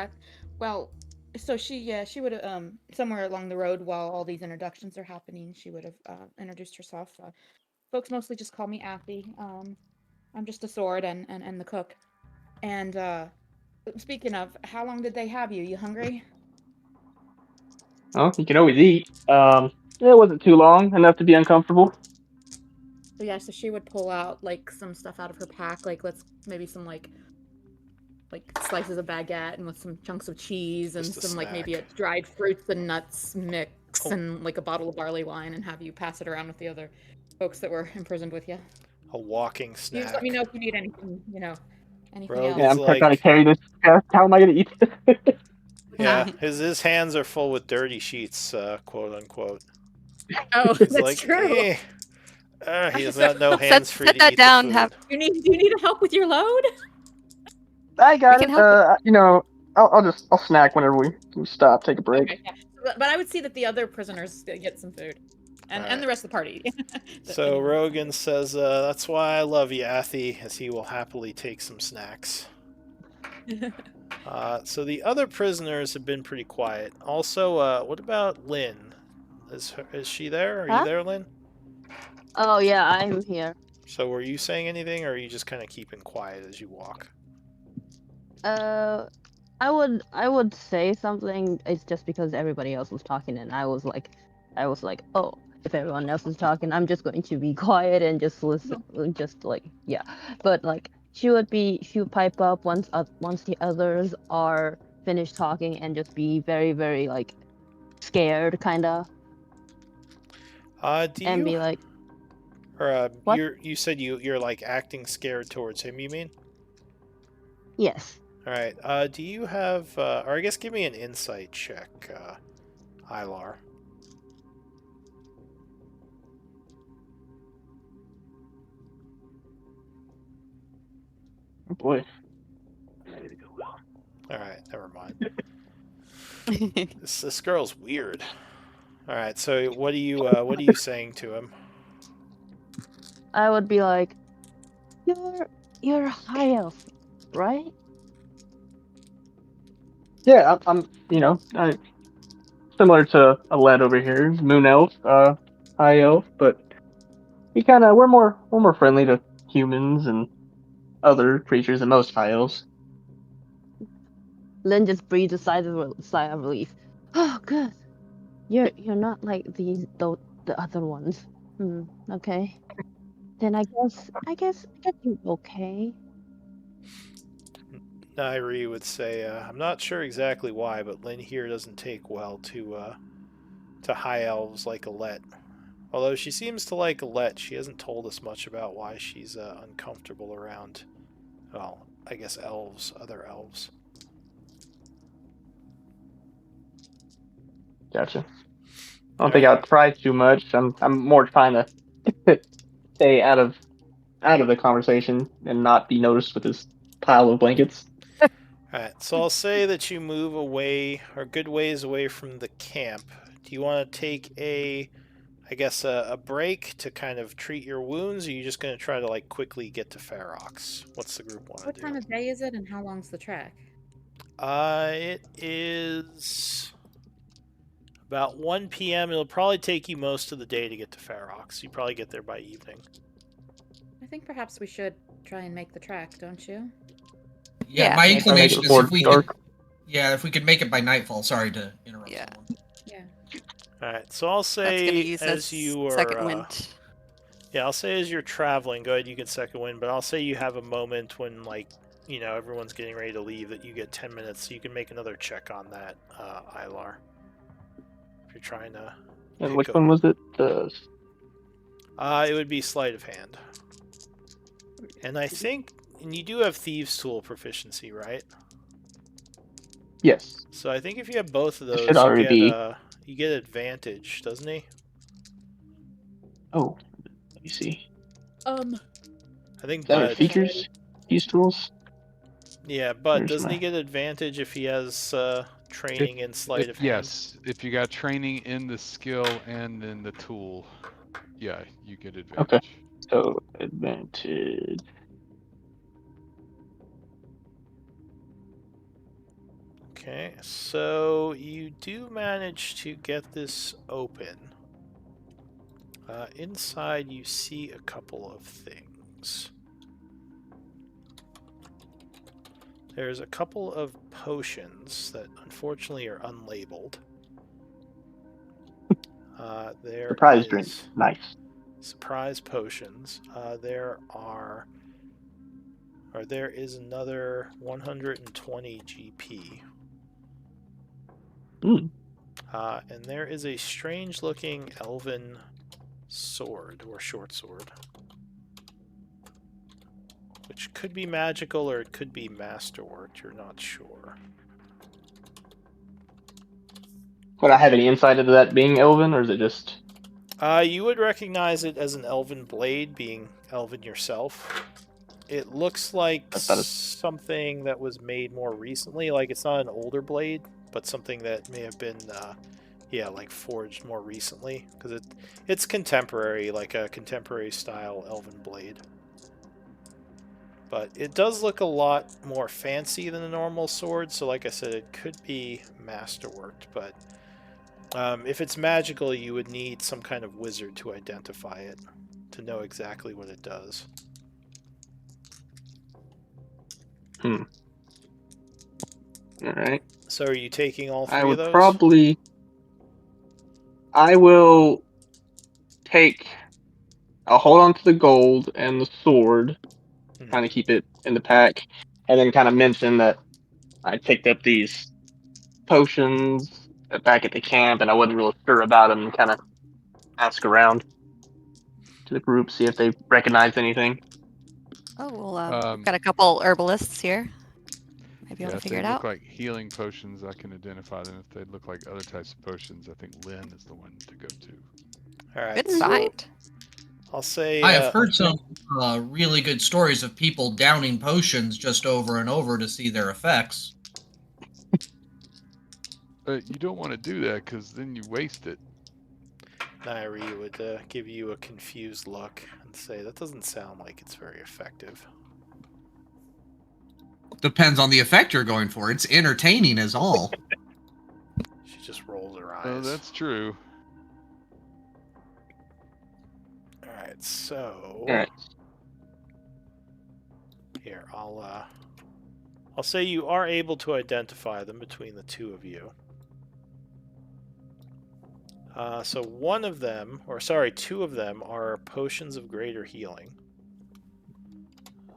well, so she would have somewhere along the road while all these introductions are happening, she would have introduced herself. Folks mostly just call me Athi. I'm just a sword and the cook. And speaking of, how long did they have you? You hungry? Well, you can always eat. It wasn't too long, enough to be uncomfortable. So yeah, so she would pull out like some stuff out of her pack, like maybe some like slices of baguette and with some chunks of cheese and Just a some like maybe a snack. dried fruits and nuts mix Cool. and like a bottle of barley wine, and have you pass it around with the other folks that were imprisoned with you. A walking You snack. just let me know if you need anything, anything Rogue else. Yeah, is I'm trying to like, carry this. How am I gonna eat this? yeah, his hands are full with dirty sheets, quote unquote. Oh, He's that's like, true. he has got no Set hands free set to that eat down. the Have food. Do you need help with your load? I got can it. help. I'll snack whenever we stop, take a break. Okay, yeah. But I would see that the other prisoners get some food, and Alright. the rest of the party. So Rogan says, that's why I love you, Athy, as he will happily take some snacks. So the other prisoners have been pretty quiet. Also, what about Lynn? Is she there? Are you Huh? there, Lynn? Oh yeah, I'm here. So were you saying anything, or are you just kind of keeping quiet as you walk? I would say something. It's just because everybody else was talking, and I was like, oh, if everyone else is talking, I'm just going to be quiet and just listen, just like yeah. But like she would pipe up once the others are finished talking, and just be very very like scared kinda, Do and you, be like, or what? you said you're like acting scared towards him? You mean? Yes. All right. Do you have, or I guess give me an insight check, Ilar. Oh boy. All right, never mind. This girl's weird. All right, so what are you saying to him? I would be like, you're a high elf, right? Yeah, I'm similar to a lad over here, moon elf, high elf, but we're more friendly to humans and other creatures than most high elves. Lynn just breathed a sigh of relief. Oh, good. You're not like the other ones. Okay. Then I guess you're okay. Nairi would say, I'm not sure exactly why, but Lynn here doesn't take well to high elves like Alette. Although she seems to like Alette, she hasn't told us much about why she's uncomfortable around, well, I guess other elves. Gotcha. I don't think I would pry too much. I'm more trying to stay out of the conversation and not be noticed with this pile of blankets. Alright, so I'll say that you move away, or a good ways away from the camp. Do you want to take a break to kind of treat your wounds, or are you just going to try to, like, quickly get to Ferox? What's the group want to What do? time of day is it, and how long's the trek? It is about 1 p.m. It'll probably take you most of the day to get to Ferox. You probably get there by evening. I think perhaps we should try and make the trek, don't you? Yeah, Yeah. my Yeah, try to make it inclination is before if we dark. could, if we could make it by nightfall. Sorry to interrupt Yeah. someone. Yeah. Alright, so I'll That's gonna say use as this you are... second wind. Yeah, I'll say as you're traveling, go ahead, you get second wind, but I'll say you have a moment when, like, everyone's getting ready to leave that you get 10 minutes, so you can make another check on that, Ilar. If you're trying to... And which one was it? It would be sleight of hand. And I think... And you do have Thieves' Tool proficiency, right? Yes. So I think if you have both of It those, should already be. you get advantage, doesn't he? Oh, let me see. I think Is that our Bud... features? These tools? Yeah, Bud, Where's doesn't he my- get advantage if he has training in sleight of hand? Yes, if you got training in the skill and in the tool, yeah, you get advantage. Okay. So advantage. Okay, so you do manage to get this open. Inside you see a couple of things. There's a couple of potions that unfortunately are unlabeled. Surprise drink. Nice. Surprise potions. There is another 120 GP. Hmm. And there is a strange-looking elven sword or short sword, which could be magical or it could be masterworked. You're not sure. Would I have any insight into that being elven, or is it just? You would recognize it as an elven blade, being elven yourself. It looks like I thought something that was made more recently. Like, it's not an older blade, but something that may have been, like forged more recently. Because it's contemporary, like a contemporary style elven blade. But it does look a lot more fancy than a normal sword, so like I said, it could be masterworked, but if it's magical, you would need some kind of wizard to identify it, to know exactly what it does. All right. So are you taking all I three of would those? probably. I will take. I'll hold on to the gold and the sword, kind of keep it in the pack, and then kind of mention that I picked up these potions back at the camp, and I wasn't real sure about them. Kind of ask around to the group, see if they recognized anything. Oh, well, we've got a couple herbalists here. Might be able Yeah, to if figure they it look out. like healing potions, I can identify them. If they look like other types of potions, I think Lynn is the one to go to. Alright, Good so find. I'll say... I have heard some really good stories of people downing potions just over and over to see their effects. But you don't want to do that because then you waste it. Nairi would give you a confused look and say, that doesn't sound like it's very effective. Depends on the effect you're going for. It's entertaining as all. She just rolls her eyes. Oh, that's true. Alright, so... All right. Here, I'll say you are able to identify them between the two of you. So one of them, or sorry, two of them are potions of greater healing.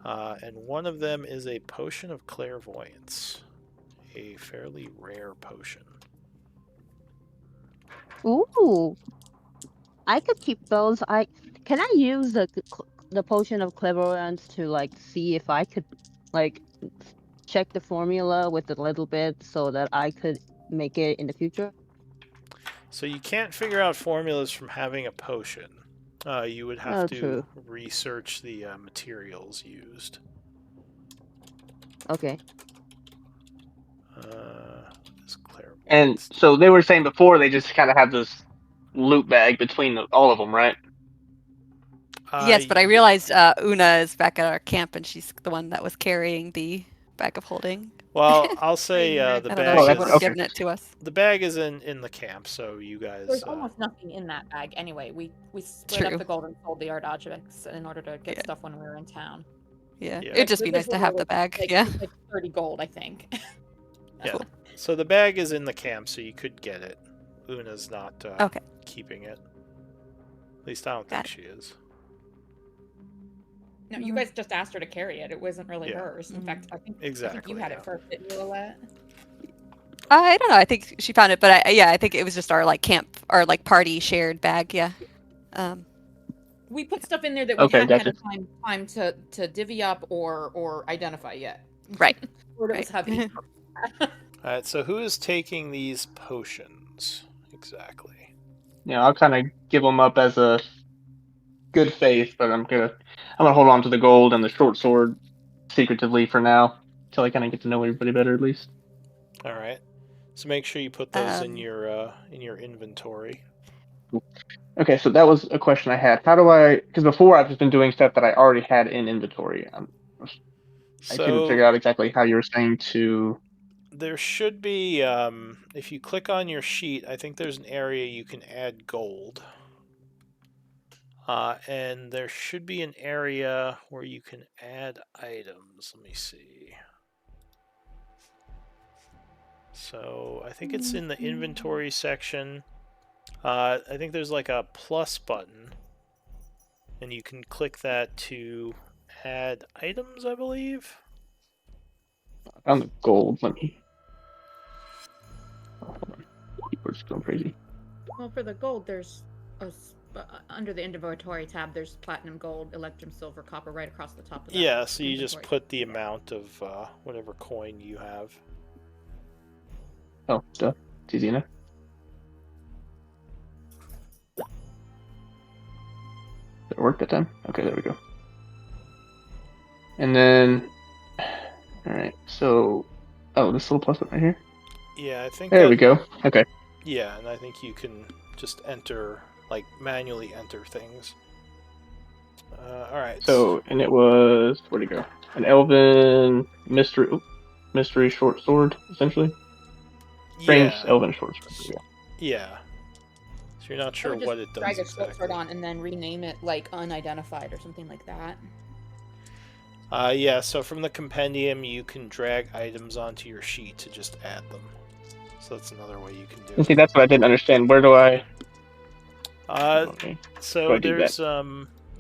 And one of them is a potion of clairvoyance. A fairly rare potion. Ooh, I could keep those. Can I use the potion of clairvoyance to like see if I could like check the formula with a little bit so that I could make it in the future? So you can't figure out formulas from having a potion. You would have to True. research the materials used. Okay. This clairvoyance. And so they were saying before they just kind of have this loot bag between all of them, right? Yes, but I realized Una is back at our camp, and she's the one that was carrying the bag of holding. Well, I'll say Hey, the I don't bag know if Oh, she that's would is have okay. given it to us. the bag is in the camp, so you guys. There's almost nothing in that bag anyway. We split True. up the gold and sold the art objects in order to get stuff when we were in town. Yeah, Yeah. it'd just be This nice to one have the was, bag. like, Yeah. it's like 30 gold, I think. Yeah. Cool. So the bag is in the camp, so you could get it. Una's not Okay. keeping it. At least I don't Got think she is. No, you guys just asked her to carry it. It wasn't really Yeah. hers. In fact, I think Exactly, you had yeah. it first, didn't you, Lilette? I don't know. I think she found it, but I think it was just our like camp, our like party shared bag. Yeah. We put stuff in there that we Okay, hadn't gotcha. had time to divvy up or identify yet. Right. Or it was heavy. Alright, so who is taking these potions exactly? Yeah, I'll kind of give them up as a good faith, but I'm gonna hold on to the gold and the short sword secretively for now until I kind of get to know everybody better at least. Alright. So make sure you put those in your inventory. Okay, so that was a question I had. How do I? Because before I've just been doing stuff that I already had in inventory. I couldn't figure So out exactly how you were saying to. there should be, if you click on your sheet, I think there's an area you can add gold. And there should be an area where you can add items. Let me see. So I think it's in the inventory section. I think there's like a plus button. And you can click that to add items, I believe. I found the gold. Let me. Oh, hold on. Keyboard's going crazy. Well, for the gold, there's a But under the inventory tab, there's platinum, gold, electrum, silver, copper right across the top of that. Yeah, so you just inventory. put the amount of whatever coin you have. Oh, duh. It's easy enough. Did it work that time? Okay, there we go. And then, all right. So, oh, this little plus button right here. Yeah, I think. There we go. Okay. Yeah, and I think you can just enter, like, manually enter things. All right. So, and it was, where'd it go? An elven mystery short sword, essentially. Strange yeah, elven short sword. There we go. yeah. So you're not I sure would what just it does drag a short exactly. sword on and then rename it like unidentified or something like that. Yeah, so from the compendium, you can drag items onto your sheet to just add them. So that's another way you can do And see, it. that's what I didn't understand. Where do I? Okay. Do So I do there's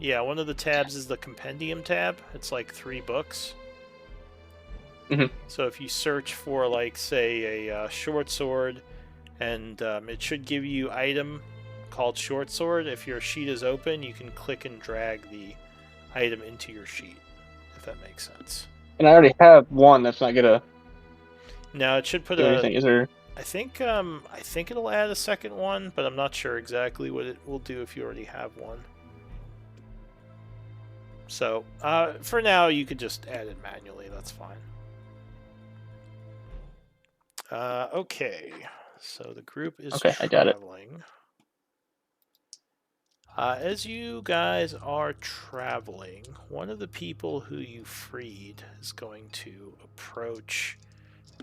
yeah, one of the tabs is the compendium tab. It's like 3 books. Mhm. So if you search for, like, say, a short sword, and it should give you item called short sword. If your sheet is open, you can click and drag the item into your sheet, if that makes sense. And I already have one that's not gonna Now it should put do anything. Is there? I think it'll add a second one, but I'm not sure exactly what it will do if you already have one. So for now, you could just add it manually. That's fine. Okay, so the group is Okay, I got it. traveling. As you guys are traveling, one of the people who you freed is going to approach,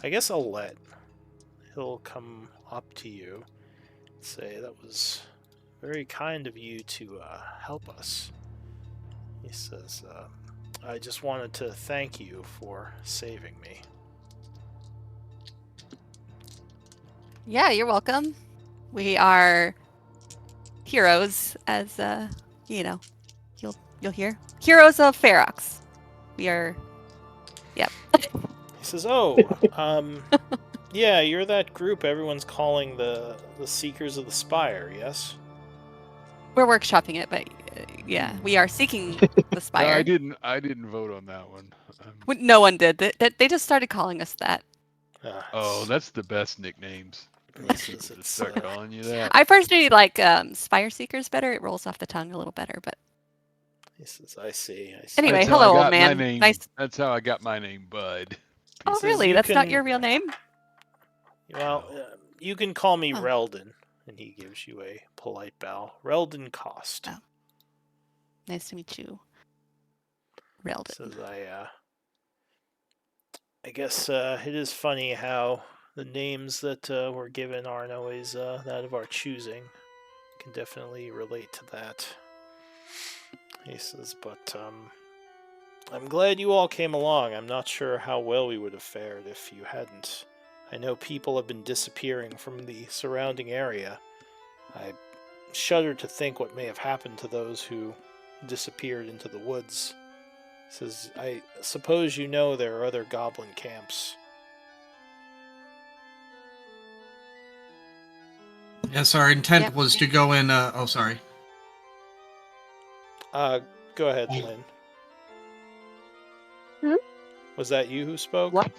I guess, Alette. He'll come up to you and say, "That was very kind of you to help us." He says, "I just wanted to thank you for saving me." Yeah, you're welcome. We are heroes, as you know, you'll hear heroes of Ferox. We are. Yep. He says, "Oh, yeah, you're that group everyone's calling the Seekers of the Spire, yes?" We're workshopping it, but yeah, we are seeking the No, Spire. I didn't vote on that one. No one did. They just started calling us that. Oh, that's the best nicknames. This People is- just it's, start calling you that. I personally like Spire Seekers better. It rolls off the tongue a little better, but He says, "I see. anyway, That's how hello, I old got my man. name. Nice. That's how I got my name, Bud. Oh, says really? you That's not can- your real name? Well, you can call me Huh. Reldon." And he gives you a polite bow. Reldon Cost. Oh. Nice to meet you, Reldon. Says, I guess it is funny how the names that were given aren't always that of our choosing. Can definitely relate to that. He says, but I'm glad you all came along. I'm not sure how well we would have fared if you hadn't. I know people have been disappearing from the surrounding area. I shudder to think what may have happened to those who disappeared into the woods. He says, I suppose you know there are other goblin camps. Yes, our intent Yep. was to go in. Oh, sorry. Go ahead, Lynn. Hmm? Was that you who spoke? What?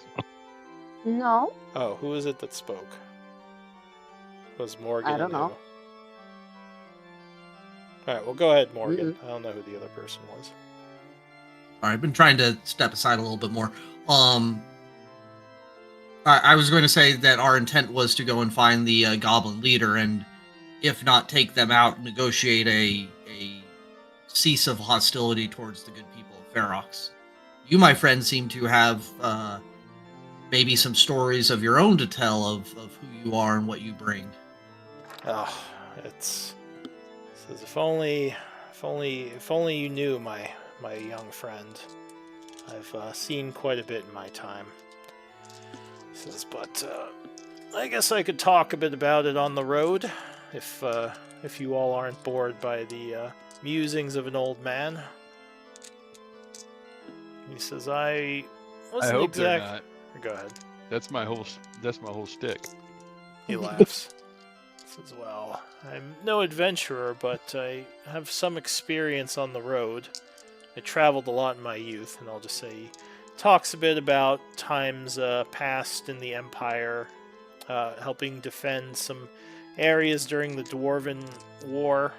No, Oh, who is it that spoke? Was Morgan? I don't and know. who? All right, well, go ahead, Morgan. Mm-mm. I don't know who the other person was. All right, I've been trying to step aside a little bit more. I was going to say that our intent was to go and find the goblin leader, and if not take them out, negotiate a cease of hostility towards the good people of Ferox. You, my friend, seem to have maybe some stories of your own to tell of who you are and what you bring. Oh, it's says if only you knew, my young friend. I've seen quite a bit in my time. He says, but I guess I could talk a bit about it on the road, if you all aren't bored by the musings of an old man. He says, I wasn't I hope they're exact. not. Go ahead. That's my whole stick. He laughs. Says, well, I'm no adventurer, but I have some experience on the road. I traveled a lot in my youth, and I'll just say he talks a bit about times past in the Empire, helping defend some areas during the Dwarven War,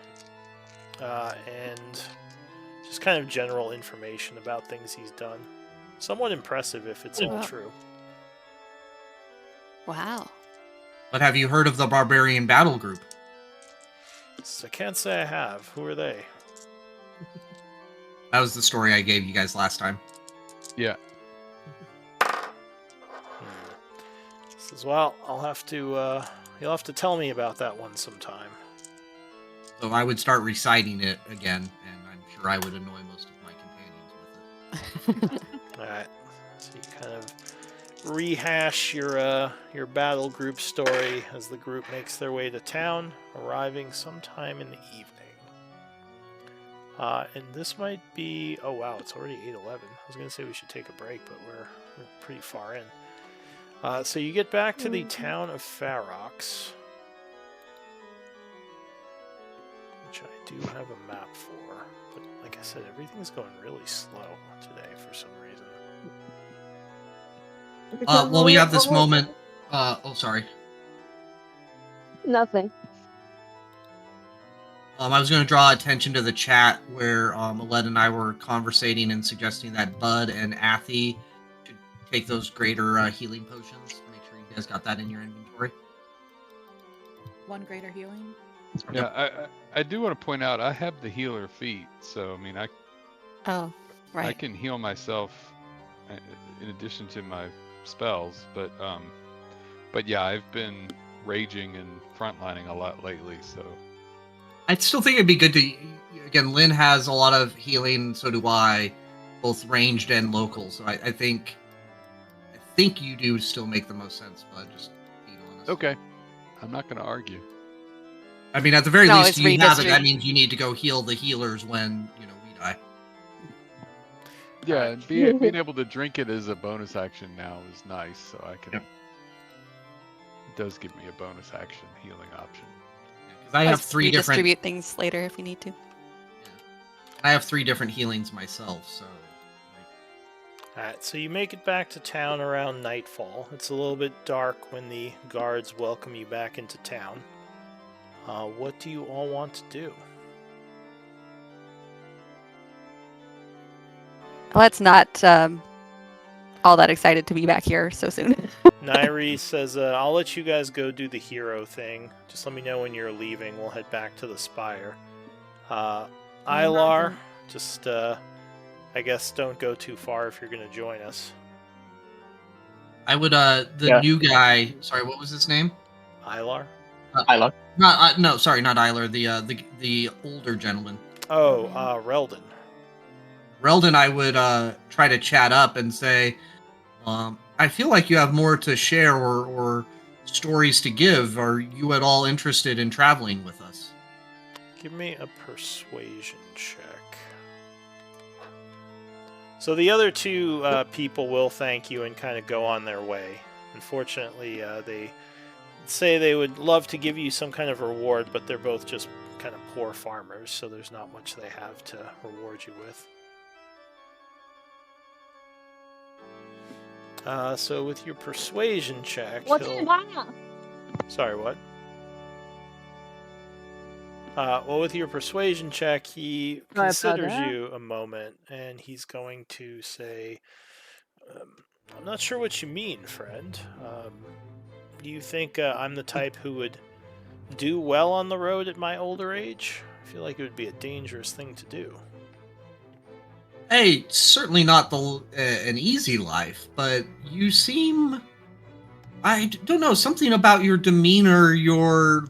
and just kind of general information about things he's done. Somewhat impressive if it's all Wow. true. Wow. But have you heard of the Barbarian Battle Group? So I can't say I have. Who are they? That was the story I gave you guys last time. Yeah. Says, well, I'll have to, you'll have to tell me about that one sometime. So I would start reciting it again, and I'm sure I would annoy most of my companions with it. Alright. So you kind of rehash your battle group story as the group makes their way to town, arriving sometime in the evening. And this might be... Oh wow, it's already 8:11. I was going to say we should take a break, but we're pretty far in. So you get back to the town of Farox, which I do have a map for. But like I said, everything's going really slow today for some reason. Well, we have this moment. Oh, sorry. Nothing. I was going to draw attention to the chat where Aled and I were conversating and suggesting that Bud and Athy should take those greater healing potions. Make sure you guys got that in your inventory. One greater healing. Yeah, I do want to point out I have the healer feat, so I mean Oh, right. I can heal myself in addition to my spells, but yeah, I've been raging and frontlining a lot lately, so I still think it'd be good to. Again, Lynn has a lot of healing, so do I, both ranged and local. So I think you do still make the most sense, but just being honest. okay. I'm not going to argue. I mean, at the very No, least, it's you have it. That redistrib- means you need to go heal the healers when we die. Yeah, and being able to drink it as a bonus action now is nice, so I can. Yep. It does give me a bonus action healing option. Because I have three different. Redistribute things later if you need to. I have 3 different healings myself, so. Alright, so you make it back to town around nightfall. It's a little bit dark when the guards welcome you back into town. What do you all want to do? Let's not all that excited to be back here so soon. Nairi says, I'll let you guys go do the hero thing. Just let me know when you're leaving. We'll head back to the Spire. Ilar, just, I guess don't go too far if you're going to join us. I would, the new guy, sorry, what was his name? Ilar? Isla. No, sorry, not Eiler, the older gentleman. Oh, Reldon. Reldon, I would try to chat up and say, I feel like you have more to share or stories to give. Are you at all interested in traveling with us? Give me a persuasion check. So the other 2 people will thank you and kind of go on their way. Unfortunately, they say they would love to give you some kind of reward, but they're both just kind of poor farmers, so there's not much they have to reward you with. So with your persuasion check, What's he'll... in that? Sorry, what? Well, with your persuasion check, he Sorry about considers that. you a moment, and he's going to say, I'm not sure what you mean, friend. Do you think I'm the type who would do well on the road at my older age? I feel like it would be a dangerous thing to do. Hey, certainly not an easy life, but you seem... I don't know, something about your demeanor,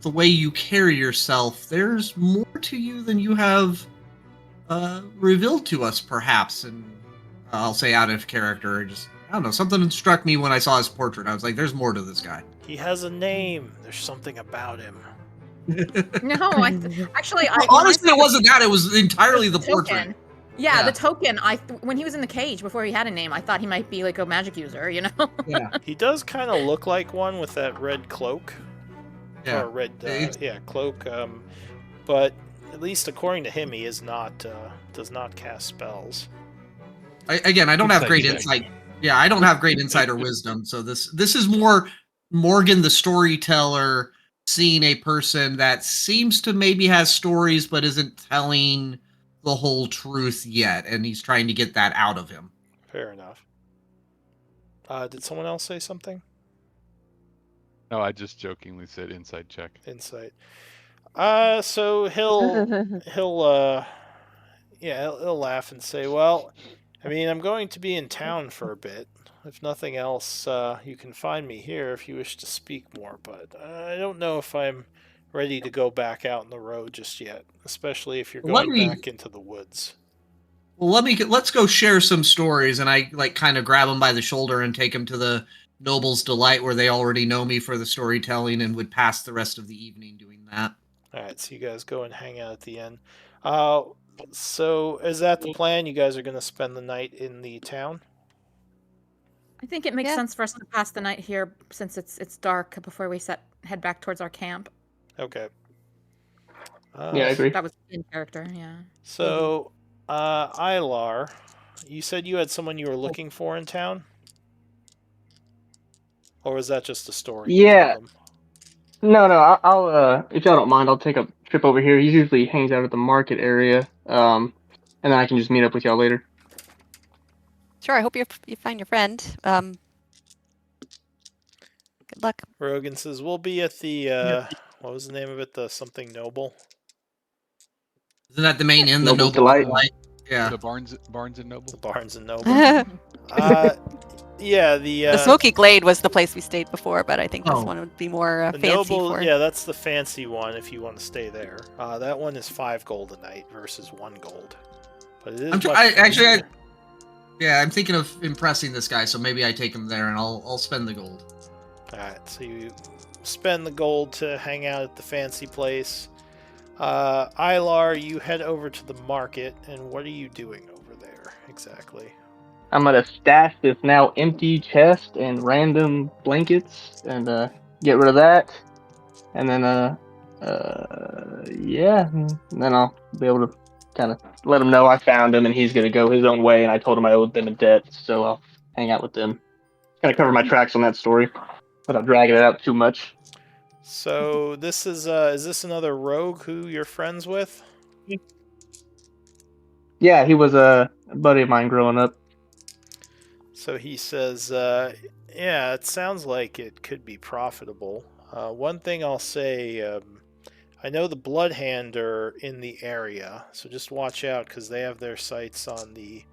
the way you carry yourself. There's more to you than you have revealed to us, perhaps. And I'll say out of character, I don't know, something struck me when I saw his portrait. I was like, there's more to this guy. He has a name. There's something about him. No, actually, Honestly, it wasn't that. It was entirely the portrait. token. Yeah, Yeah. the token. When he was in the cage before he had a name, I thought he might be like a magic user, you know? Yeah. He does kind of look like one with that red cloak. Yeah. or a red It's- cloak. But at least according to him, he is not does not cast spells. Again, I don't have Insight great check. insight. Yeah, I don't have great insight or wisdom. So this is more Morgan the storyteller seeing a person that seems to maybe has stories but isn't telling the whole truth yet, and he's trying to get that out of him. Fair enough. Did someone else say something? No, I just jokingly said insight check. Insight. So he'll he'll laugh and say, "Well, I mean, I'm going to be in town for a bit. If nothing else, you can find me here if you wish to speak more. But I don't know if I'm ready to go back out on the road just yet, especially if you're Let going me back into the woods." well, let's go share some stories, and I like kind of grab him by the shoulder and take him to the Noble's Delight, where they already know me for the storytelling, and would pass the rest of the evening doing that. All right, so you guys go and hang out at the inn. So is that the plan? You guys are going to spend the night in the town? I think it makes Yeah. sense for us to pass the night here since it's dark before we head back towards our camp. Okay. Yeah, I agree. That was in character, yeah. So, Ilar, you said you had someone you were looking for in town? Or was that just a story you Yeah. told him? No, I'll if y'all don't mind, I'll take a trip over here. He usually hangs out at the market area, and then I can just meet up with y'all later. Sure. I hope you find your friend. Good luck. Rogan says, we'll be at the, what was the name of it? The something noble? Isn't that the main inn, the Noble's Noble Delight. Delight? Yeah. The Barnes and Noble. The Barnes and Noble. the Yeah, the Smoky Glade was the place we stayed before, but I think this Oh. one would be more the fancy noble, for. yeah, that's the fancy one if you want to stay there. That one is 5 gold a night versus 1 gold. But it is I'm much actually, fancier. yeah, I'm thinking of impressing this guy, so maybe I take him there and I'll spend the gold. Alright, so you spend the gold to hang out at the fancy place. Ilar, you head over to the market, and what are you doing over there exactly? I'm gonna stash this now empty chest and random blankets and get rid of that, and then yeah, and then I'll be able to kind of let him know I found him and he's gonna go his own way, and I told him I owed them a debt, so I'll hang out with them. Kind of cover my tracks on that story without dragging it out too much. So this is this another rogue who you're friends with? Yeah, he was a buddy of mine growing up. So he says, yeah, it sounds like it could be profitable. One thing I'll say, I know the Bloodhand are in the area, so just watch out because they have their sights on the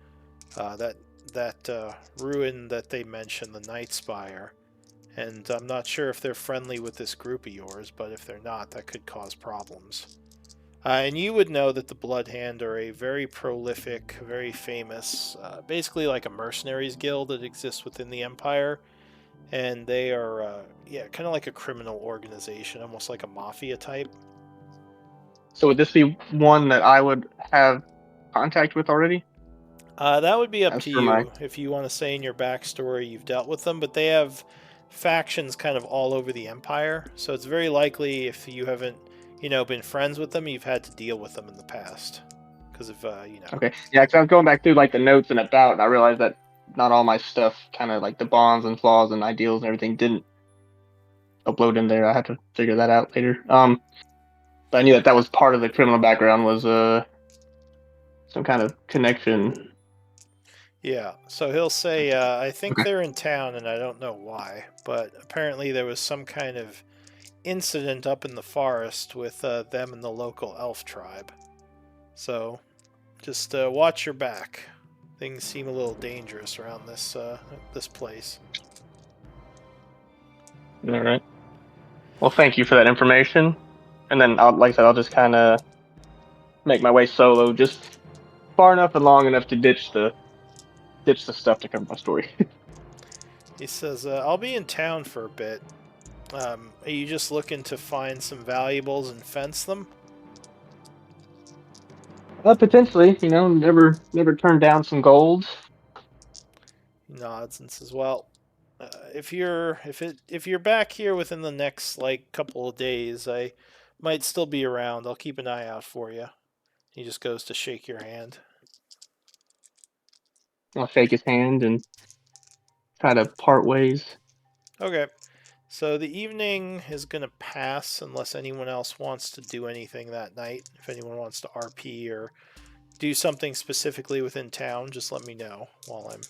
that ruin that they mentioned, the Night Spire. And I'm not sure if they're friendly with this group of yours, but if they're not, that could cause problems. And you would know that the Bloodhand are a very prolific, very famous, basically like a mercenaries guild that exists within the Empire. And they are, yeah, kind of like a criminal organization, almost like a mafia type. So would this be one that I would have contact with already? That would be up As to for you my- if you want to say in your backstory you've dealt with them, but they have factions kind of all over the Empire, so it's very likely if you haven't, been friends with them, you've had to deal with them in the past. Because of, Okay, yeah, because I was going back through like the notes and about, and I realized that not all my stuff, kind of like the bonds and flaws and ideals and everything, didn't upload in there. I had to figure that out later. But I knew that was part of the criminal background was some kind of connection. Yeah, so he'll say, I think Okay. they're in town and I don't know why, but apparently there was some kind of incident up in the forest with them and the local elf tribe. So just watch your back. Things seem a little dangerous around this this place. All right. Well, thank you for that information. And then, like I said, I'll just kind of make my way solo, just far enough and long enough to ditch the stuff to cover my story. He says, I'll be in town for a bit. Are you just looking to find some valuables and fence them? Potentially, never turned down some gold. He nods and says, well, if you're back here within the next like couple of days, I might still be around. I'll keep an eye out for you. He just goes to shake your hand. I'll shake his hand and try to part ways. Okay. So the evening is going to pass unless anyone else wants to do anything that night. If anyone wants to RP or do something specifically within town, just let me know while I'm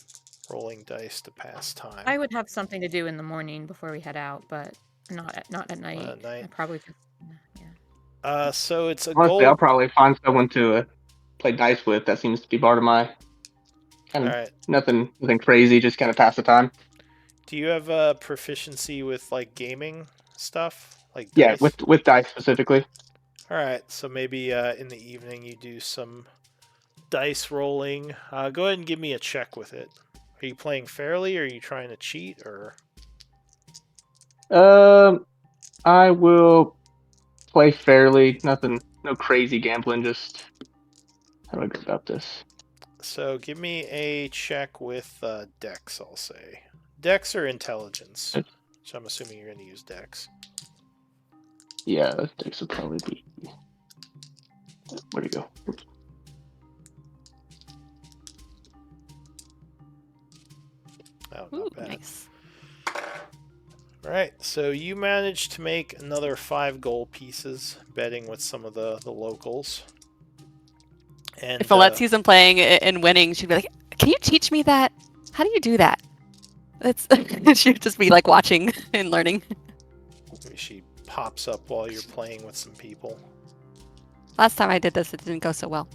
rolling dice to pass time. I would have something to do in the morning before we head out, but not at night. At night. I probably just yeah. So it's a Honestly, I'll gold. probably find someone to play dice with. That seems to be part of my kind All of right. nothing crazy, just kind of pass the time. Do you have a proficiency with like gaming stuff, like Yeah, dice? with dice specifically. All right. So maybe in the evening you do some dice rolling. Go ahead and give me a check with it. Are you playing fairly, or are you trying to cheat, or? I will play fairly. Nothing, no crazy gambling. Just how do I go about this? So give me a check with Dex, I'll say. Dex or Intelligence? Which I'm assuming you're going to use Dex. Yeah, Dex will probably be. Where'd he go? Oops. Oh, Ooh, not bad. nice. Alright, so you managed to make another 5 gold pieces, betting with some of the locals. And If Alette sees him playing and winning, she'd be like, "Can you teach me that? How do you do that?" It's she'd just be like watching and learning. maybe she pops up while you're playing with some people. Last time I did this, it didn't go so well.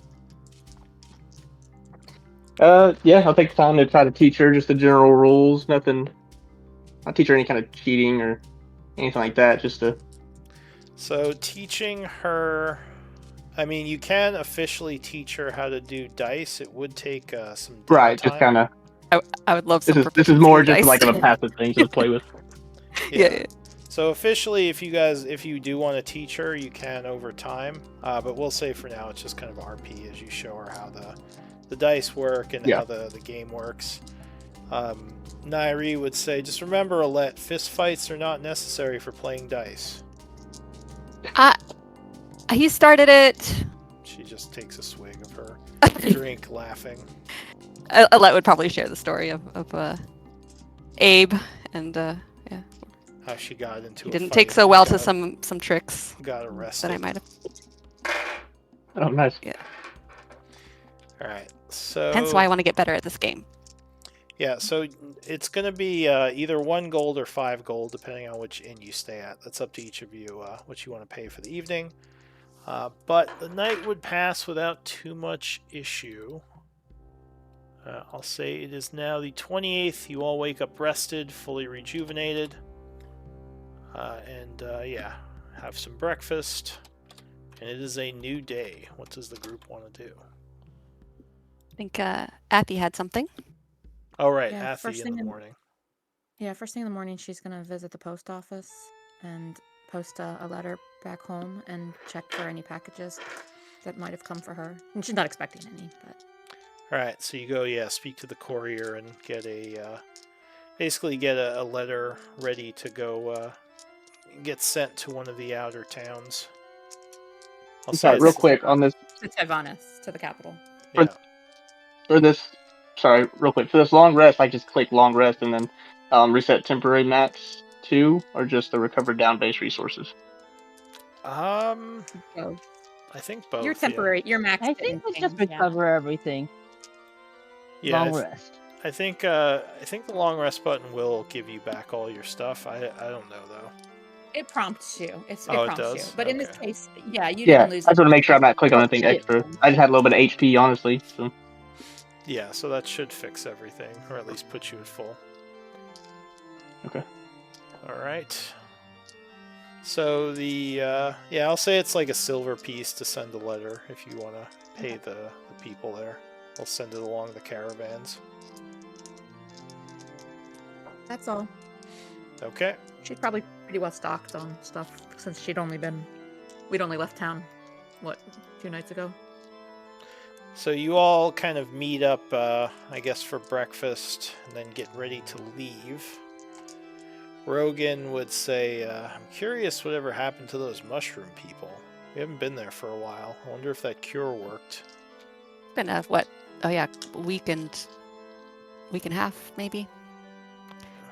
Yeah, I'll take the time to try to teach her just the general rules. Nothing. Not teach her any kind of cheating or anything like that. Just to. So teaching her, I mean, you can officially teach her how to do dice. It would take some downtime. Right, just kind of. I would love some This is proficiency more in just dice. like of a passive thing to play with. Yeah. So officially, if you do want to teach her, you can over time. But we'll say for now, it's just kind of RP as you show her how the dice work and how the game works. Nairi would say, just remember, Alette, fist fights are not necessary for playing dice. He started it. She just takes a swig of her drink, laughing. Alette would probably share the story of Abe and yeah. How she got into He a didn't fight take so and well to some tricks got arrested. that I might have. Oh, nice. Yeah. All right. So Hence why I want to get better at this game. yeah, so it's going to be either 1 gold or 5 gold, depending on which inn you stay at. That's up to each of you, what you want to pay for the evening. But the night would pass without too much issue. I'll say it is now the 28th. You all wake up rested, fully rejuvenated. Yeah, have some breakfast. And it is a new day. What does the group want to do? I think Athy had something. Oh, right, Yeah, Athy first in the thing morning. Yeah, first thing in the morning, she's gonna visit the post office and post a letter back home and check for any packages that might have come for her. And she's not expecting any, but Alright, so you go, speak to the courier and get basically get a letter ready to go, get sent to one of the outer towns. I'll say Sorry, real it's, quick on this. to Tivanis, to the capital. yeah. For this, sorry, real quick. For this long rest, I just click long rest and then reset temporary max 2, or just the recover down base resources. Both. I think both. Your temporary, your max. I think didn't let's just change, yeah. recover everything. Yeah, Long rest. I think the long rest button will give you back all your stuff. I don't know though. It prompts you. It Oh, it prompts you. does? But in this Okay. case, yeah, you Yeah, didn't lose. I just want to make sure I'm not clicking on Oh, anything shit. extra. I just had a little bit of HP, honestly. So. Yeah, so that should fix everything, or at least put you at full. Okay. Alright. So I'll say it's like a silver piece to send a letter if you want to pay the people there. I'll send it along the caravans. That's all. Okay. She's probably pretty well stocked on stuff since we'd only left town, what, 2 nights ago? So you all kind of meet up, I guess, for breakfast, and then get ready to leave. Rogan would say, I'm curious whatever happened to those mushroom people. We haven't been there for a while. I wonder if that cure worked. Been a what? Oh yeah, week and a half maybe.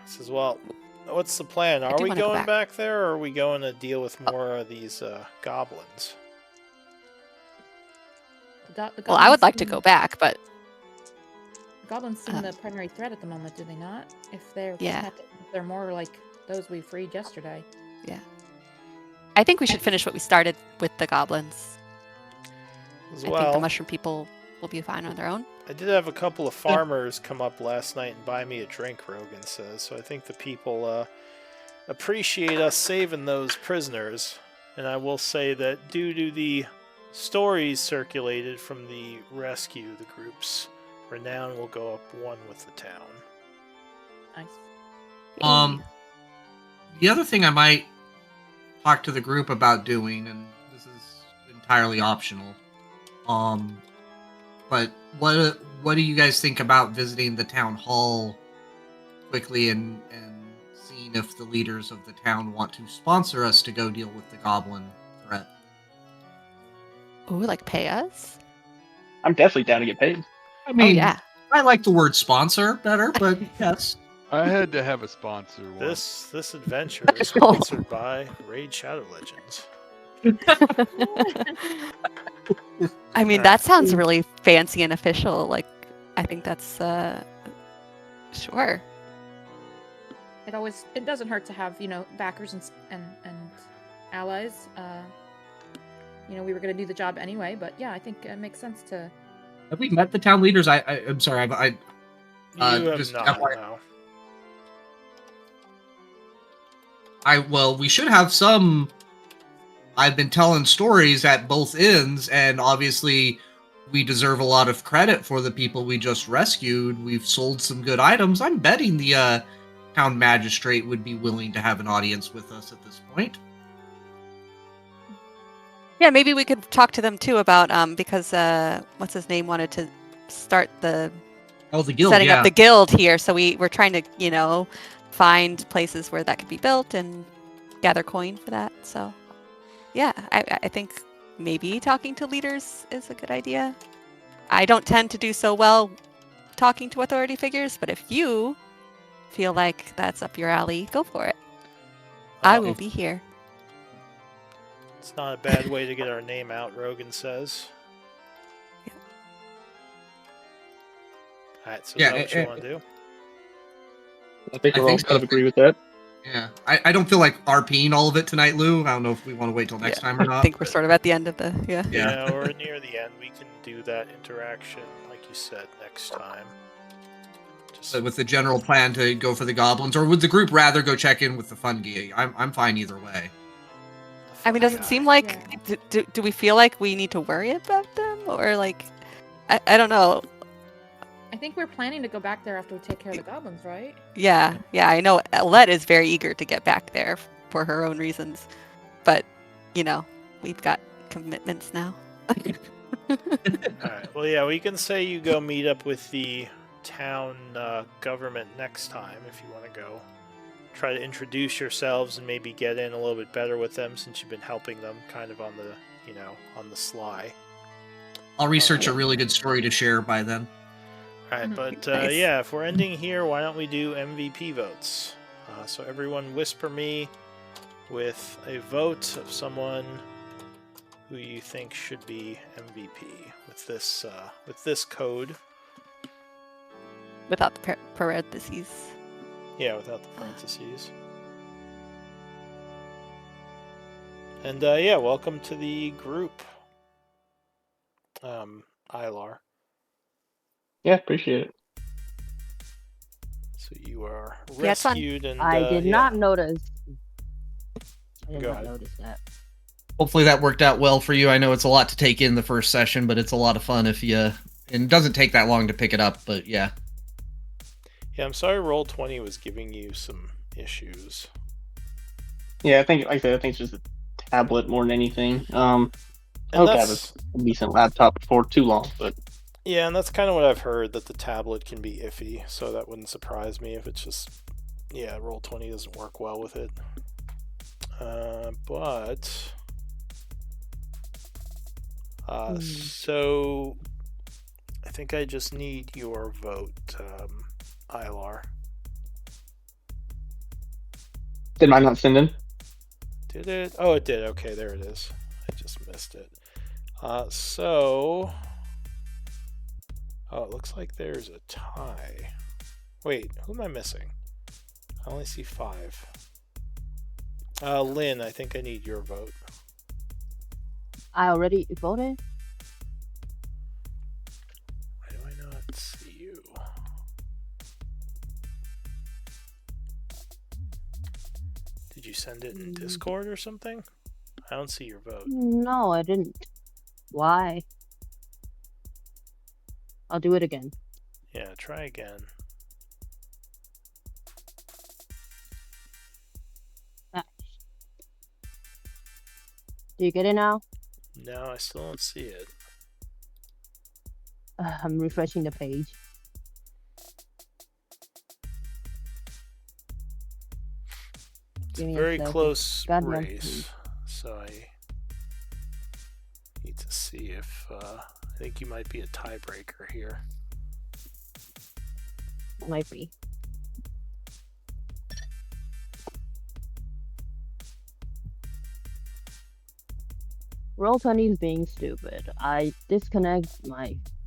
Says, well, what's the plan? I Are do we wanna go going back. back there, or are we going to deal with more of these goblins? The Well, I would goblins like to seem- go back, but The goblins seem Um, the primary threat at the moment, do they not? If they're Yeah. if they're more like those we freed yesterday. I think we should finish what we started with the goblins. As I think well, the mushroom people will be fine on their own. I did have a couple of farmers come up last night and buy me a drink, Rogan says, so I think the people appreciate us saving those prisoners. And I will say that due to the stories circulated from the rescue, the group's renown will go up one with the town. Nice. The other thing I might talk to the group about doing, and this is entirely optional, but what do you guys think about visiting the town hall quickly and seeing if the leaders of the town want to sponsor us to go deal with the goblin threat? Ooh, like pay us? I'm definitely down to get paid. I mean, Oh yeah. I like the word sponsor better, but yes. I had to have a sponsor once. This adventure is sponsored by Raid Shadow Legends. I mean, that sounds really fancy and official. Like, I think that's sure. It doesn't hurt to have, backers and allies. We were going to do the job anyway, but yeah, I think it makes sense to. Have we met the town leaders? I'm sorry. You have just not, FYI. no. Well, we should have some. I've been telling stories at both ends, and obviously we deserve a lot of credit for the people we just rescued. We've sold some good items. I'm betting the town magistrate would be willing to have an audience with us at this point. Yeah, maybe we could talk to them too about because what's his name wanted to start the Guild, setting yeah. up the guild here. So we're trying to find places where that could be built and gather coin for that. So yeah, I think maybe talking to leaders is a good idea. I don't tend to do so well talking to authority figures, but if you feel like that's up your alley, go for it. I will be here. It's not a bad way to get our name out, Rogan says. Yeah. Alright, so Yeah, is that what you want to do? I think I we all think kind of so. agree with that. Yeah, I don't feel like RPing all of it tonight, Lou. I don't know if we want to wait till next time or not. I think we're but- sort of at the end of the Yeah. Yeah, we're near the end. We can do that interaction, like you said, next time. Just With the general plan to go for the goblins, or would the group rather go check in with the fungi? I'm fine either way. I mean, does it seem like do we feel like we need to worry about them, or like I don't know. I think we're planning to go back there after we take care of the goblins, right? Yeah, I know Alette is very eager to get back there for her own reasons, but we've got commitments now. Alright, well, yeah, we can say you go meet up with the town government next time if you want to go. Try to introduce yourselves and maybe get in a little bit better with them since you've been helping them kind of on the, on the sly. I'll research a really good story to share by then. Alright, Mhm. but Nice. yeah, if we're ending here, why don't we do MVP votes? So everyone whisper me with a vote of someone who you think should be MVP with this code. Without the parentheses. Yeah, without the parentheses. And yeah, welcome to the group, Ilar. Yeah, appreciate it. So you are Yeah, it's fun. rescued, and I did yeah. not notice. I did Go not ahead. notice that. Hopefully that worked out well for you. I know it's a lot to take in the first session, but it's a lot of fun if you. And it doesn't take that long to pick it up, but yeah. Yeah, I'm sorry Roll20 was giving you some issues. Yeah, I think, like I said, I think it's just a tablet more than anything. I And hope to have that's, a decent laptop before too long, but yeah, and that's kind of what I've heard, that the tablet can be iffy, so that wouldn't surprise me if it's just Yeah, Roll20 doesn't work well with it. So I think I just need your vote, Ilar. Did mine not send in? Did it? Oh, it did. Okay, there it is. I just missed it. So. Oh, it looks like there's a tie. Wait, who am I missing? I only see 5. Lynn, I think I need your vote. I already voted. Why do I not see you? Did you send it in Discord or something? I don't see your vote. No, I didn't. Why? I'll do it again. Yeah, try again. Ah. Do you get it now? No, I still don't see it. I'm refreshing the page. It's Give a me a very second. close Goddamn race, page. so I need to see if I think you might be a tiebreaker here. Might be. Roll20 is being stupid. I disconnect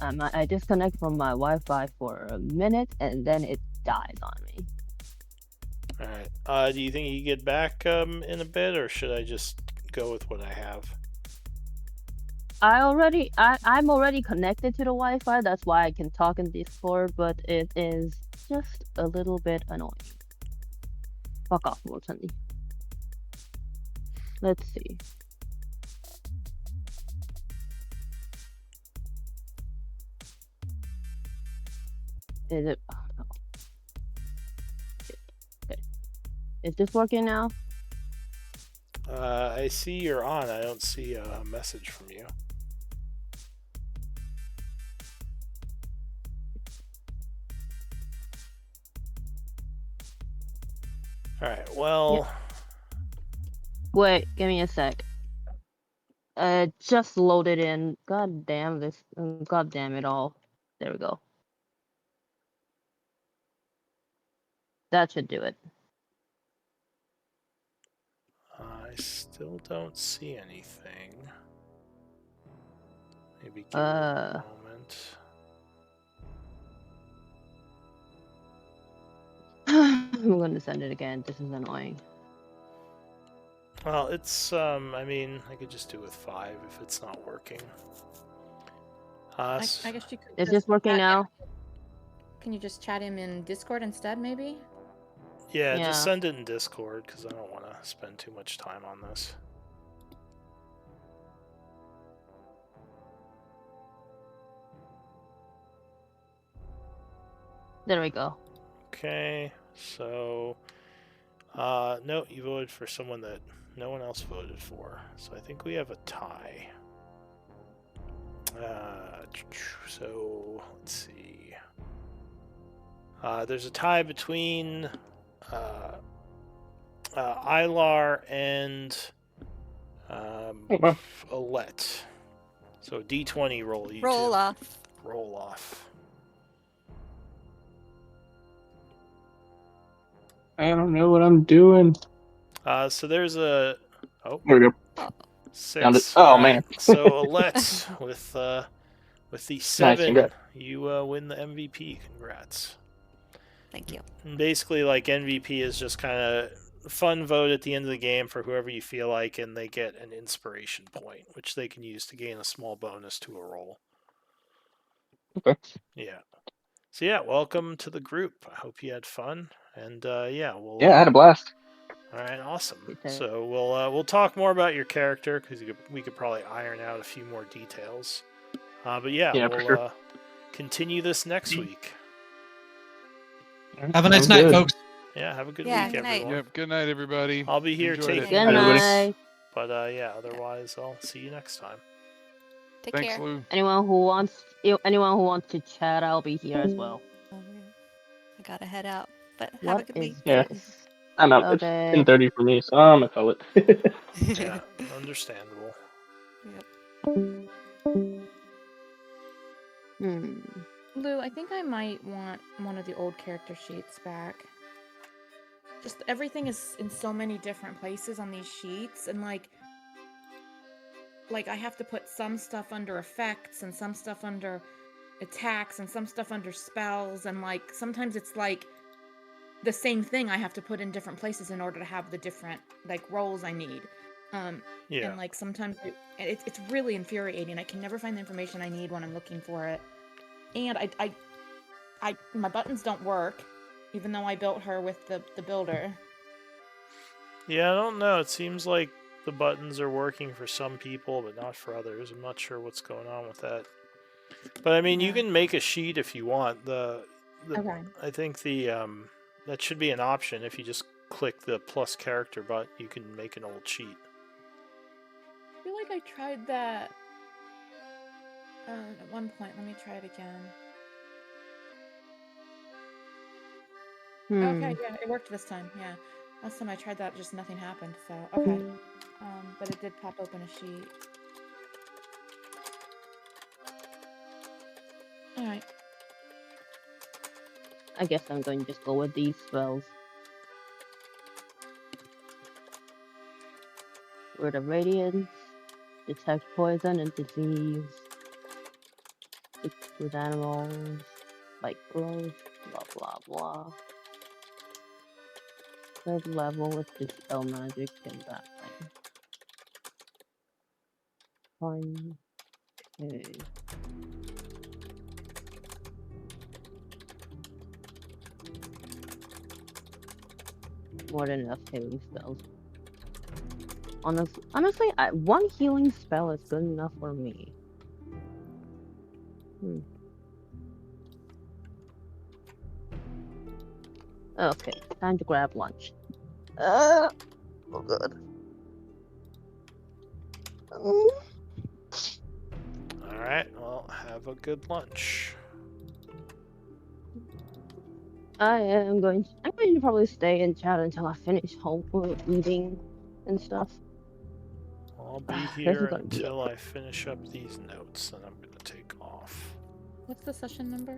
I disconnect from my Wi-Fi for a minute and then it dies on me. Alright. Do you think you get back in a bit, or should I just go with what I have? I'm already connected to the Wi-Fi, that's why I can talk in Discord, but it is just a little bit annoying. Fuck off, Roll20. Let's see. Is it? Oh, no. Okay. Is this working now? I see you're on. I don't see a message from you. Alright, well... Wait, give me a sec. Just loaded in. God damn this. God damn it all. There we go. That should do it. I still don't see anything. Maybe give it a moment. I'm gonna send it again. This is annoying. Well, it's, I mean, I could just do with 5 if it's not working. I guess you could. Is just this working chat now? him. Can you just chat him in Discord instead, maybe? Yeah, Yeah. just send it in Discord, because I don't want to spend too much time on this. There we go. Okay, so... no, you voted for someone that no one else voted for. So I think we have a tie. So, let's see. There's a tie between Ilar and Alette. So D20 roll, you Roll two. off. Roll off. I don't know what I'm doing. So there's a... Oh. There we go. Oh. 6. Found it. Oh, man. So Alette with the 7, congrats. you win the MVP. Congrats. Thank you. And basically, like, MVP is just kind of fun vote at the end of the game for whoever you feel like, and they get an inspiration point, which they can use to gain a small bonus to a roll. Okay. Yeah. So yeah, welcome to the group. I hope you had fun, and yeah, we'll. Yeah, I had a blast. All right, awesome. Okay. So we'll talk more about your character because we could probably iron out a few more details. But yeah, Yeah, we'll for sure. continue this next week. Have a nice Sounds night, good. folks. Yeah, have a good Yeah, week, good night. everyone. Yep. Good night, everybody. I'll be here Enjoyed it. taking Good everybody. night. but yeah, otherwise I'll see you next time. Take Thanks, care. Lou. Anyone who wants to chat, I'll be here as well. I gotta head out. But have a What good is week. Yeah. this? I know it's Okay. 10:30 for me, so I'm gonna call it. Yeah, understandable. Hmm. Lou, I think I might want one of the old character sheets back. Just everything is in so many different places on these sheets, and like I have to put some stuff under effects and some stuff under attacks and some stuff under spells, and like sometimes it's like the same thing I have to put in different places in order to have the different like roles I need. Yeah. And like sometimes it's really infuriating. I can never find the information I need when I'm looking for it, and I my buttons don't work, even though I built her with the builder. Yeah, I don't know. It seems like the buttons are working for some people, but not for others. I'm not sure what's going on with that. But I mean, you Yeah. can make a sheet if you want. Okay. I think that should be an option. If you just click the plus character button, you can make an old sheet. I feel like I tried that at one point. Let me try it again. Hmm. Okay, yeah, it worked this time. Yeah, last time I tried that, just nothing happened. So okay, but it did pop open a sheet. All right. I guess I'm going to just go with these spells. Word of Radiance, detect poison and disease, speak with animals, like growth, blah blah blah. Third level with dispel magic and that thing. Fine. Okay. More than enough healing spells. Honestly, one healing spell is good enough for me. Okay, time to grab lunch. Oh good. All right. Well, have a good lunch. I'm going to probably stay and chat until I finish eating and stuff. I'll be This is here gonna be until I finish up these notes, and I'm going to take off. What's the session number?